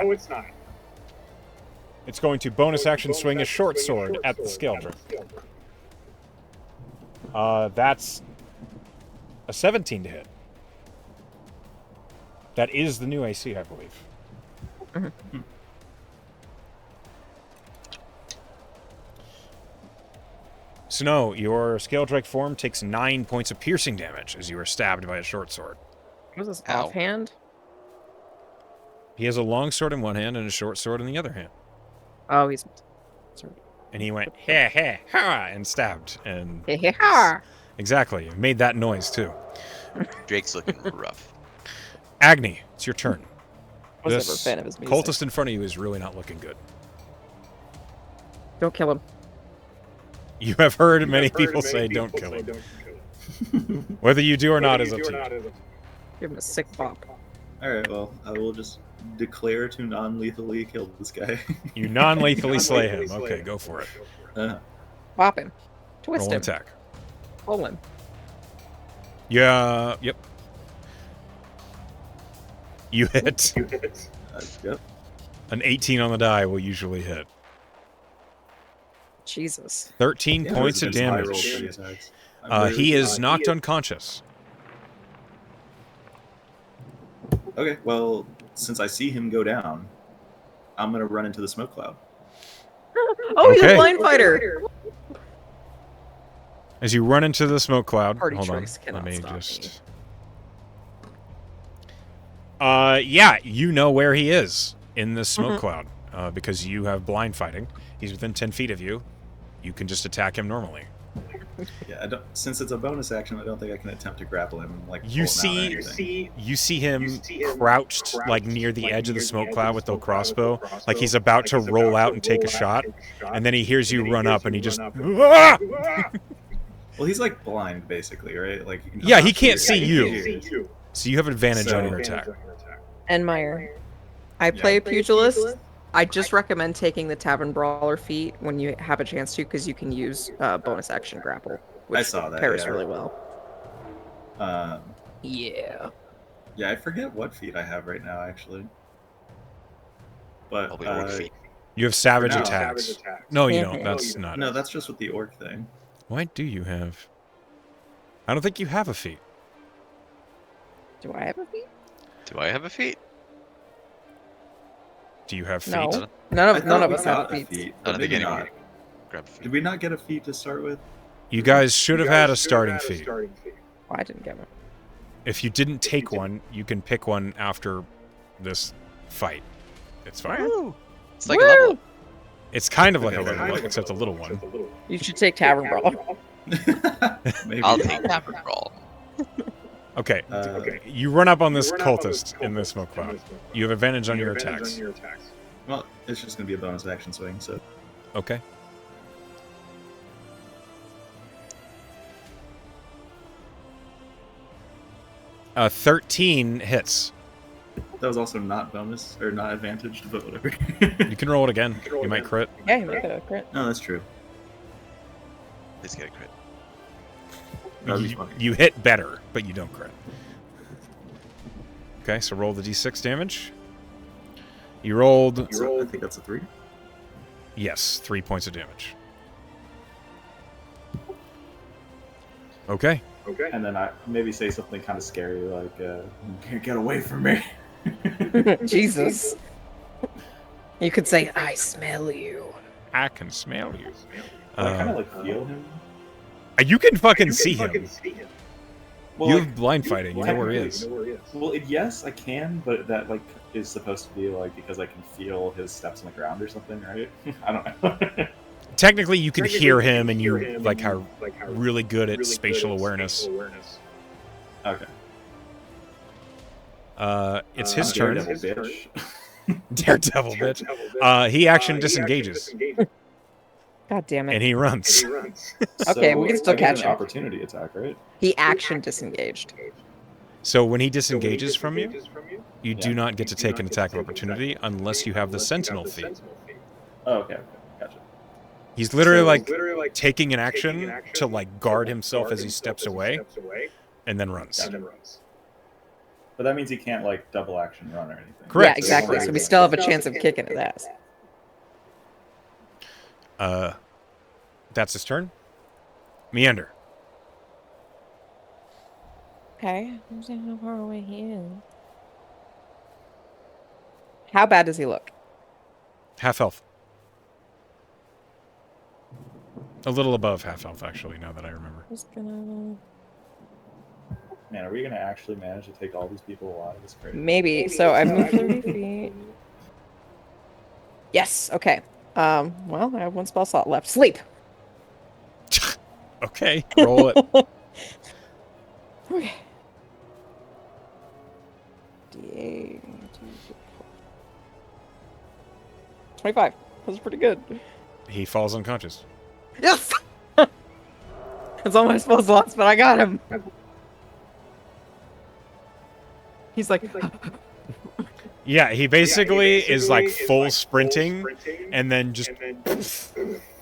It's going to bonus action swing a short sword at the scale drake. That's a 17 to hit. That is the new AC, I believe. Snow, your scale drake form takes 9 points of piercing damage as you are stabbed by a short sword. What is this, Ow. offhand? He has a long sword in one hand and a short sword in the other hand. Oh, he's... Sorry. And he went, ha, ha, ha, and stabbed. And Yeah. exactly, made that noise too. Drake's looking rough. Agni, it's your turn. I was never a This fan of his music. cultist in front of you is really not looking good. Don't kill him. You have heard many people say don't kill him. Whether you do or not is up to you. Give him a sick bop. Alright, well, I will just declare to non-lethally kill this guy. You non-lethally slay him. Okay, go for it. Bop him. Twist Roll an him. attack. Pull him. Yeah, yep. You hit. Yep. An 18 on the die will usually hit. Jesus. 13 Yeah, points of it's a high roll damage. for these attacks. I'm really He is not- knocked unconscious. Okay, well, since I see him go down, I'm gonna run into the smoke cloud. Oh, he's Okay. a blind fighter. As you run into the smoke cloud, Party hold on, tricks cannot let me stop just. Yeah, you know where he is in the smoke cloud because you have blind fighting. He's within 10 feet of you. You can just attack him normally. Yeah, I don't. Since it's a bonus action, I don't think I can attempt to grapple him. Like You pull him out or see, anything. you see him crouched like near the edge of the smoke cloud with the crossbow, like he's about to roll out and take a shot, and then he hears you run up and he just. Ah! Well, he's like blind, basically, right? Like you can Yeah, not he can't see see you. So you have advantage on your attack. And Meyer. I play pugilist. I just recommend taking the Tavern Brawler feat when you have a chance to, because you can use bonus action grapple, which I saw that, pairs yeah. really well. Yeah, I forget what feat I have right now, actually. But Probably orc feet. You have savage No. attacks. No, you don't. Yeah. That's not. no, that's just with the orc thing. What do you have? I don't think you have a feat. Do I have a feat? Do I have a feat? Do you have feet? No. I None thought of we us got have a feats. feat. I But don't think maybe anyone not. grab a feat. Did we not get a feat to start with? You guys should have had a starting fee. Oh, I didn't get one. If you didn't take one, you can pick one after this fight. It's fine. Woo! It's like a level up. It's kind of like a Okay, level up, except a little one. You should take Tavern Brawl. Maybe. I'll take that for all. Okay. Okay. You run up on this cultist in the smoke cloud. You have advantage on your attacks. Well, it's just gonna be a bonus action swing, so Okay. 13 hits. that was also not bonus or not advantaged, but whatever. You can roll it again. You might crit. Yeah, you make it a crit. No, that's true. Please get a crit. That would be You, funny. you hit better, but you don't crit. Okay, so roll the d6 damage. You rolled, So I think that's a 3. yes, 3 points of damage. Okay. And then I maybe say something kind of scary like, "Get away from me." Jesus. You could say, I smell you. I can smell you. I kind of like feel him. You can fucking see him. Well, You like, have blind fighting. You know where he is. well, yes, I can, but that like is supposed to be like because I can feel his steps on the ground or something, right? I don't know. Technically, you can hear him, and you like are really good at spatial awareness. Okay. It's his turn. Daredevil, bitch. Daredevil, bitch. He action disengages, God damn it. and he runs. Okay, we can still I get catch an him. opportunity attack, right? He action disengaged. So when he disengages from you, you do Yeah. not get to take an attack of opportunity unless you have the Sentinel feat. Oh, okay, gotcha. He's literally So- like taking an action to like guard himself as he steps away, and then runs. Gotcha. But that means he can't like double action run or anything. Correct. Yeah, exactly. So we still have a chance of kicking his ass. That's his turn. Meander. Okay. I'm saying how far away he is. How bad does he look? Half health. A little above half health, actually, now that I remember. Just gonna... Man, are we gonna actually manage to take all these people alive? It's crazy. Maybe. So I moved 30 feet. Yes. Okay. Well, I have one spell slot left. Sleep. Okay, roll it. Okay. D8. 25. That was pretty good. He falls unconscious. Yes! It's all my spell slots, but I got him. He's like, Yeah, he basically is like full sprinting and then just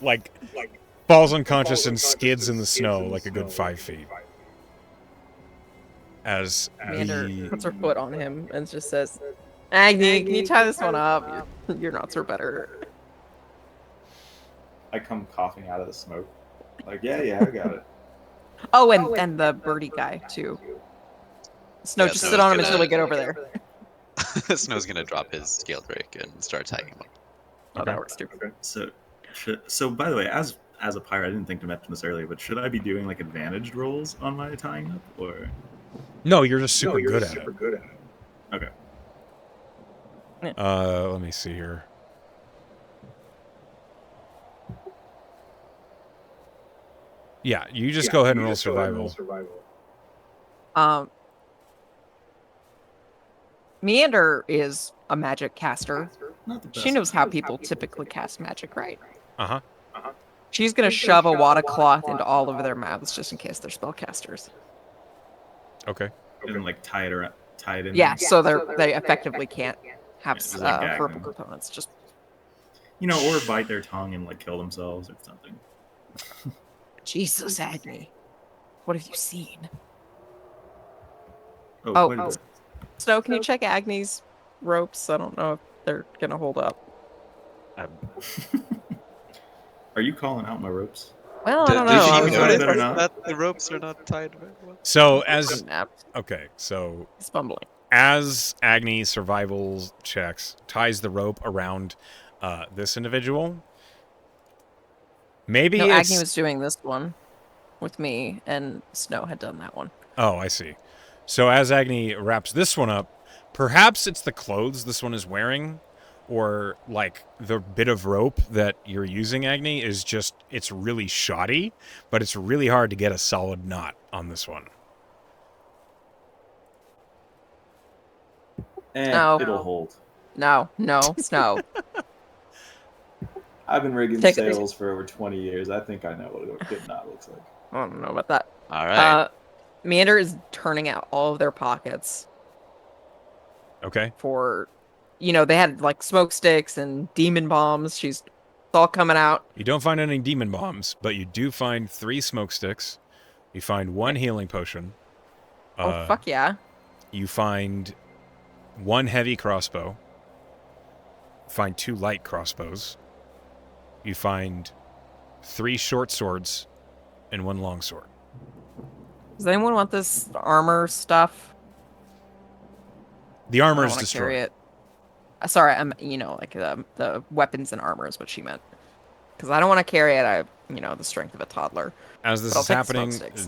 like falls unconscious and skids in the snow like a good 5 feet. As Commander the puts her foot on him and just says, Agni, can you tie this one up? Your knots are better. I come coughing out of the smoke. Like, yeah, I got it. Oh, and the birdie guy, too. Snow, Yeah, just Snow's sit on him gonna- until we get over there. Snow's gonna drop his scaled rake and start attacking him. Oh, that works, too. So by the way, as a pirate, I didn't think to mention this earlier, but should I be doing like advantaged rolls on my tying up, or No, you're just super good at it. okay? Let me see here. Yeah, you just go ahead and roll survival. Meander is a magic caster. Not the best. She knows how people typically cast magic, right? Uh-huh. She's gonna shove a wad of cloth into all of their mouths just in case they're spellcasters. Okay. And then, like tie it in. Yeah, so they effectively can't have Yeah, just, like, gag verbal them. components. Just or bite their tongue and like kill themselves or something. Jesus, Agni, what have you seen? Oh, Oh, quite a oh. bit. Snow, can you check Agni's ropes? I don't know if they're gonna hold up. Are you calling out my ropes? Well, I don't know. Did I you was know really that or notice not? that the ropes are not tied very well? So as napped. okay, so He's fumbling. as Agni survival checks ties the rope around this individual. Maybe No, it's Agni was doing this one. with me, and Snow had done that one. Oh, I see. So as Agni wraps this one up, perhaps it's the clothes this one is wearing, or like the bit of rope that you're using, Agni, is just, it's really shoddy, but it's really hard to get a solid knot on this one. And No. it'll hold. No, Snow. I've been rigging Take it. sails for over 20 years. I think I know what a good knot looks like. I don't know about that. All right. Meander is turning out all of their pockets Okay. for, they had like smoke sticks and demon bombs. It's all coming out. You don't find any demon bombs, but you do find 3 smoke sticks. You find 1 healing potion. Oh, fuck yeah. You find 1 heavy crossbow. Find 2 light crossbows. You find 3 short swords and 1 long sword. Does anyone want this armor stuff? The I armor don't is wanna carry destroyed. it. Sorry, I'm like the weapons and armor is what she meant. Because I don't want to carry it. The strength of a toddler. As this But I'll is take the smoke happening, sticks.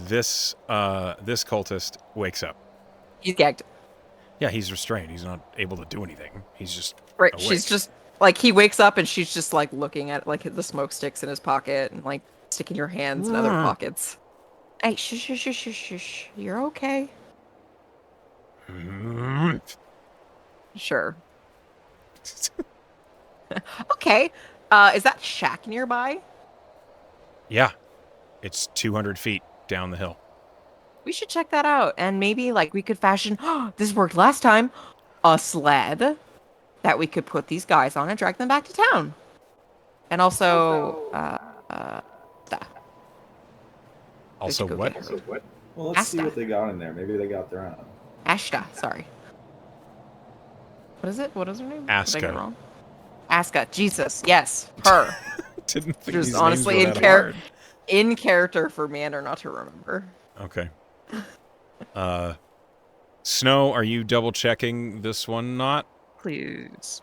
this cultist wakes up. He's gagged. Yeah, he's restrained. He's not able to do anything. He's just Right. awake. She's just like, he wakes up and she's just like looking at like the smoke sticks in his pocket and like sticking your hands in other pockets. Hey, shush. You're okay. Sure. Okay. Is that shack nearby? Yeah, it's 200 feet down the hill. We should check that out, and maybe like we could fashion. This worked last time. A sled that we could put these guys on and drag them back to town. And also, that. Also, go what? get her. Well, let's see Asta. what they got in there. Maybe they got their own. Ashta, sorry. What is it? What is her name? Did I get it Aska. wrong? Aska. Jesus. Yes, her. Didn't think Just these honestly names were in that character. hard. In character for Meander not to remember. Okay. Snow, are you double checking this one knot? Please.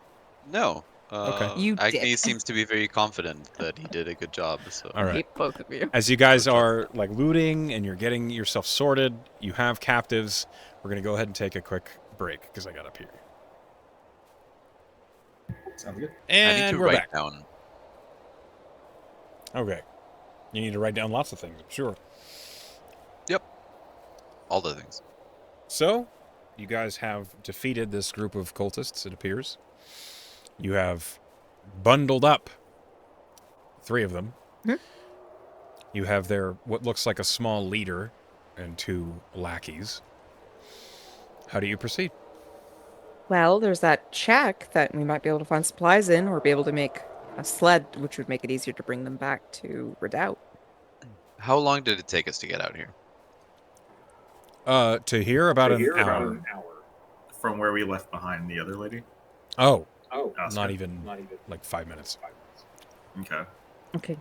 No. Okay. You Agni dick. seems to be very confident that he did a good job. So. All I right. hate both of you. As you guys are like looting and you're getting yourself sorted, you have captives. We're gonna go ahead and take a quick break because I got up here. Sounds good. I need And to we're write back. down. Okay. You need to write down lots of things, I'm sure. All the things. So, you guys have defeated this group of cultists, it appears. You have bundled up 3 of them. Hmm. You have their, what looks like a small leader and 2 lackeys. How do you proceed? Well, there's that shack that we might be able to find supplies in, or be able to make a sled, which would make it easier to bring them back to Redoubt. How long did it take us to get out here? To hear about an hour. From where we left behind the other lady. Oh, Oscar. not even like 5 minutes. Okay. Okay.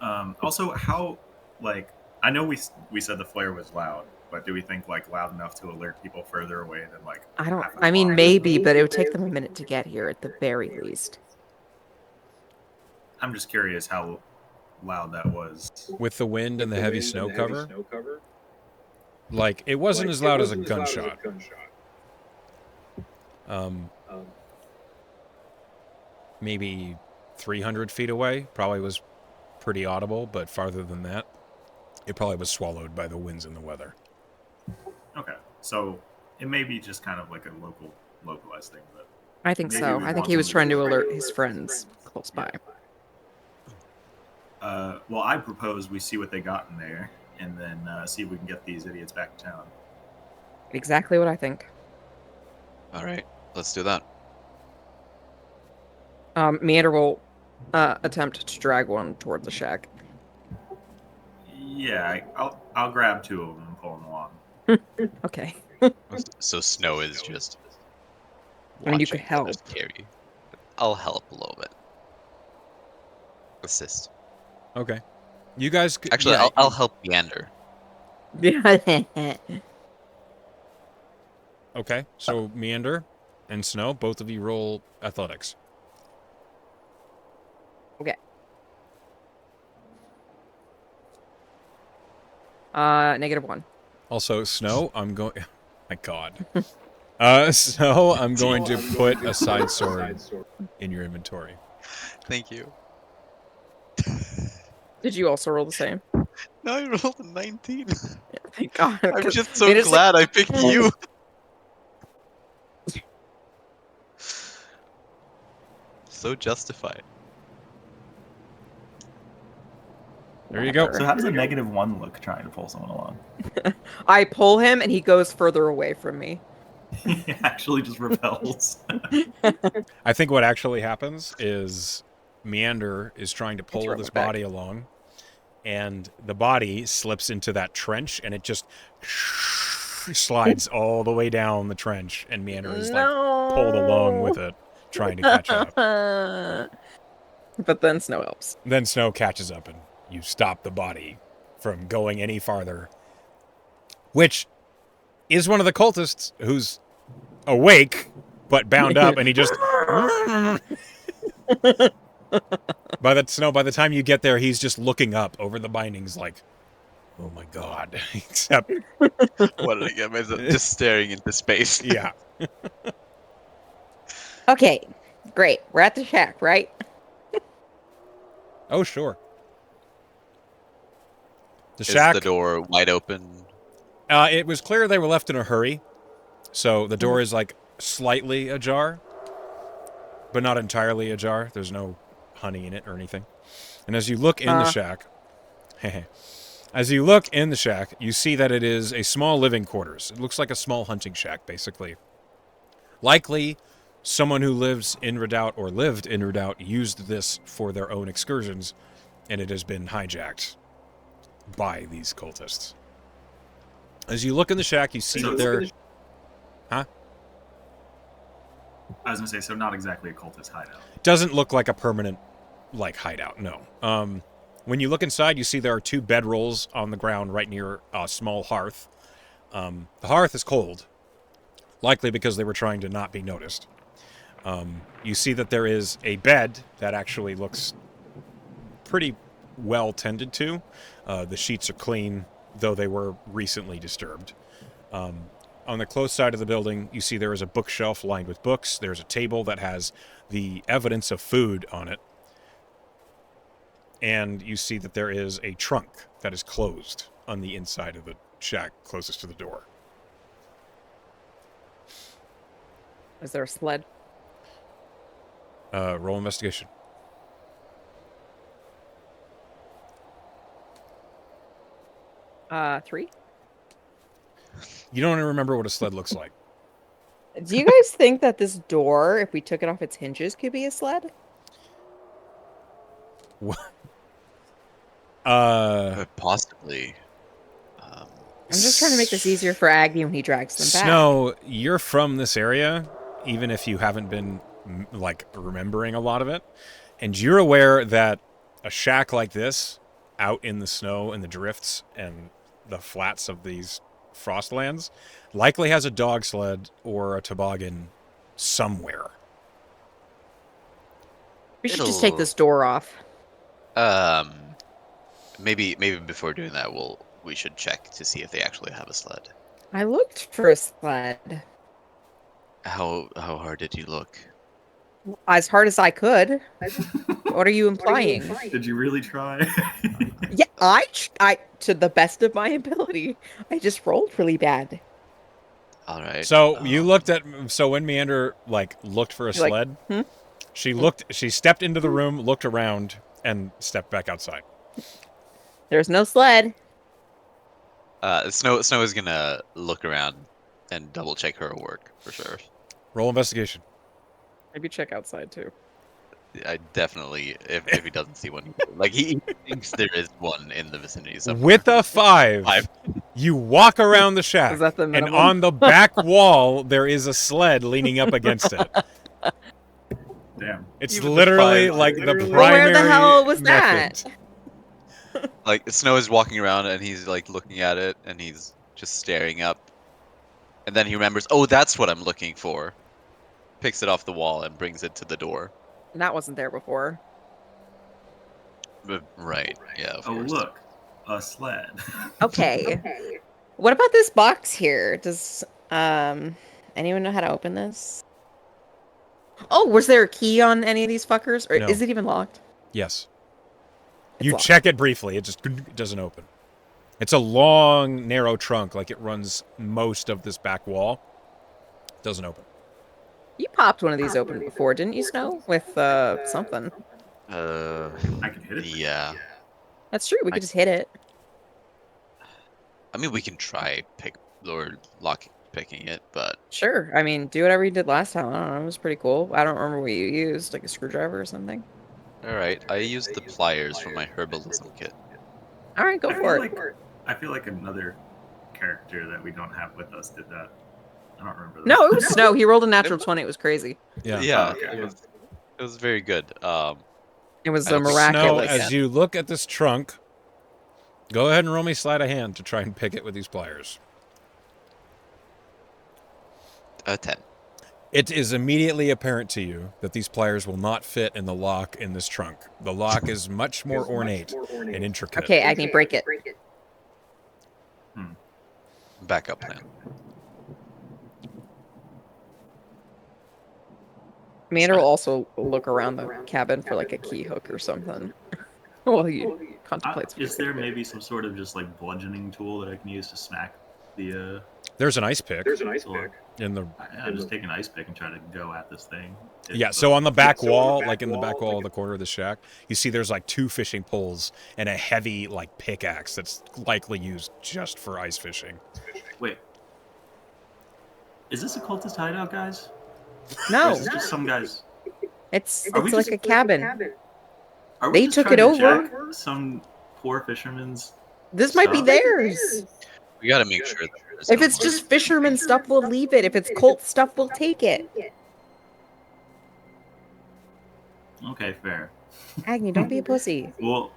Also, how, like, I know we said the flare was loud, but do we think like loud enough to alert people further away than like? I don't. half a I mean, block? maybe, but it would take them a minute to get here at the very least. I'm just curious how loud that was. With the wind and the heavy snow cover, like, it wasn't as loud as a gunshot. Maybe 300 feet away, probably was pretty audible, but farther than that, it probably was swallowed by the winds and the weather. Okay, so it may be just kind of like a localized thing, but I think Maybe so. we I think want he was them to trying to do it. alert his friends close by. well, I propose we see what they got in there, and then see if we can get these idiots back to town. Exactly what I think. All right, let's do that. Meander will attempt to drag one toward the shack. Yeah, I'll grab 2 of them and pull them along. Okay. So Snow is just. I mean, you could watching help. others carry. I'll help a little bit. Assist. Okay. You guys... Actually, yeah, I'll help Meander. Okay, so Meander and Snow, both of you roll athletics. Okay. -1. Also, Snow, I'm going. My God. Snow, I'm going to put a side sword in your inventory. Thank you. Did you also roll the same? No, I rolled a 19. Thank God. I'm 'cause just so it is like- glad I picked you. So justified. There you go. Whatever. So how does a -1 look trying to pull someone along? I pull him and he goes further away from me. He actually just repels. I think what actually happens is Meander is trying to pull throw this it back. body along, and the body slips into that trench, and it just slides all the way down the trench, and Meander is like pulled along with it, trying to catch up. But then Snow helps. Then Snow catches up, and you stop the body from going any farther, which is one of the cultists who's awake but bound up, and he just by the time you get there, he's just looking up over the bindings like, oh my God. Except What did I get myself? Just staring into space. yeah. Okay, great. We're at the shack, right? Oh sure. The Is shack, the door wide open? it was clear they were left in a hurry, so the door is like slightly ajar, but not entirely ajar. There's no honey in it or anything. And as you look in the shack, as you look in the shack, you see that it is a small living quarters. It looks like a small hunting shack, basically. Likely, someone who lives in Redoubt or lived in Redoubt used this for their own excursions, and it has been hijacked by these cultists. As you look in the shack, you see So that it's- there... Huh? I was gonna say, so not exactly a cultist hideout. Doesn't look like a permanent, like, hideout, no. When you look inside, you see there are 2 bedrolls on the ground right near a small hearth. The hearth is cold, likely because they were trying to not be noticed. You see that there is a bed that actually looks pretty well tended to. The sheets are clean, though they were recently disturbed. On the close side of the building, you see there is a bookshelf lined with books. There's a table that has the evidence of food on it. And you see that there is a trunk that is closed on the inside of the shack closest to the door. Is there a sled? Roll investigation. Three. You don't even remember what a sled looks like. Do you guys think that this door, if we took it off its hinges, could be a sled? Possibly. I'm just trying to make this easier for Agni when he drags them back. Snow, you're from this area, even if you haven't been, like, remembering a lot of it. And you're aware that a shack like this, out in the snow and the drifts and the flats of these frostlands, likely has a dog sled or a toboggan somewhere. We should just take this door off. Maybe before doing that, we should check to see if they actually have a sled. I looked for a sled. How hard did you look? As hard as I could. What are you implying? Did you really try? Yeah, I to the best of my ability. I just rolled really bad. All right. So you looked at, so when Meander, like, looked for a You're like, sled, hmm? she stepped into the room, looked around, and stepped back outside. There's no sled. Snow is gonna look around and double check her work for sure. Roll investigation. Maybe check outside too. I definitely, if he doesn't see one, like he thinks there is one in the vicinity somewhere. With a 5, you walk around the shack, Is that the and minimum? on the back wall there is a sled leaning up against it. Damn. It's Even the literally 5, like literally. the Well, primary where the hell was method. that? Like Snow is walking around and he's like looking at it and he's just staring up, and then he remembers, oh, that's what I'm looking for. Picks it off the wall and brings it to the door. That wasn't there before. Right. Yeah. Of Oh course. look, a sled. Okay. What about this box here? Does anyone know how to open this? Oh, was there a key on any of these fuckers? Or No. is it even locked? Yes. It's You locked. check it briefly. It just doesn't open. It's a long, narrow trunk. Like it runs most of this back wall. Doesn't open. You popped one of these open before, didn't you, Snow? With something. I can hit it. Yeah. That's true. We I- could just hit it. I mean, we can try picking it, but Sure. I mean, do whatever you did last time. I don't know. It was pretty cool. I don't remember what you used, like a screwdriver or something. all right. I used the pliers from my herbalism kit. All right, go for it. I feel like another character that we don't have with us did that. I don't remember. No, it was Snow. He rolled a natural 20. It was crazy. Yeah. Yeah, okay. it was very good. It was I a don't think Snow, miraculous. as you look at this trunk, go ahead and roll me sleight of hand to try and pick it with these pliers. 10. It is immediately apparent to you that these pliers will not fit in the lock in this trunk. The lock is much more ornate and intricate. Okay, Agni, break it. Backup plan. Amanda will also look around the cabin for like a key hook or something while he contemplates. Is there maybe some sort of just like bludgeoning tool that I can use to smack the? There's an ice pick Or- in the... I just take an ice pick and try to go at this thing. Yeah, so on the back wall, like in the back wall of the corner of the shack, you see there's like 2 fishing poles and a heavy like pickaxe that's likely used just for ice fishing. Wait, is this a cultist hideout, guys? Or No, is this just some guys? it's Are we like just- a cabin. Are we They just took trying it to over? jack some poor fisherman's? This might be Stuff? theirs. We got to make sure that there's If no it's more- just fisherman stuff, we'll leave it. If it's cult stuff, we'll take it. Okay, fair. Agni, don't be a pussy. Well,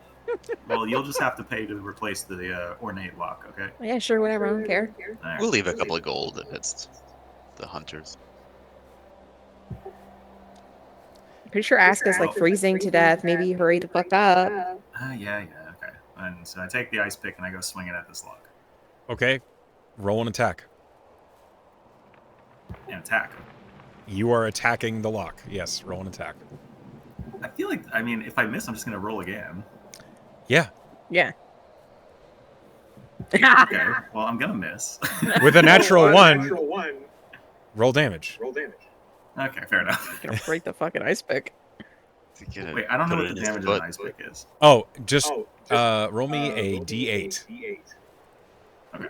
you'll just have to pay to replace the ornate lock. Okay. Yeah, sure, whatever. I don't care. All right. We'll leave a couple of gold if it's the hunters. Pretty sure Aska's like freezing to death. Maybe hurry the fuck up. Yeah, okay. And so I take the ice pick and I go swinging at this lock Okay, roll an attack. and attack. You are attacking the lock. Yes, roll an attack. I feel like, I mean, if I miss, I'm just gonna roll again. Yeah, Yeah. Okay. Well, I'm gonna miss. with a natural 1, roll damage. Okay, fair enough. Gonna break the fucking ice pick. To get it- Wait, I don't know put what it the in his damage of foot. an ice pick is. Oh, just roll me a d8. Okay.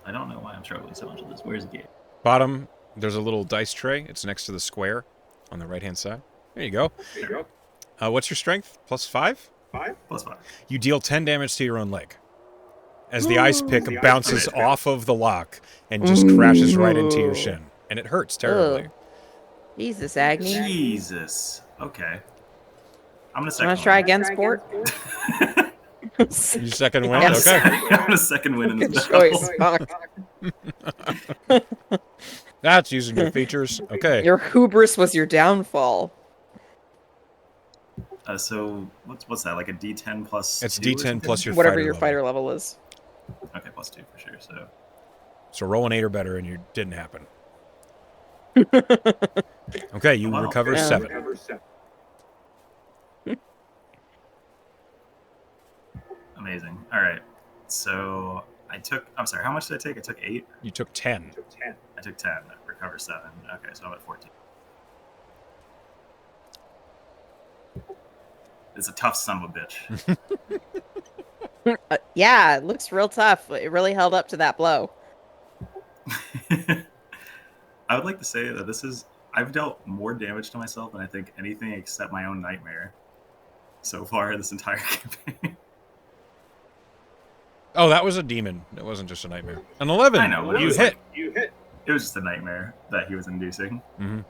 I don't know why I'm struggling so much with this. Where's the game? Bottom, there's a little dice tray. It's next to the square on the right-hand side. There you go. What's your strength? +5? +5. You deal 10 damage to your own leg. As the ice pick bounces off of the lock and just crashes right into your shin. And it hurts terribly. Ugh. Jesus, Agni. You Jesus. Okay. I'm gonna second. wanna try again, sport? You second win? Yes. Okay. I'm gonna second win in Good this battle. choice. Fuck. That's using your features. Okay. Your hubris was your downfall. So what's that? Like a D10 plus? It's 2 or D10 something? plus your Whatever fighter your level. fighter level is. Okay, +2 for sure. So So roll an 8 or better and you didn't happen. Okay, you Wow. recover Yeah. 7. amazing. All right. So I took. I'm sorry. How much did I take? I took 8. You took 10. I took 10. Recover 7. Okay, so I'm at 14. It's a tough son of a bitch. Yeah, it looks real tough. It really held up to that blow. I would like to say that this is. I've dealt more damage to myself than I think anything except my own nightmare so far this entire campaign. Oh, that was a demon. It wasn't just a nightmare. An 11. I know, but it You was hit. It was just a nightmare that he was inducing. Mm-hmm.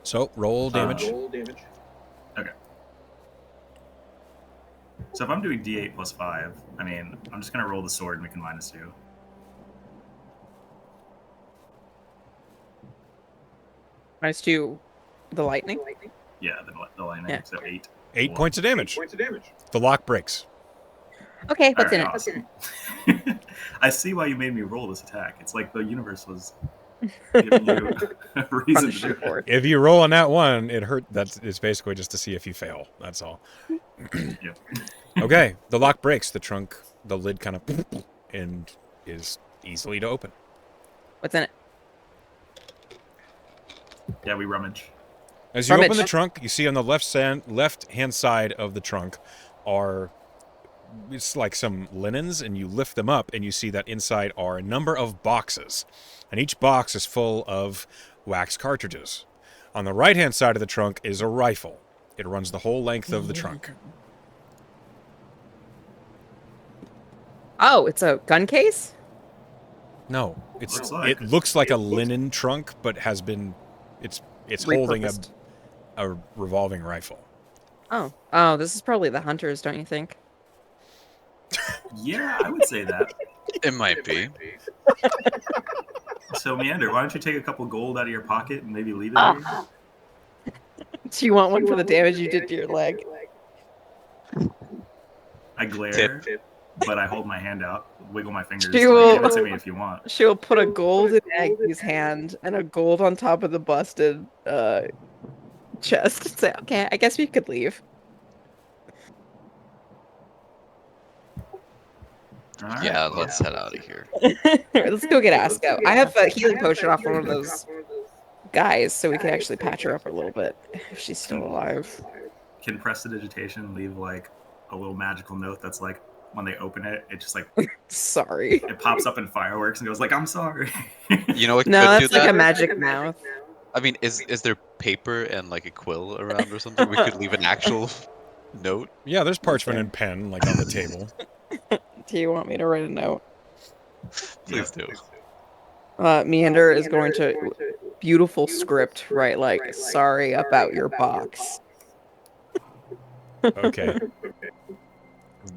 So roll damage. Okay. So if I'm doing D8 plus 5, I mean, I'm just gonna roll the sword and we can -2. Minus 2, the lightning. Yeah, the lightning. Yeah. So 8. 8 Cool. points of damage. The lock breaks. Okay, All what's right, in it? awesome. I see why you made me roll this attack. It's like the universe was giving you a reason to do Punishment it. for it. If you roll on that one, it hurt. It's basically just to see if you fail. That's all. Yep. Okay, the lock breaks. The lid kind of and is easily to open. What's in it? Yeah, we rummage. As you open Rummage. the trunk, you see on the left-hand side of the trunk it's like some linens, and you lift them up, and you see that inside are a number of boxes, and each box is full of wax cartridges. On the right-hand side of the trunk is a rifle. It runs the whole length of the trunk. Oh, it's a gun case? No, Looks it looks like a linen trunk, but has been it's holding Repurposed. a revolving rifle. Oh, this is probably the hunters, don't you think? Yeah, I would say that. It might be. So, Meander, why don't you take a couple gold out of your pocket and maybe leave it Ah. here? Do you want one for the damage you did to your leg? I glare, but I hold my hand out, wiggle my fingers. She Like, will- give it to me if you want. She'll put a gold in Agne's hand and a gold on top of the busted chest and say, okay, I guess we could leave. All right, Yeah, well, let's head out of here. Let's go get Asko. I have a healing potion off one of those guys, so we can actually patch her up a little bit if she's still alive. Can prestidigitation leave like a little magical note that's like when they open it, it just like Sorry. it pops up in fireworks and goes like, "I'm sorry." You know what No, could do that's like that? a magic mouth. I mean, is there paper and like a quill around or something? We could leave an actual note. Yeah, there's parchment and pen like on the table. Do you want me to write a note? Please do. Meander is going to beautiful script, right? Like, sorry about your box. Okay.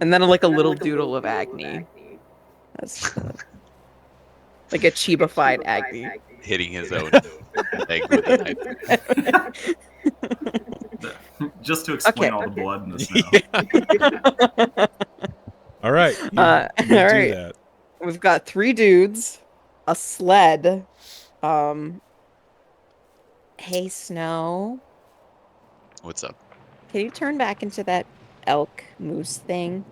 And then like a little doodle of Agni. That's like a chibified Agni. Hitting his own leg with a knife. Just to explain Okay. all the blood in the snow. All right. You All do right. that. We've got 3 dudes, a sled. Hey, Snow, What's up? can you turn back into that elk moose thing?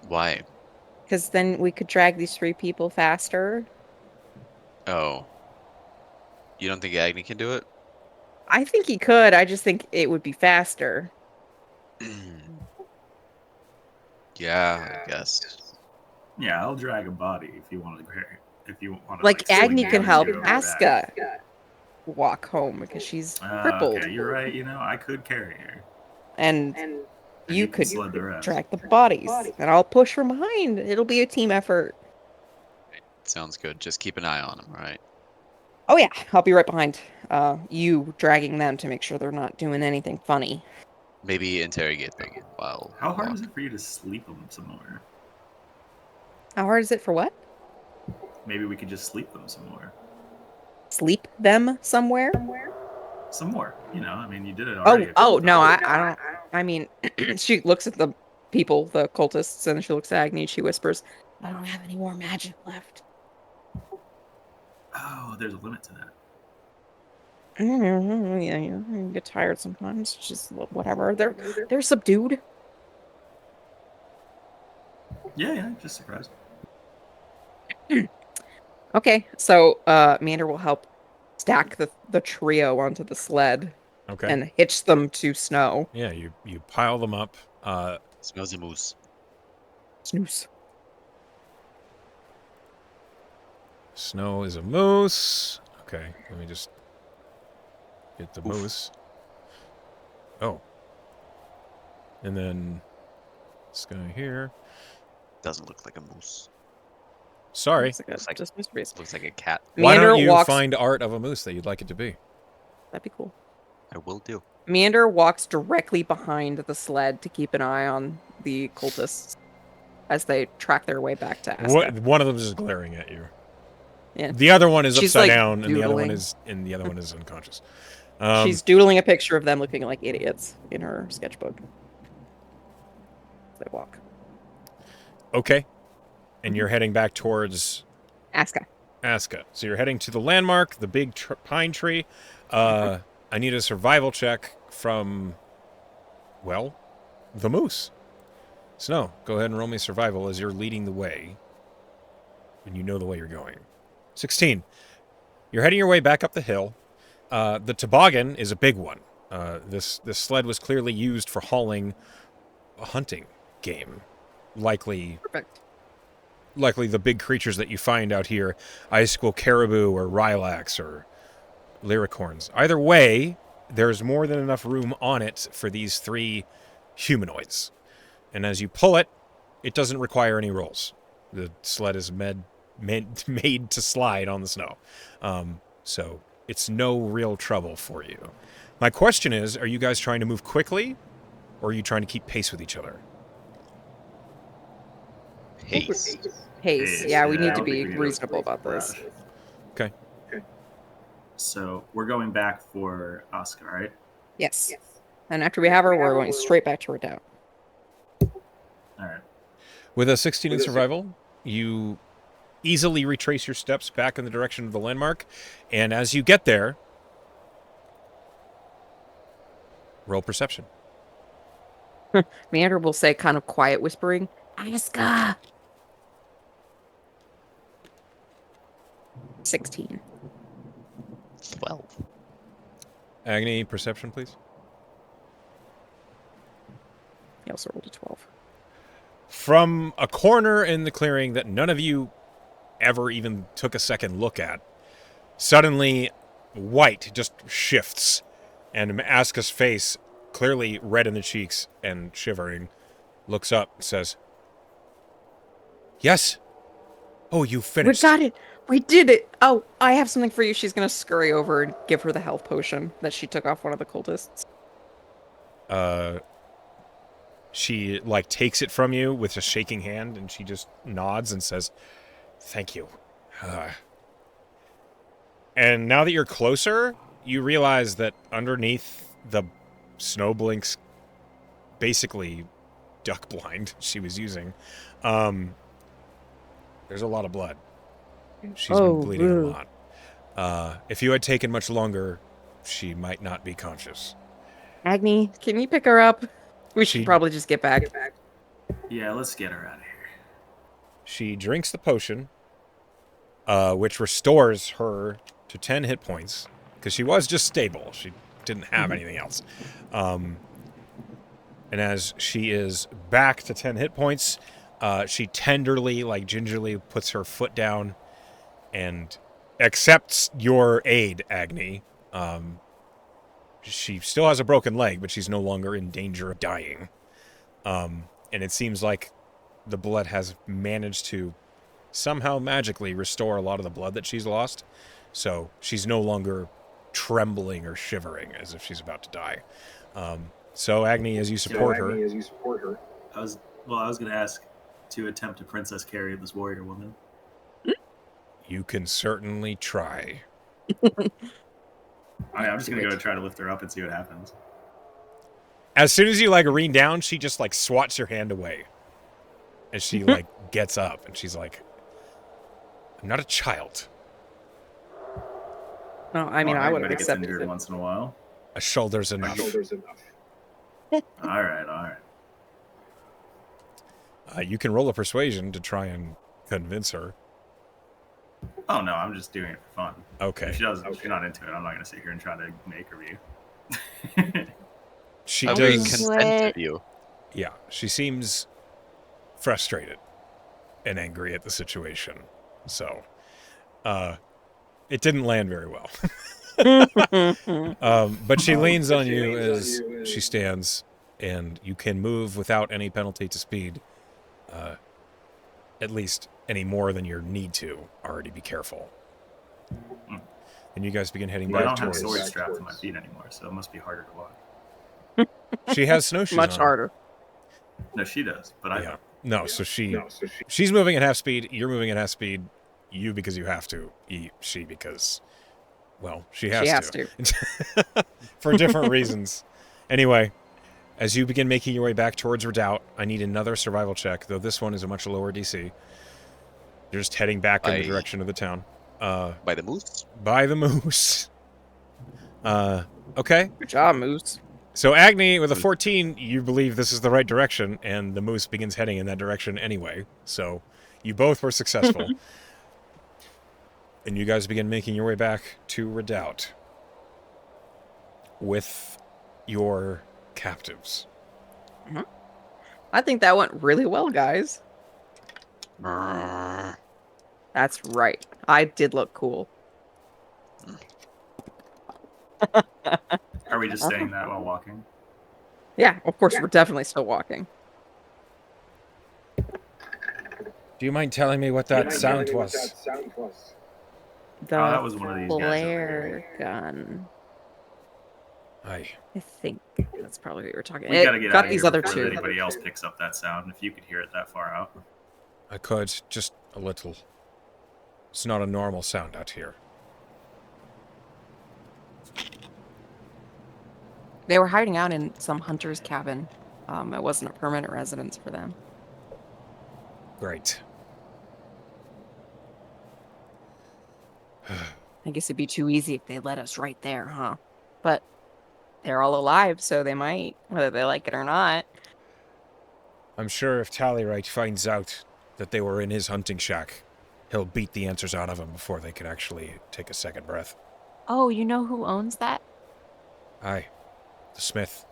Why? Because then we could drag these 3 people faster. Oh. You don't think Agni can do it? I think he could. I just think it would be faster. Yeah, I guess. Yeah, I'll drag a body if you want to. If you want to, Like, Agni swing can down help and do it over Aska walk home because she's crippled. Okay, you're right. You know, I could carry her. And And you can could sled the rest. track the bodies. And I'll push from behind. It'll be a team effort. Sounds good. Just keep an eye on him, all right? Oh yeah, I'll be right behind you, dragging them to make sure they're not doing anything funny. Maybe interrogate them while. How hard is it for you to sleep them somewhere? How hard is it for what? Maybe we could just sleep them somewhere. Sleep them somewhere? Some more. You know, I mean, you did it Oh, already. a couple no, times. I don't. I mean, she looks at the people, the cultists, and she looks at Agni. She whispers, "I don't have any more magic left." Oh, there's a limit to that. Yeah, you get tired sometimes. Just whatever. They're subdued. Yeah, just surprised. Okay, so Meander will help stack the trio onto the sled Okay. and hitch them to Snow. Yeah, you pile them up. Smells a moose. Snooze. Snow is a moose. Okay, let me just get the moose. Oh. And then this guy here. Doesn't look like a moose. Sorry. Looks like a, Looks like- just mysteries. Looks like a cat. Why Meander don't you walks. find art of a moose that you'd like it to be? That'd be cool. I will do. Meander walks directly behind the sled to keep an eye on the cultists as they track their way back to Aska. One of them is glaring at you. Yeah. The other one is She's, upside like, down, and the other one doodling. is unconscious. She's doodling a picture of them looking like idiots in her sketchbook. As they walk. Okay. And you're heading back towards Aska. Aska. So you're heading to the landmark, the big pine tree. I need a survival check from, well, the moose. Snow, go ahead and roll me survival as you're leading the way. And you know the way you're going. 16. You're heading your way back up the hill. The toboggan is a big one. This sled was clearly used for hauling a hunting game. Likely Perfect. the big creatures that you find out here, icicle caribou or Rylax or lyricorns. Either way, there's more than enough room on it for these 3 humanoids. And as you pull it, it doesn't require any rolls. The sled is made to slide on the snow. So it's no real trouble for you. My question is, are you guys trying to move quickly, or are you trying to keep pace with each other? Haste. Haste. Haste, Yeah, we yeah, I need to don't be think we need to reasonable about this. rush. Okay. So we're going back for Asuka, right? Yes. And after we have her, we're going straight back to Redoubt. All right. With a 16 in survival, you easily retrace your steps back in the direction of the landmark. And as you get there, roll perception. Meander will say, kind of quiet whispering, Aska! 16. 12. Agni, perception, please. He also rolled a 12. From a corner in the clearing that none of you ever even took a second look at, suddenly white just shifts, and Aska's face, clearly red in the cheeks and shivering, looks up and says, "Yes? Oh, you We finished." got it! We did it! Oh, I have something for you. She's gonna scurry over and give her the health potion that she took off one of the cultists. She, like, takes it from you with a shaking hand, and she just nods and says, "Thank you." And now that you're closer, you realize that underneath the snow blinks, basically duck blind she was using, there's a lot of blood. She's been bleeding a lot. If you had taken much longer, she might not be conscious. Agni, can you pick her up? We She- should probably just get back. Yeah, let's get her out of here. She drinks the potion, which restores her to 10 hit points, because she was just stable. She didn't have anything else. And as she is back to 10 hit points, she tenderly, like gingerly, puts her foot down and accepts your aid, Agni. She still has a broken leg, but she's no longer in danger of dying. And it seems like the blood has managed to somehow magically restore a lot of the blood that she's lost. So she's no longer trembling or shivering as if she's about to die. So Agni, as you support her, I was going to ask to attempt to princess carry this warrior woman. you can certainly try. I'm just going to go try to lift her up and see what happens. As soon as you, like, lean down, she just, like, swats your hand away. As she, like, gets up, and she's like, "I'm not a child. No, I mean, I would have Everybody gets accepted injured it. once in a while. A shoulder's enough." All right. You can roll a persuasion to try and convince her. Oh no, I'm just doing it for fun. Okay. If she's not into it, I'm not going to sit here and try to make her view. She How very does. consent of you. Yeah, she seems frustrated and angry at the situation. So, it didn't land very well. But she leans on you as she stands, and you can move without any penalty to speed. At least any more than you need to. Already be careful. And you guys begin heading I back don't have towards. swords strapped to my feet anymore, so it must be harder to walk. She has snowshoes Much on. harder. No, she does, but I Yeah. don't. No, so she's moving at half speed. You're moving at half speed. You because you have to. She because, well, she She has has to. For different reasons. Anyway, as you begin making your way back towards Redoubt, I need another survival check, though this one is a much lower DC. You're just heading back in the direction of the town. By the moose? By the moose. Okay. Good job, Moose. So Agni, with a 14, you believe this is the right direction, and the moose begins heading in that direction anyway. So you both were successful. And you guys begin making your way back to Redoubt with your captives. I think that went really well, guys. That's right. I did look cool. Are we just saying that while walking? Yeah, of course, we're definitely still walking. Do you mind telling me what that sound was? The that was one of these guys over flare gun. Aye. I think that's probably what you were talking. We It gotta get got out of these here other before two. anybody else picks up that sound. If you could hear it that far out. I could, just a little. It's not a normal sound out here. They were hiding out in some hunter's cabin. It wasn't a permanent residence for them. Great. I guess it'd be too easy if they let us right there, huh? But they're all alive, so they might, whether they like it or not. I'm sure if Tallyright finds out that they were in his hunting shack, he'll beat the answers out of them before they can actually take a second breath. Oh, you know who owns that? Aye. The smith.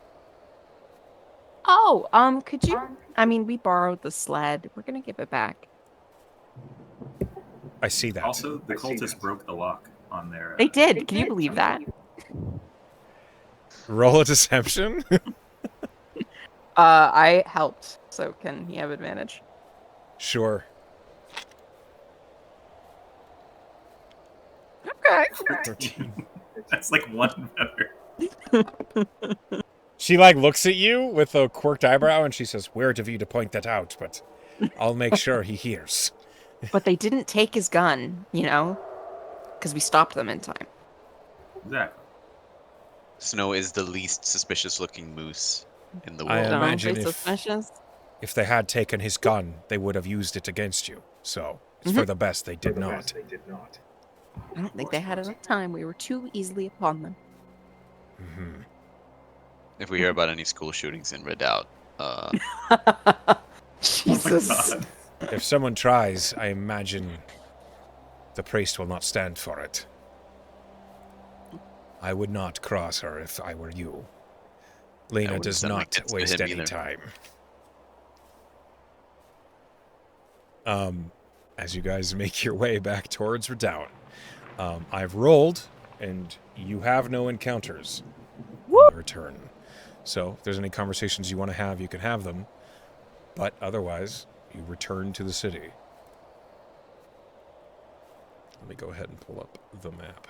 Oh, could you? I mean, we borrowed the sled. We're gonna give it back. I see that. Also, the cultists broke the lock on their. They did. Can you believe that? Roll a deception? I helped, so can he have advantage? Sure. Okay. 13. That's like one better. She, like, looks at you with a quirked eyebrow, and she says, "Weird of you to point that out, but I'll make sure he hears." But they didn't take his gun, you know, because we stopped them in time. Exactly. Snow is the least suspicious-looking moose in the I world. am- Don't imagine be if- suspicious. If they had taken his gun, they would have used it against you. So, it's for the best they did not. I don't think they had enough time. We were too easily upon them. Mm-hmm. If we hear about any school shootings in Redoubt, Jesus. God. If someone tries, I imagine the priest will not stand for it. I would not cross her if I were you. Lena wouldn't does send my not kids to waste him any either. time. As you guys make your way back towards Redoubt, I've rolled, and you have no encounters in return. So, if there's any conversations you want to have, you can have them. But otherwise, you return to the city. Let me go ahead and pull up the map.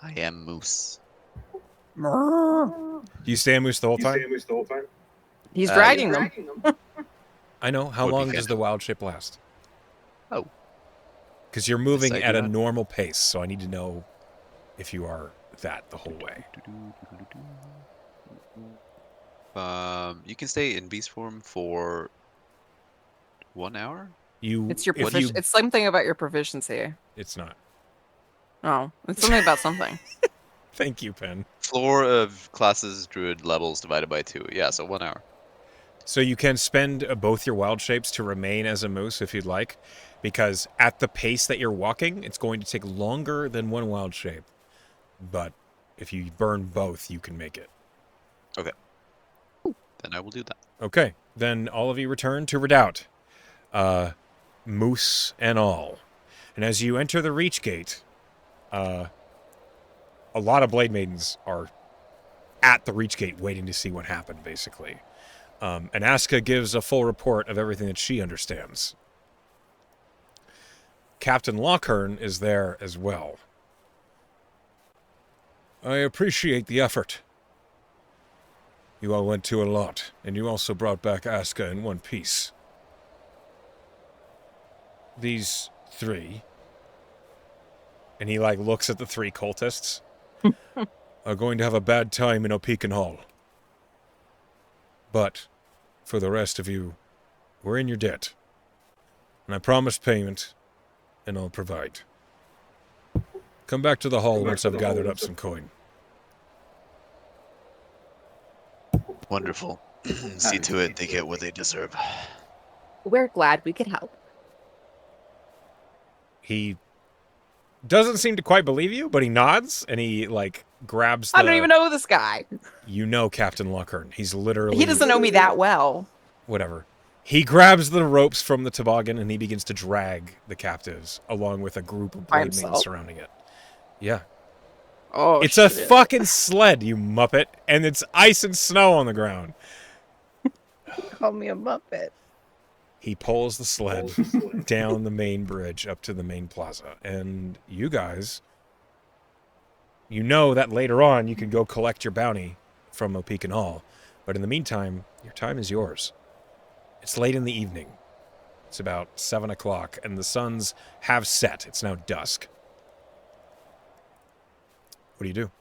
I am moose. Do you stay in Moose the whole time? He's Yeah. dragging them. I know. How Would be long kind does the wild shape last? Oh. Because you're moving Yes, I at do a not. normal pace, so I need to know if you are that the whole way. You can stay in beast form for 1 hour. You, It's your if you, It's something about your proficiency. it's not. Oh, it's something about something. Thank you, Pen. Floor of classes druid levels divided by 2. Yeah, so 1 hour. So you can spend both your wild shapes to remain as a moose if you'd like, because at the pace that you're walking, it's going to take longer than one wild shape. But if you burn both, you can make it. Then I will do that. Okay, then all of you return to Redoubt. Moose and all. And as you enter the Reach Gate, a lot of Blade Maidens are at the Reach Gate waiting to see what happened, basically. And Aska gives a full report of everything that she understands. Captain Lochern is there as well. I appreciate the effort. You all went to a lot, and you also brought back Aska in one piece. these 3, and he like looks at the 3 cultists, are going to have a bad time in Opekan Hall. But for the rest of you, we're in your debt. And I promised payment, and I'll provide. Come back to the hall once I've gathered up some coin. Wonderful. See to it they get what they deserve. We're glad we could help. He doesn't seem to quite believe you, but he nods, and he, like, grabs the... I don't even know this guy. You know Captain Lockhart. He's literally... He doesn't know me that well. Whatever. He grabs the ropes from the toboggan, and he begins to drag the captives, along with a group of By blade maidens himself? surrounding it. Yeah. Oh, It's a shit. fucking sled, you muppet, and it's ice and snow on the ground. Call me a muppet. He pulls the sled down the main bridge up to the main plaza, and you guys, you know that later on you can go collect your bounty from Opekan Hall, but in the meantime, your time is yours. It's late in the evening. It's about 7 o'clock, and the suns have set. It's now dusk. What do you do?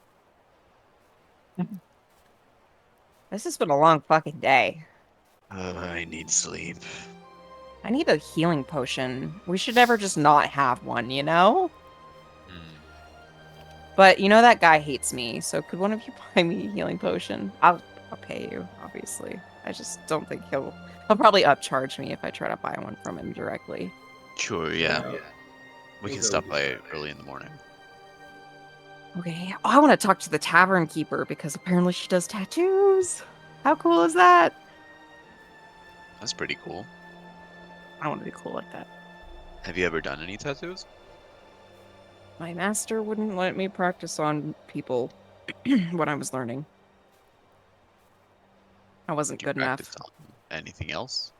This has been a long fucking day. I need sleep. I need a healing potion. We should never just not have one, you know? But you know that guy hates me, so could one of you buy me a healing potion? I'll pay you, obviously. I just don't think he'll probably upcharge me if I try to buy one from him directly. Sure, yeah. We can stop by early in the morning. Okay. Oh, I want to talk to the tavern keeper because apparently she does tattoos. How cool is that? That's pretty cool. I want to be cool like that. Have you ever done any tattoos? My master wouldn't let me practice on people when I was learning. I wasn't Did you good enough. practice on anything else?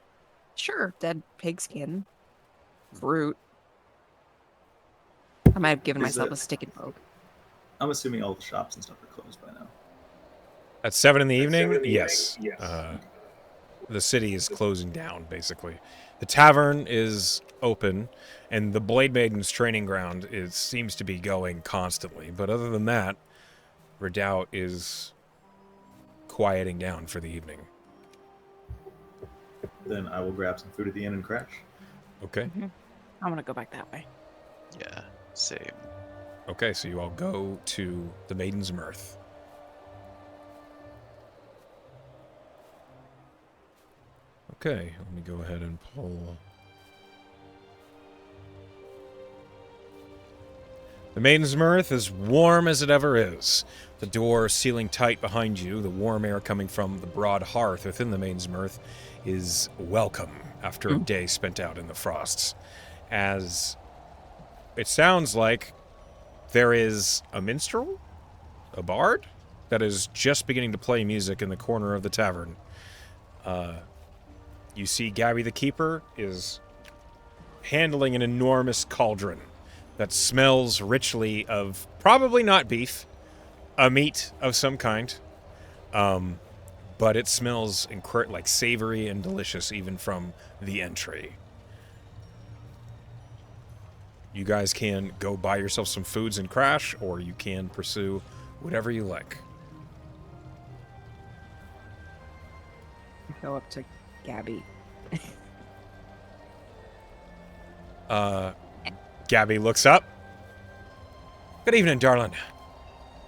Sure, dead pig skin. Fruit. I might have given Is myself that- a stick and poke. I'm assuming all the shops and stuff are closed by now. At 7 in the evening? Yes. The city is closing down, basically. The tavern is open, and the Blade Maiden's training ground seems to be going constantly. But other than that, Redoubt is quieting down for the evening. Then I will grab some food at the inn and crash. Okay. I'm gonna go back that way. Yeah, same. Okay, so you all go to the Maiden's Mirth. Okay, let me go ahead and pull... The Maiden's Mirth is warm as it ever is. The door sealing tight behind you, the warm air coming from the broad hearth within the Maiden's Mirth is welcome after a day spent out in the frosts. As it sounds like there is a minstrel, a bard, that is just beginning to play music in the corner of the tavern. You see Gabby the Keeper is handling an enormous cauldron that smells richly of, probably not beef, a meat of some kind. But it smells like savory and delicious even from the entry. You guys can go buy yourself some foods and crash, or you can pursue whatever you like. Go up to Gabby. Gabby looks up. Good evening, darling.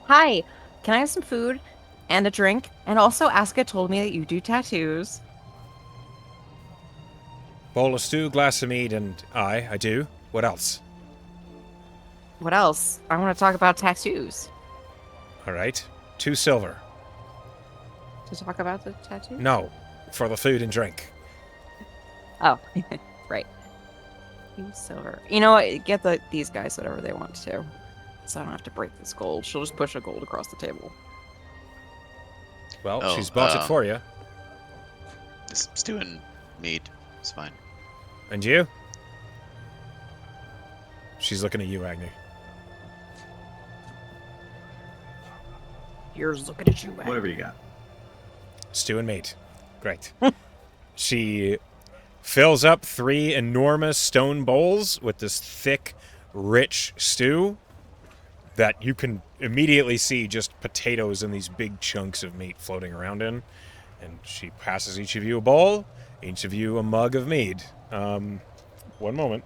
Hi, can I have some food and a drink? And also, Aska told me that you do tattoos. Bowl of stew, glass of mead, and I do. What else? What else? I want to talk about tattoos. All right. 2 silver. To talk about the tattoo? No, for the food and drink. Oh, right. 2 silver. You know what? Get these guys whatever they want to. So I don't have to break this gold. She'll just push a gold across the table. Well, Oh, she's bought it for you. Just stew and mead. It's fine. And you? She's looking at you, Agni. Here's looking at you, Whatever you got. Stew and meat. Great. She fills up 3 enormous stone bowls with this thick, rich stew that you can immediately see just potatoes and these big chunks of meat floating around in. And she passes each of you a bowl, each of you a mug of mead. One moment.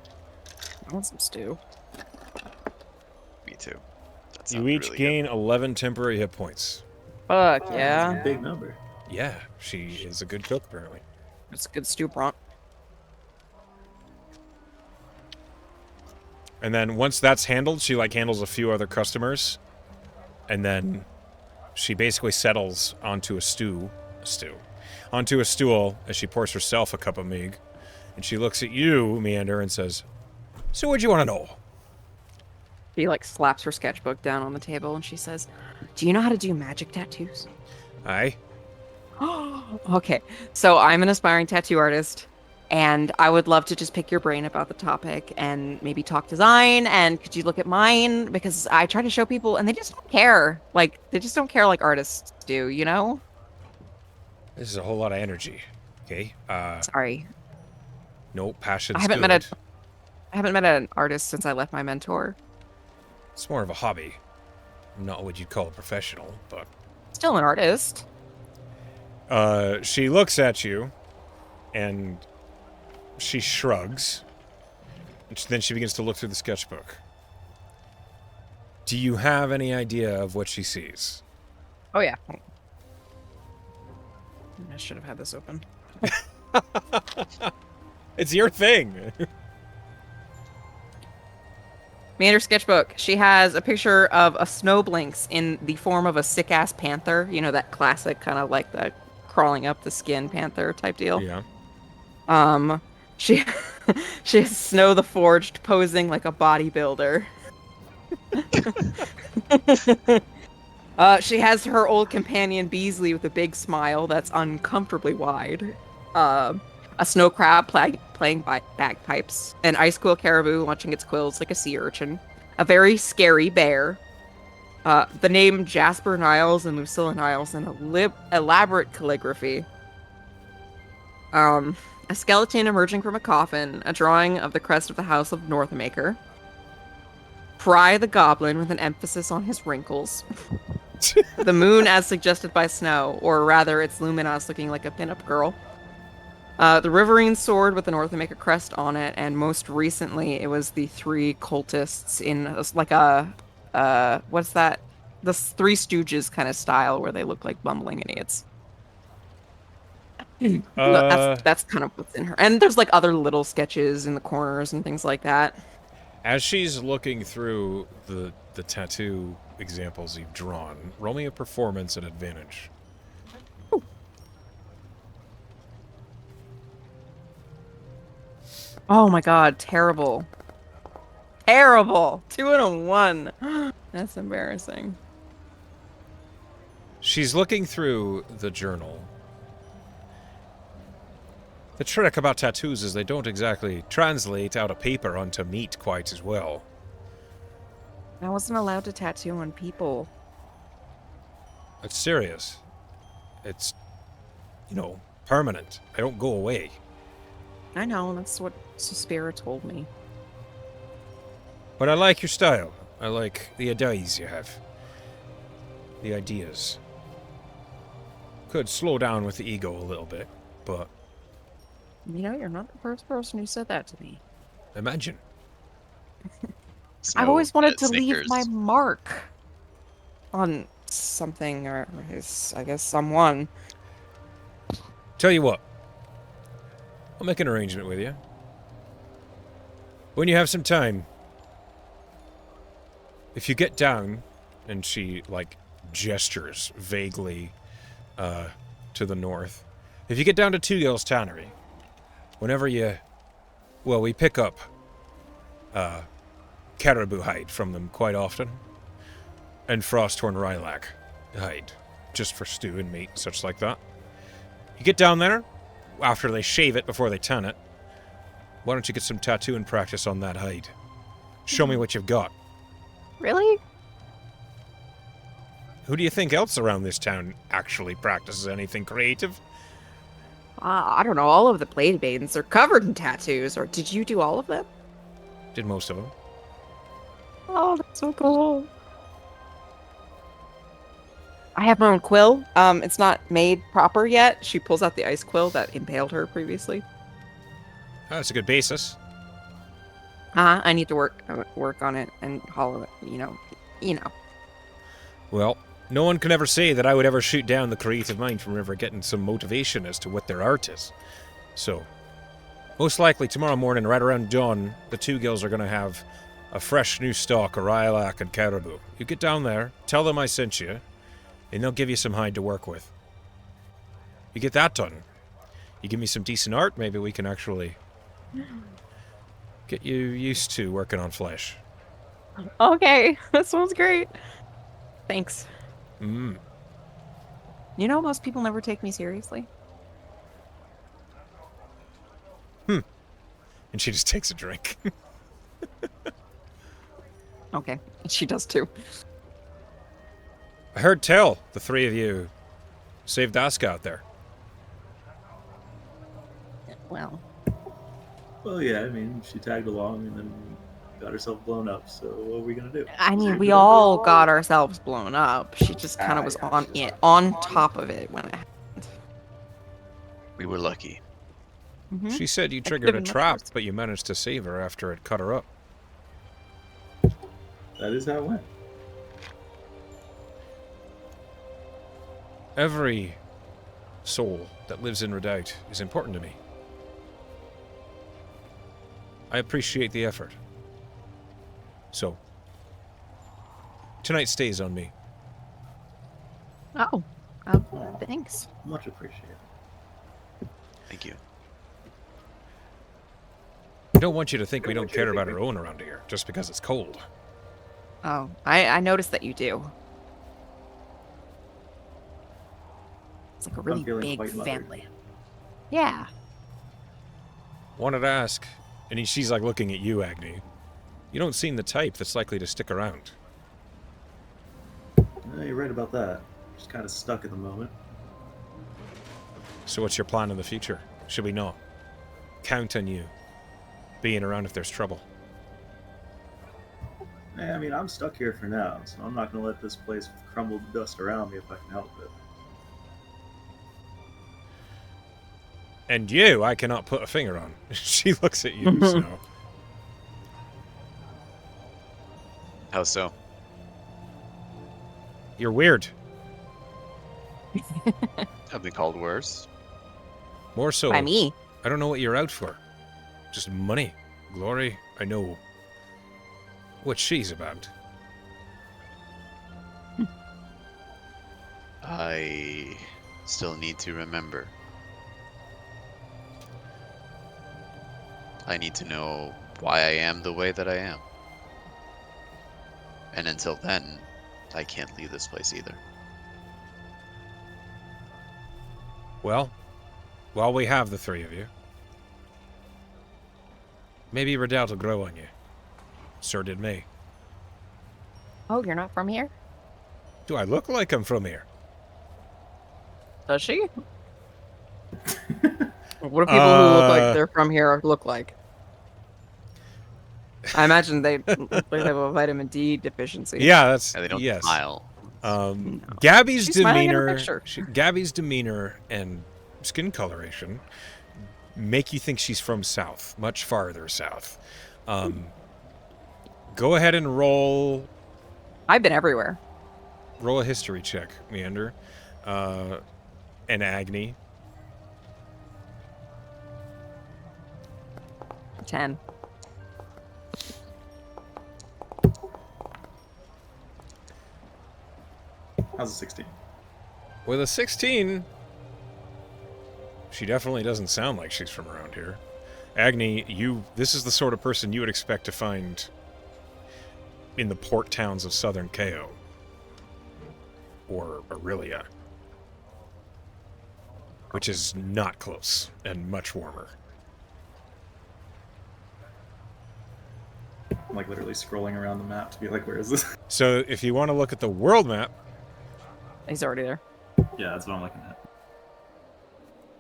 I want some stew. Me too. That You sounds each really gain 11 temporary hit points. Fuck That's a yeah. big number. Yeah, she is a good cook, apparently. It's a good stew prompt. And then once that's handled, she like handles a few other customers, and then she basically settles onto a stool as she pours herself a cup of mead, and she looks at you, Meander, and says, "So what'd you want to know?" She like slaps her sketchbook down on the table and she says, "Do you know how to do magic tattoos?" Aye. Okay, so I'm an aspiring tattoo artist, and I would love to just pick your brain about the topic and maybe talk design. And could you look at mine? Because I try to show people, and they just don't care. Like they just don't care like artists do, you know? This is a whole lot of energy. Okay. Sorry, No, passion's I haven't good. I haven't met an artist since I left my mentor. It's more of a hobby. Not what you'd call a professional, but... Still an artist. She looks at you, and she shrugs. And then she begins to look through the sketchbook. Do you have any idea of what she sees? Oh yeah. I should have had this open. It's your thing. Meander sketchbook. She has a picture of a snowblinks in the form of a sick ass panther. You know, that classic kind of like the crawling up the skin panther type deal. Yeah. She she has Snow the Forged posing like a bodybuilder. She has her old companion Beasley with a big smile that's uncomfortably wide. A snow crab playing bagpipes. An ice quill caribou launching its quills like a sea urchin. A very scary bear. The name Jasper Niles and Lucilla Niles in elaborate calligraphy. A skeleton emerging from a coffin. A drawing of the crest of the House of Northmaker. Pry the Goblin with an emphasis on his wrinkles. The moon as suggested by Snow, or rather its luminos looking like a pinup girl. The Riverine sword with the Northmaker crest on it, and most recently it was the 3 cultists in like a what's that? The Three Stooges kind of style where they look like bumbling idiots. That's kind of what's in her. And there's like other little sketches in the corners and things like that. As she's looking through the tattoo examples you've drawn, roll me a performance at advantage. Ooh. Oh my god, terrible. Terrible! 2 and a 1. That's embarrassing. She's looking through the journal. The trick about tattoos is they don't exactly translate out of paper onto meat quite as well. I wasn't allowed to tattoo on people. It's serious. It's, permanent. I don't go away. I know, that's what Suspira told me. But I like your style. I like the ideas you have. The ideas. Could slow down with the ego a little bit, but... You know, you're not the first person who said that to me. Imagine. I've always wanted to Snickers. leave my mark on something, or I guess someone. Tell you what. I'll make an arrangement with you. When you have some time, if you get down, and she, gestures vaguely to the north. If you get down to Two Gills Tannery, whenever we pick up caribou hide from them quite often, and frost-torn lilac hide, just for stew and meat and such like that. You get down there, after they shave it before they tan it, why don't you get some tattooing practice on that hide? Show me what you've got. Really? Who do you think else around this town actually practices anything creative? I don't know, all of the blade maidens are covered in tattoos. Or did you do all of them? Did most of them. Oh, that's so cool. I have my own quill. It's not made proper yet. She pulls out the ice quill that impaled her previously. Oh, that's a good basis. I need to work on it and hollow it. You know. Well, no one can ever say that I would ever shoot down the creative mind from ever getting some motivation as to what their art is. So, most likely tomorrow morning, right around dawn, the two gills are going to have a fresh new stock of lilac and caribou. You get down there, tell them I sent you, and they'll give you some hide to work with. You get that done. You give me some decent art, maybe we can actually get you used to working on flesh. Okay, that sounds great. Thanks. Mm. You know, most people never take me seriously. And she just takes a drink. Okay, she does too. I heard tell the three of you saved Aska out there. Well, Well, yeah, I mean, she tagged along and then got herself blown up. So what are we gonna do? I mean, we all got ourselves blown up. She just kind of was yeah, on she was it, on top of it when it happened. We were lucky. Mhm. She said you That triggered a could've been much trap, worse. but you managed to save her after it cut her up. That is how it went. Every soul that lives in Redoubt is important to me. I appreciate the effort. So, tonight stays on me. Oh, thanks. Much appreciated. Thank you. I don't want you to think we don't care about our own around here, just because it's cold. Oh, I noticed that you do. It's like a really feeling big quite mothered. family. Yeah. Wanted to ask, and she's like looking at you, Agni. You don't seem the type that's likely to stick around. You're right about that. Just kind of stuck at the moment. So what's your plan in the future? Should we not count on you being around if there's trouble? I mean, I'm stuck here for now, so I'm not gonna let this place crumble to dust around me if I can help it. And you, I cannot put a finger on. She looks at you, Snow. How so? You're weird. Have been called worse. More so, By me. I don't know what you're out for. Just money, glory. I know what she's about. I still need to remember. I need to know why I am the way that I am. And until then, I can't leave this place either. Well, while we have the three of you, maybe Redoubt will grow on you. Sir did me. Oh, you're not from here? Do I look like I'm from here? Does she? What do people who look like they're from here look like? I imagine they look like they have a vitamin D deficiency. Yeah, that's And they don't yes. smile. No. Gabby's She's smiling at her demeanor, picture. Gabby's demeanor and skin coloration make you think she's from south, much farther south. Go ahead and roll I've been everywhere. a history check, Meander, and Agni. 10. How's a 16? With a 16, she definitely doesn't sound like she's from around here. Agni, this is the sort of person you would expect to find in the port towns of southern KO. Or Aurelia. Which is not close and much warmer. I'm like literally scrolling around the map to be like, where is this? So if you want to look at the world map, He's already there. Yeah, that's what I'm looking at.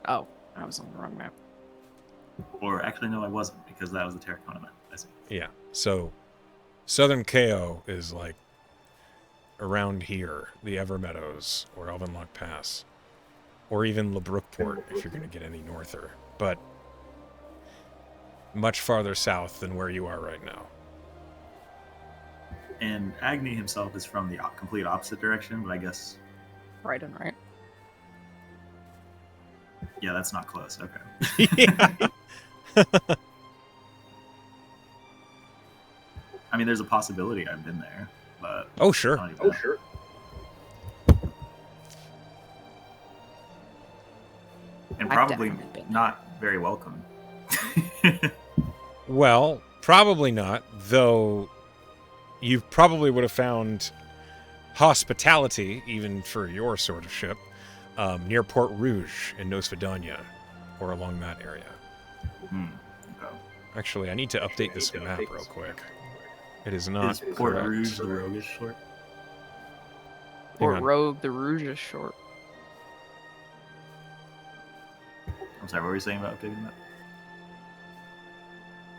Oh, I was on the wrong map. Or actually, no, I wasn't, because that was the Terracona map. I see. Yeah. So southern KO is like around here, the Evermeadows or Elvenlock Pass, or even LeBrookport if you're going to get any norther, but much farther south than where you are right now. And Agni himself is from the complete opposite direction, but I guess, Right and right. yeah, that's not close. Okay. Yeah. I mean, there's a possibility I've been there, but Oh, sure. I don't even know. sure. And I've probably definitely been. not very welcome. Well, probably not, though you probably would have found hospitality, even for your sort of ship, near Port Rouge in Nosvedania, or along that area. Hmm. Okay. Actually, I need to update this map real quick. It is not Is Port correct. Rouge the roguish short? Hang Or on. Rogue the Rouge is short. I'm sorry, what were you saying about updating that?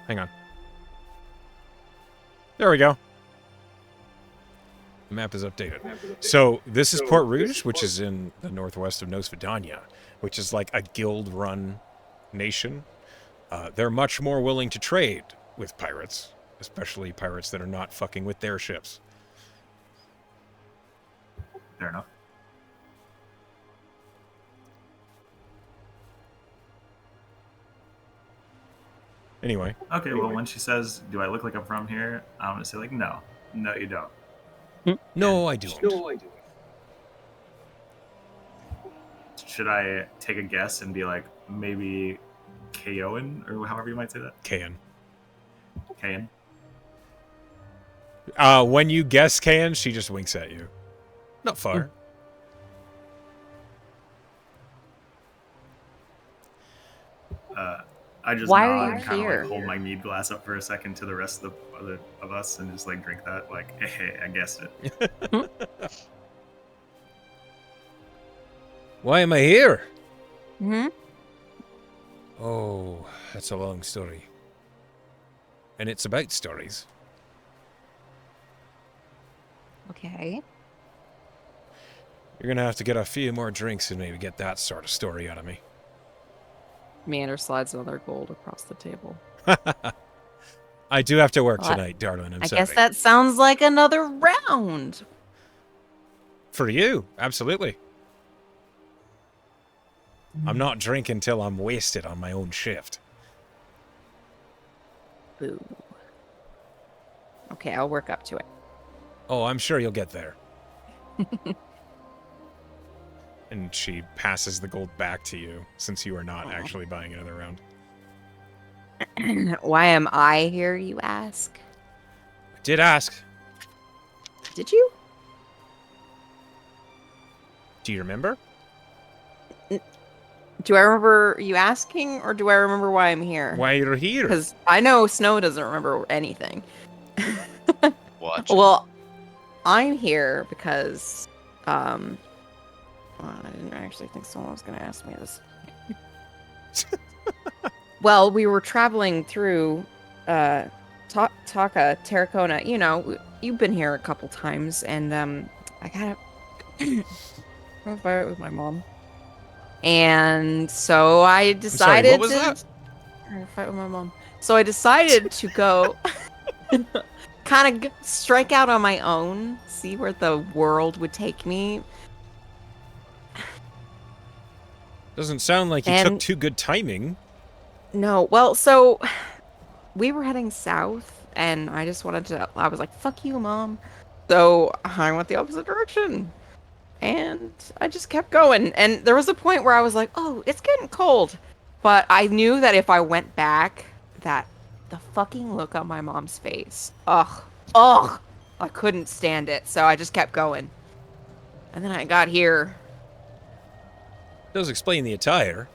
Hang on. There we go. The map is updated. So this is Port Rouge, which is in the northwest of Nosvedania, which is like a guild-run nation. They're much more willing to trade with pirates, especially pirates that are not fucking with their ships. Fair enough. Anyway, Okay, well, when she says, "Do I look like I'm from here?" I'm gonna say like, "No, no, you don't." no, I don't. Should I take a guess and be like, maybe Kaoan, or however you might say that? Kayan. Kayan. When you guess Kayan, she just winks at you. Not far. I just Why nod are you and kind of here? like hold my mead glass up for a second to the rest of us and just like drink that. Like, hey, I guessed it. Why am I here? Hmm. Oh, that's a long story. And it's about stories. Okay. You're gonna have to get a few more drinks and maybe get that sort of story out of me. Meander slides another gold across the table. I do have to work Well, tonight, darling. I'm I sorry. guess that sounds like another round. For you, absolutely. I'm not drinking till I'm wasted on my own shift. Boo. Okay, I'll work up to it. Oh, I'm sure you'll get there. And she passes the gold back to you, since you are not Aw. actually buying another round. Why am I here, you ask? I did ask. Did you? Do you remember? Do I remember you asking, or do I remember why I'm here? Why you're here? Because I know Snow doesn't remember anything. Watch. Well, I'm here because, well, I didn't actually think someone was going to ask me this. Well, we were traveling through Taka, Terracona. You know, you've been here a couple times, and I kind of I was fight with my mom, and so I decided what was to that? I had a fight with my mom. So I decided to go kind of strike out on my own, see where the world would take me. Doesn't sound like you And- took too good timing. No, well, so we were heading south, and I just wanted to. I was like, "Fuck you, mom." So I went the opposite direction, and I just kept going. And there was a point where I was like, "Oh, it's getting cold," but I knew that if I went back, that the fucking look on my mom's face, ugh, I couldn't stand it. So I just kept going, and then I got here. Does explain the attire.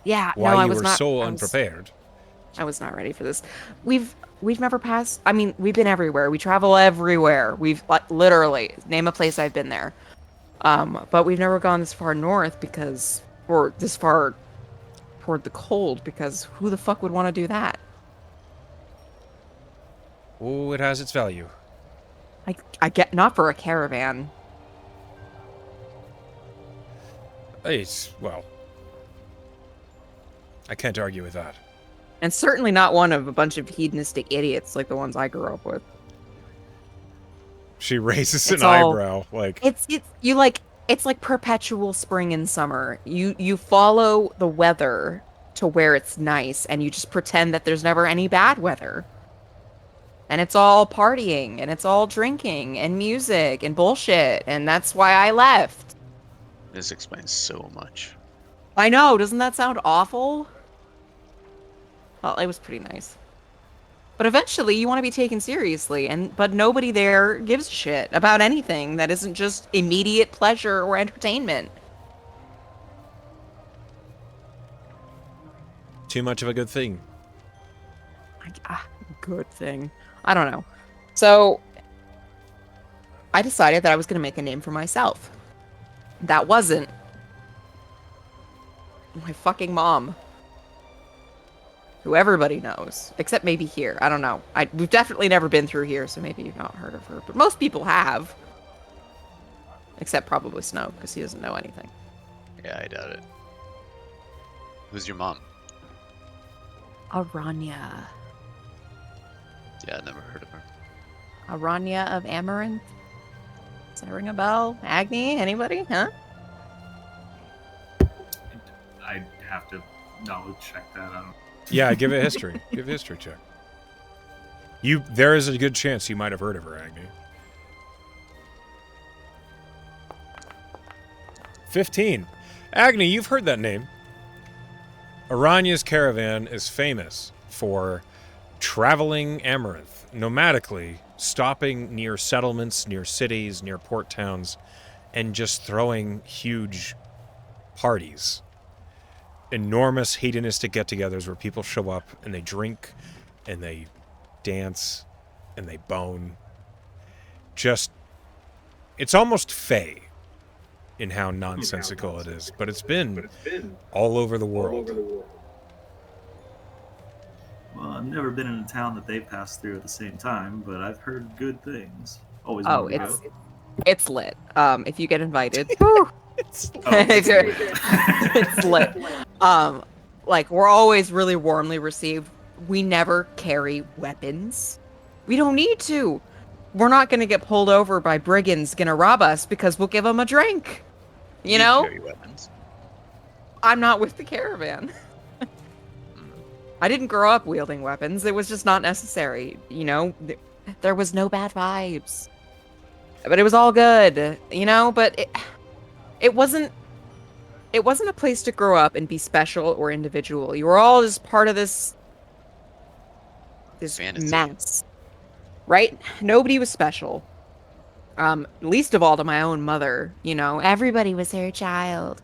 Yeah, Why no, I you was were not. so I was- unprepared. I was not ready for this. We've never passed. I mean, we've been everywhere. We travel everywhere. We've like literally name a place I've been there. But we've never gone this far north or this far toward the cold, because who the fuck would want to do that? Oh, it has its value. I get, not for a caravan. Well, I can't argue with that. And certainly not one of a bunch of hedonistic idiots like the ones I grew up with. She raises It's an all- eyebrow, like, It's like perpetual spring and summer. You follow the weather to where it's nice, and you just pretend that there's never any bad weather. And it's all partying, and it's all drinking, and music, and bullshit, and that's why I left. This explains so much. I know, doesn't that sound awful? Well, it was pretty nice. But eventually, you want to be taken seriously, but nobody there gives a shit about anything that isn't just immediate pleasure or entertainment. too much of a good thing. Good thing. I don't know. So, I decided that I was going to make a name for myself. That wasn't my fucking mom, who everybody knows, except maybe here. I don't know. We've definitely never been through here, so maybe you've not heard of her. But most people have. Except probably Snow, because he doesn't know anything. Yeah, I doubt it. Who's your mom? Aranya. Yeah, I never heard of her. Aranya of Amaranth? Does that ring a bell? Agni? Anybody? Huh? I'd have to knowledge check that out. Yeah, give it history. Give a history check. There is a good chance you might have heard of her, Agni. 15. Agni, you've heard that name. Aranya's caravan is famous for traveling Amaranth, nomadically, stopping near settlements, near cities, near port towns, and just throwing huge parties. Enormous hedonistic get-togethers where people show up and they drink and they dance and they bone. It's almost fey in how nonsensical it is, but it's been all over the world. Well, I've never been in a town that they passed through at the same time, but I've heard good things. Always Oh, wanted to go. it's lit. If you get invited, whew, It's it's lit. Like, we're always really warmly received. We never carry weapons. We don't need to. We're not going to get pulled over by brigands gonna rob us because we'll give them a drink. You know? carry weapons. I'm not with the caravan. I didn't grow up wielding weapons. It was just not necessary. You know, there was no bad vibes. But it was all good, you know? But it wasn't a place to grow up and be special or individual. You were all just part of this Fantasy. mess. Right? Nobody was special. Least of all to my own mother, you know. Everybody was her child.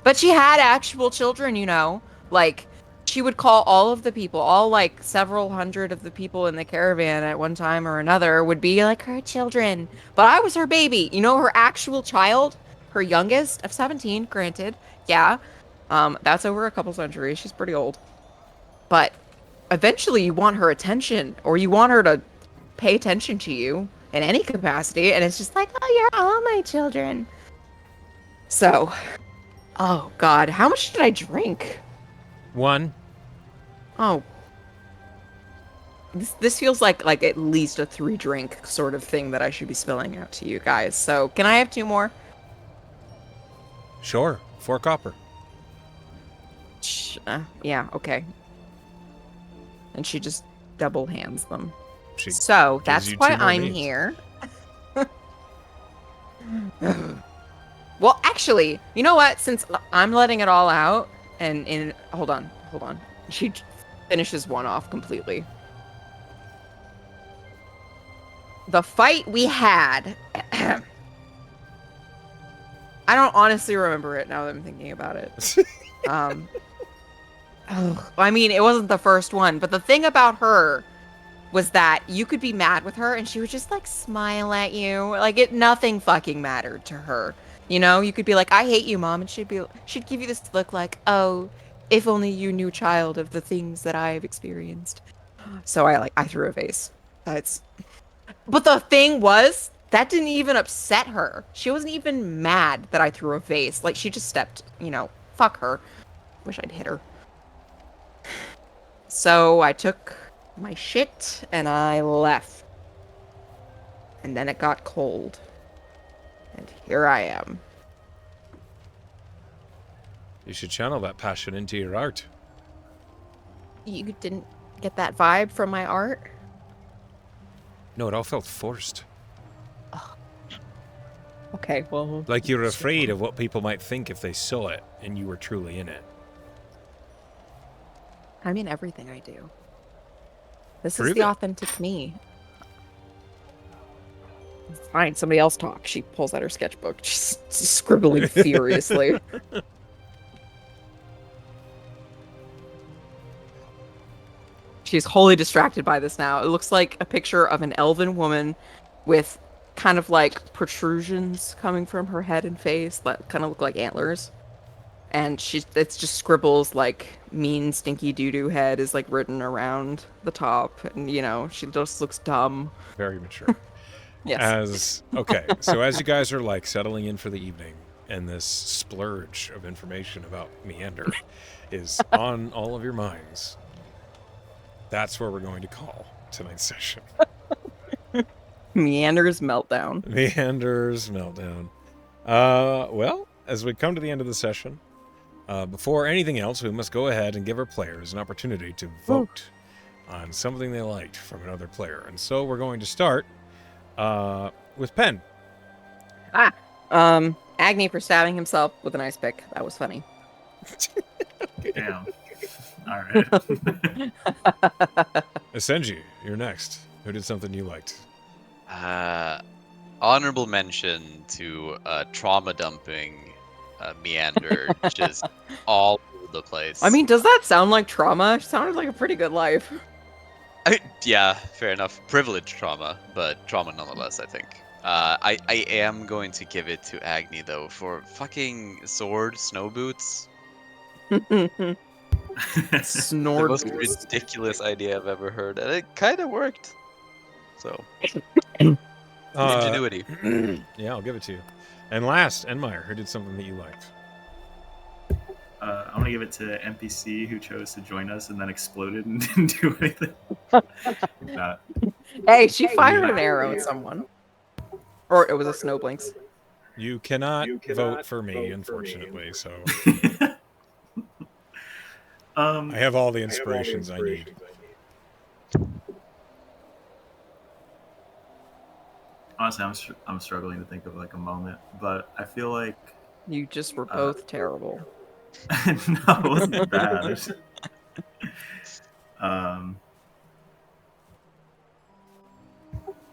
But she had actual children, you know. Like, she would call all of the people, all like several hundred of the people in the caravan at one time or another would be like her children. But I was her baby. You know, her actual child, her youngest of 17, granted. Yeah. That's over a couple centuries. She's pretty old. But eventually you want her attention, or you want her to pay attention to you in any capacity, and it's just like, oh, you're all my children. So, oh God, how much did I drink? 1. Oh, this feels like at least a 3-drink sort of thing that I should be spilling out to you guys. So, can I have 2 more? Sure. 4 copper. Yeah, okay. And she just double hands them. She So gives that's you why 2 more I'm beans. here. Well, actually, you know what? Since I'm letting it all out, and hold on. She finishes one off completely. The fight we had. I don't honestly remember it now that I'm thinking about it. I mean, it wasn't the first one, but the thing about her was that you could be mad with her and she would just like smile at you. Like nothing fucking mattered to her. You know, you could be like, I hate you, Mom, and she'd give you this look like, oh, If only you knew, child, of the things that I have experienced. So I threw a vase. But the thing was, that didn't even upset her. She wasn't even mad that I threw a vase. Like, she just stepped, fuck her. Wish I'd hit her. So I took my shit and I left. And then it got cold. And here I am. You should channel that passion into your art. You didn't get that vibe from my art? No, it all felt forced. Okay, well... Like you were afraid of what people might think if they saw it, and you were truly in it. I mean everything I do. This Prove is the it. authentic me. Fine, somebody else talk. She pulls out her sketchbook, just scribbling furiously. She's wholly distracted by this now. It looks like a picture of an elven woman with kind of like protrusions coming from her head and face that kind of look like antlers. And it's just scribbles like mean stinky doo-doo head is like written around the top. And, she just looks dumb. Very mature. Yes. So as you guys are like settling in for the evening, and this splurge of information about Meander is on all of your minds, that's where we're going to call tonight's session. Meander's Meltdown. Meander's Meltdown. Well, as we come to the end of the session, before anything else, we must go ahead and give our players an opportunity to vote on something they liked from another player. And so we're going to start with Penn. Agni for stabbing himself with an ice pick. That was funny. Damn. All right. Asenji, you're next. Who did something you liked? Honorable mention to trauma dumping Meander, just all over the place. I mean, does that sound like trauma? It sounded like a pretty good life. Yeah, fair enough. Privileged trauma, but trauma nonetheless, I think. I am going to give it to Agni, though, for fucking sword snow boots. Snort. The most ridiculous idea I've ever heard, and it kind of worked. So, ingenuity. Yeah, I'll give it to you. And last, Enmeyer, who did something that you liked? I'm gonna give it to NPC who chose to join us and then exploded and didn't do anything. Hey, she fired an arrow at someone. Or it was a snow blinks. You cannot vote for me, unfortunately, so I have all the inspirations I need. Honestly, I'm struggling to think of like a moment, but I feel like You just were both terrible. no, it wasn't bad.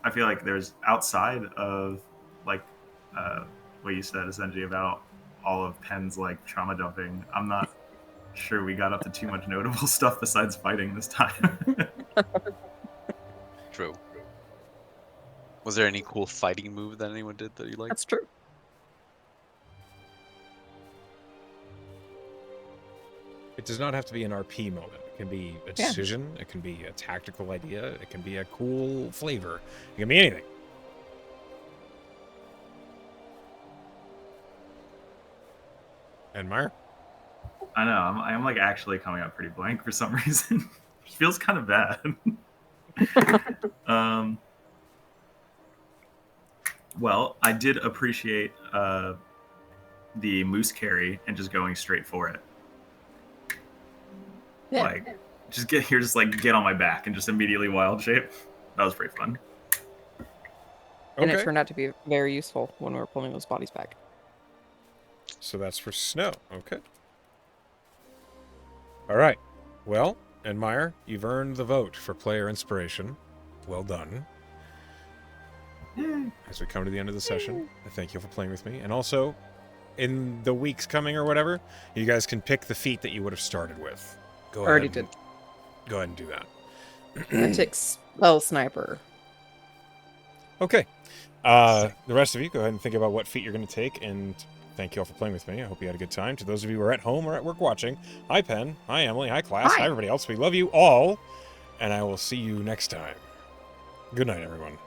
I feel like there's outside of like what you said, essentially about all of Penn's like trauma dumping. I'm not sure we got up to too much notable stuff besides fighting this time. True. Was there any cool fighting move that anyone did that you liked? That's true. It does not have to be an RP moment. It can be a decision. It can be a tactical idea. It can be a cool flavor. It can be anything. Enmeyer? I know. I'm like actually coming up pretty blank for some reason. It feels kind of bad. Well, I did appreciate the moose carry and just going straight for it. Yeah. Like, just get on my back and just immediately wild shape. That was pretty fun. And it turned out to be very useful when we were pulling those bodies back. So that's for snow. Okay. All right. Well, Enmeyer, you've earned the vote for player inspiration. Well done. As we come to the end of the session, I thank you for playing with me. And also, in the weeks coming or whatever, you guys can pick the feat that you would have started with. Go ahead. Already did. Go ahead and do that. I took Spell Sniper. Okay. The rest of you, go ahead and think about what feat you're going to take and thank you all for playing with me. I hope you had a good time. To those of you who are at home or at work watching, hi Penn, hi Emily, hi class, Hi. hi everybody else. We love you all, and I will see you next time. Good night, everyone.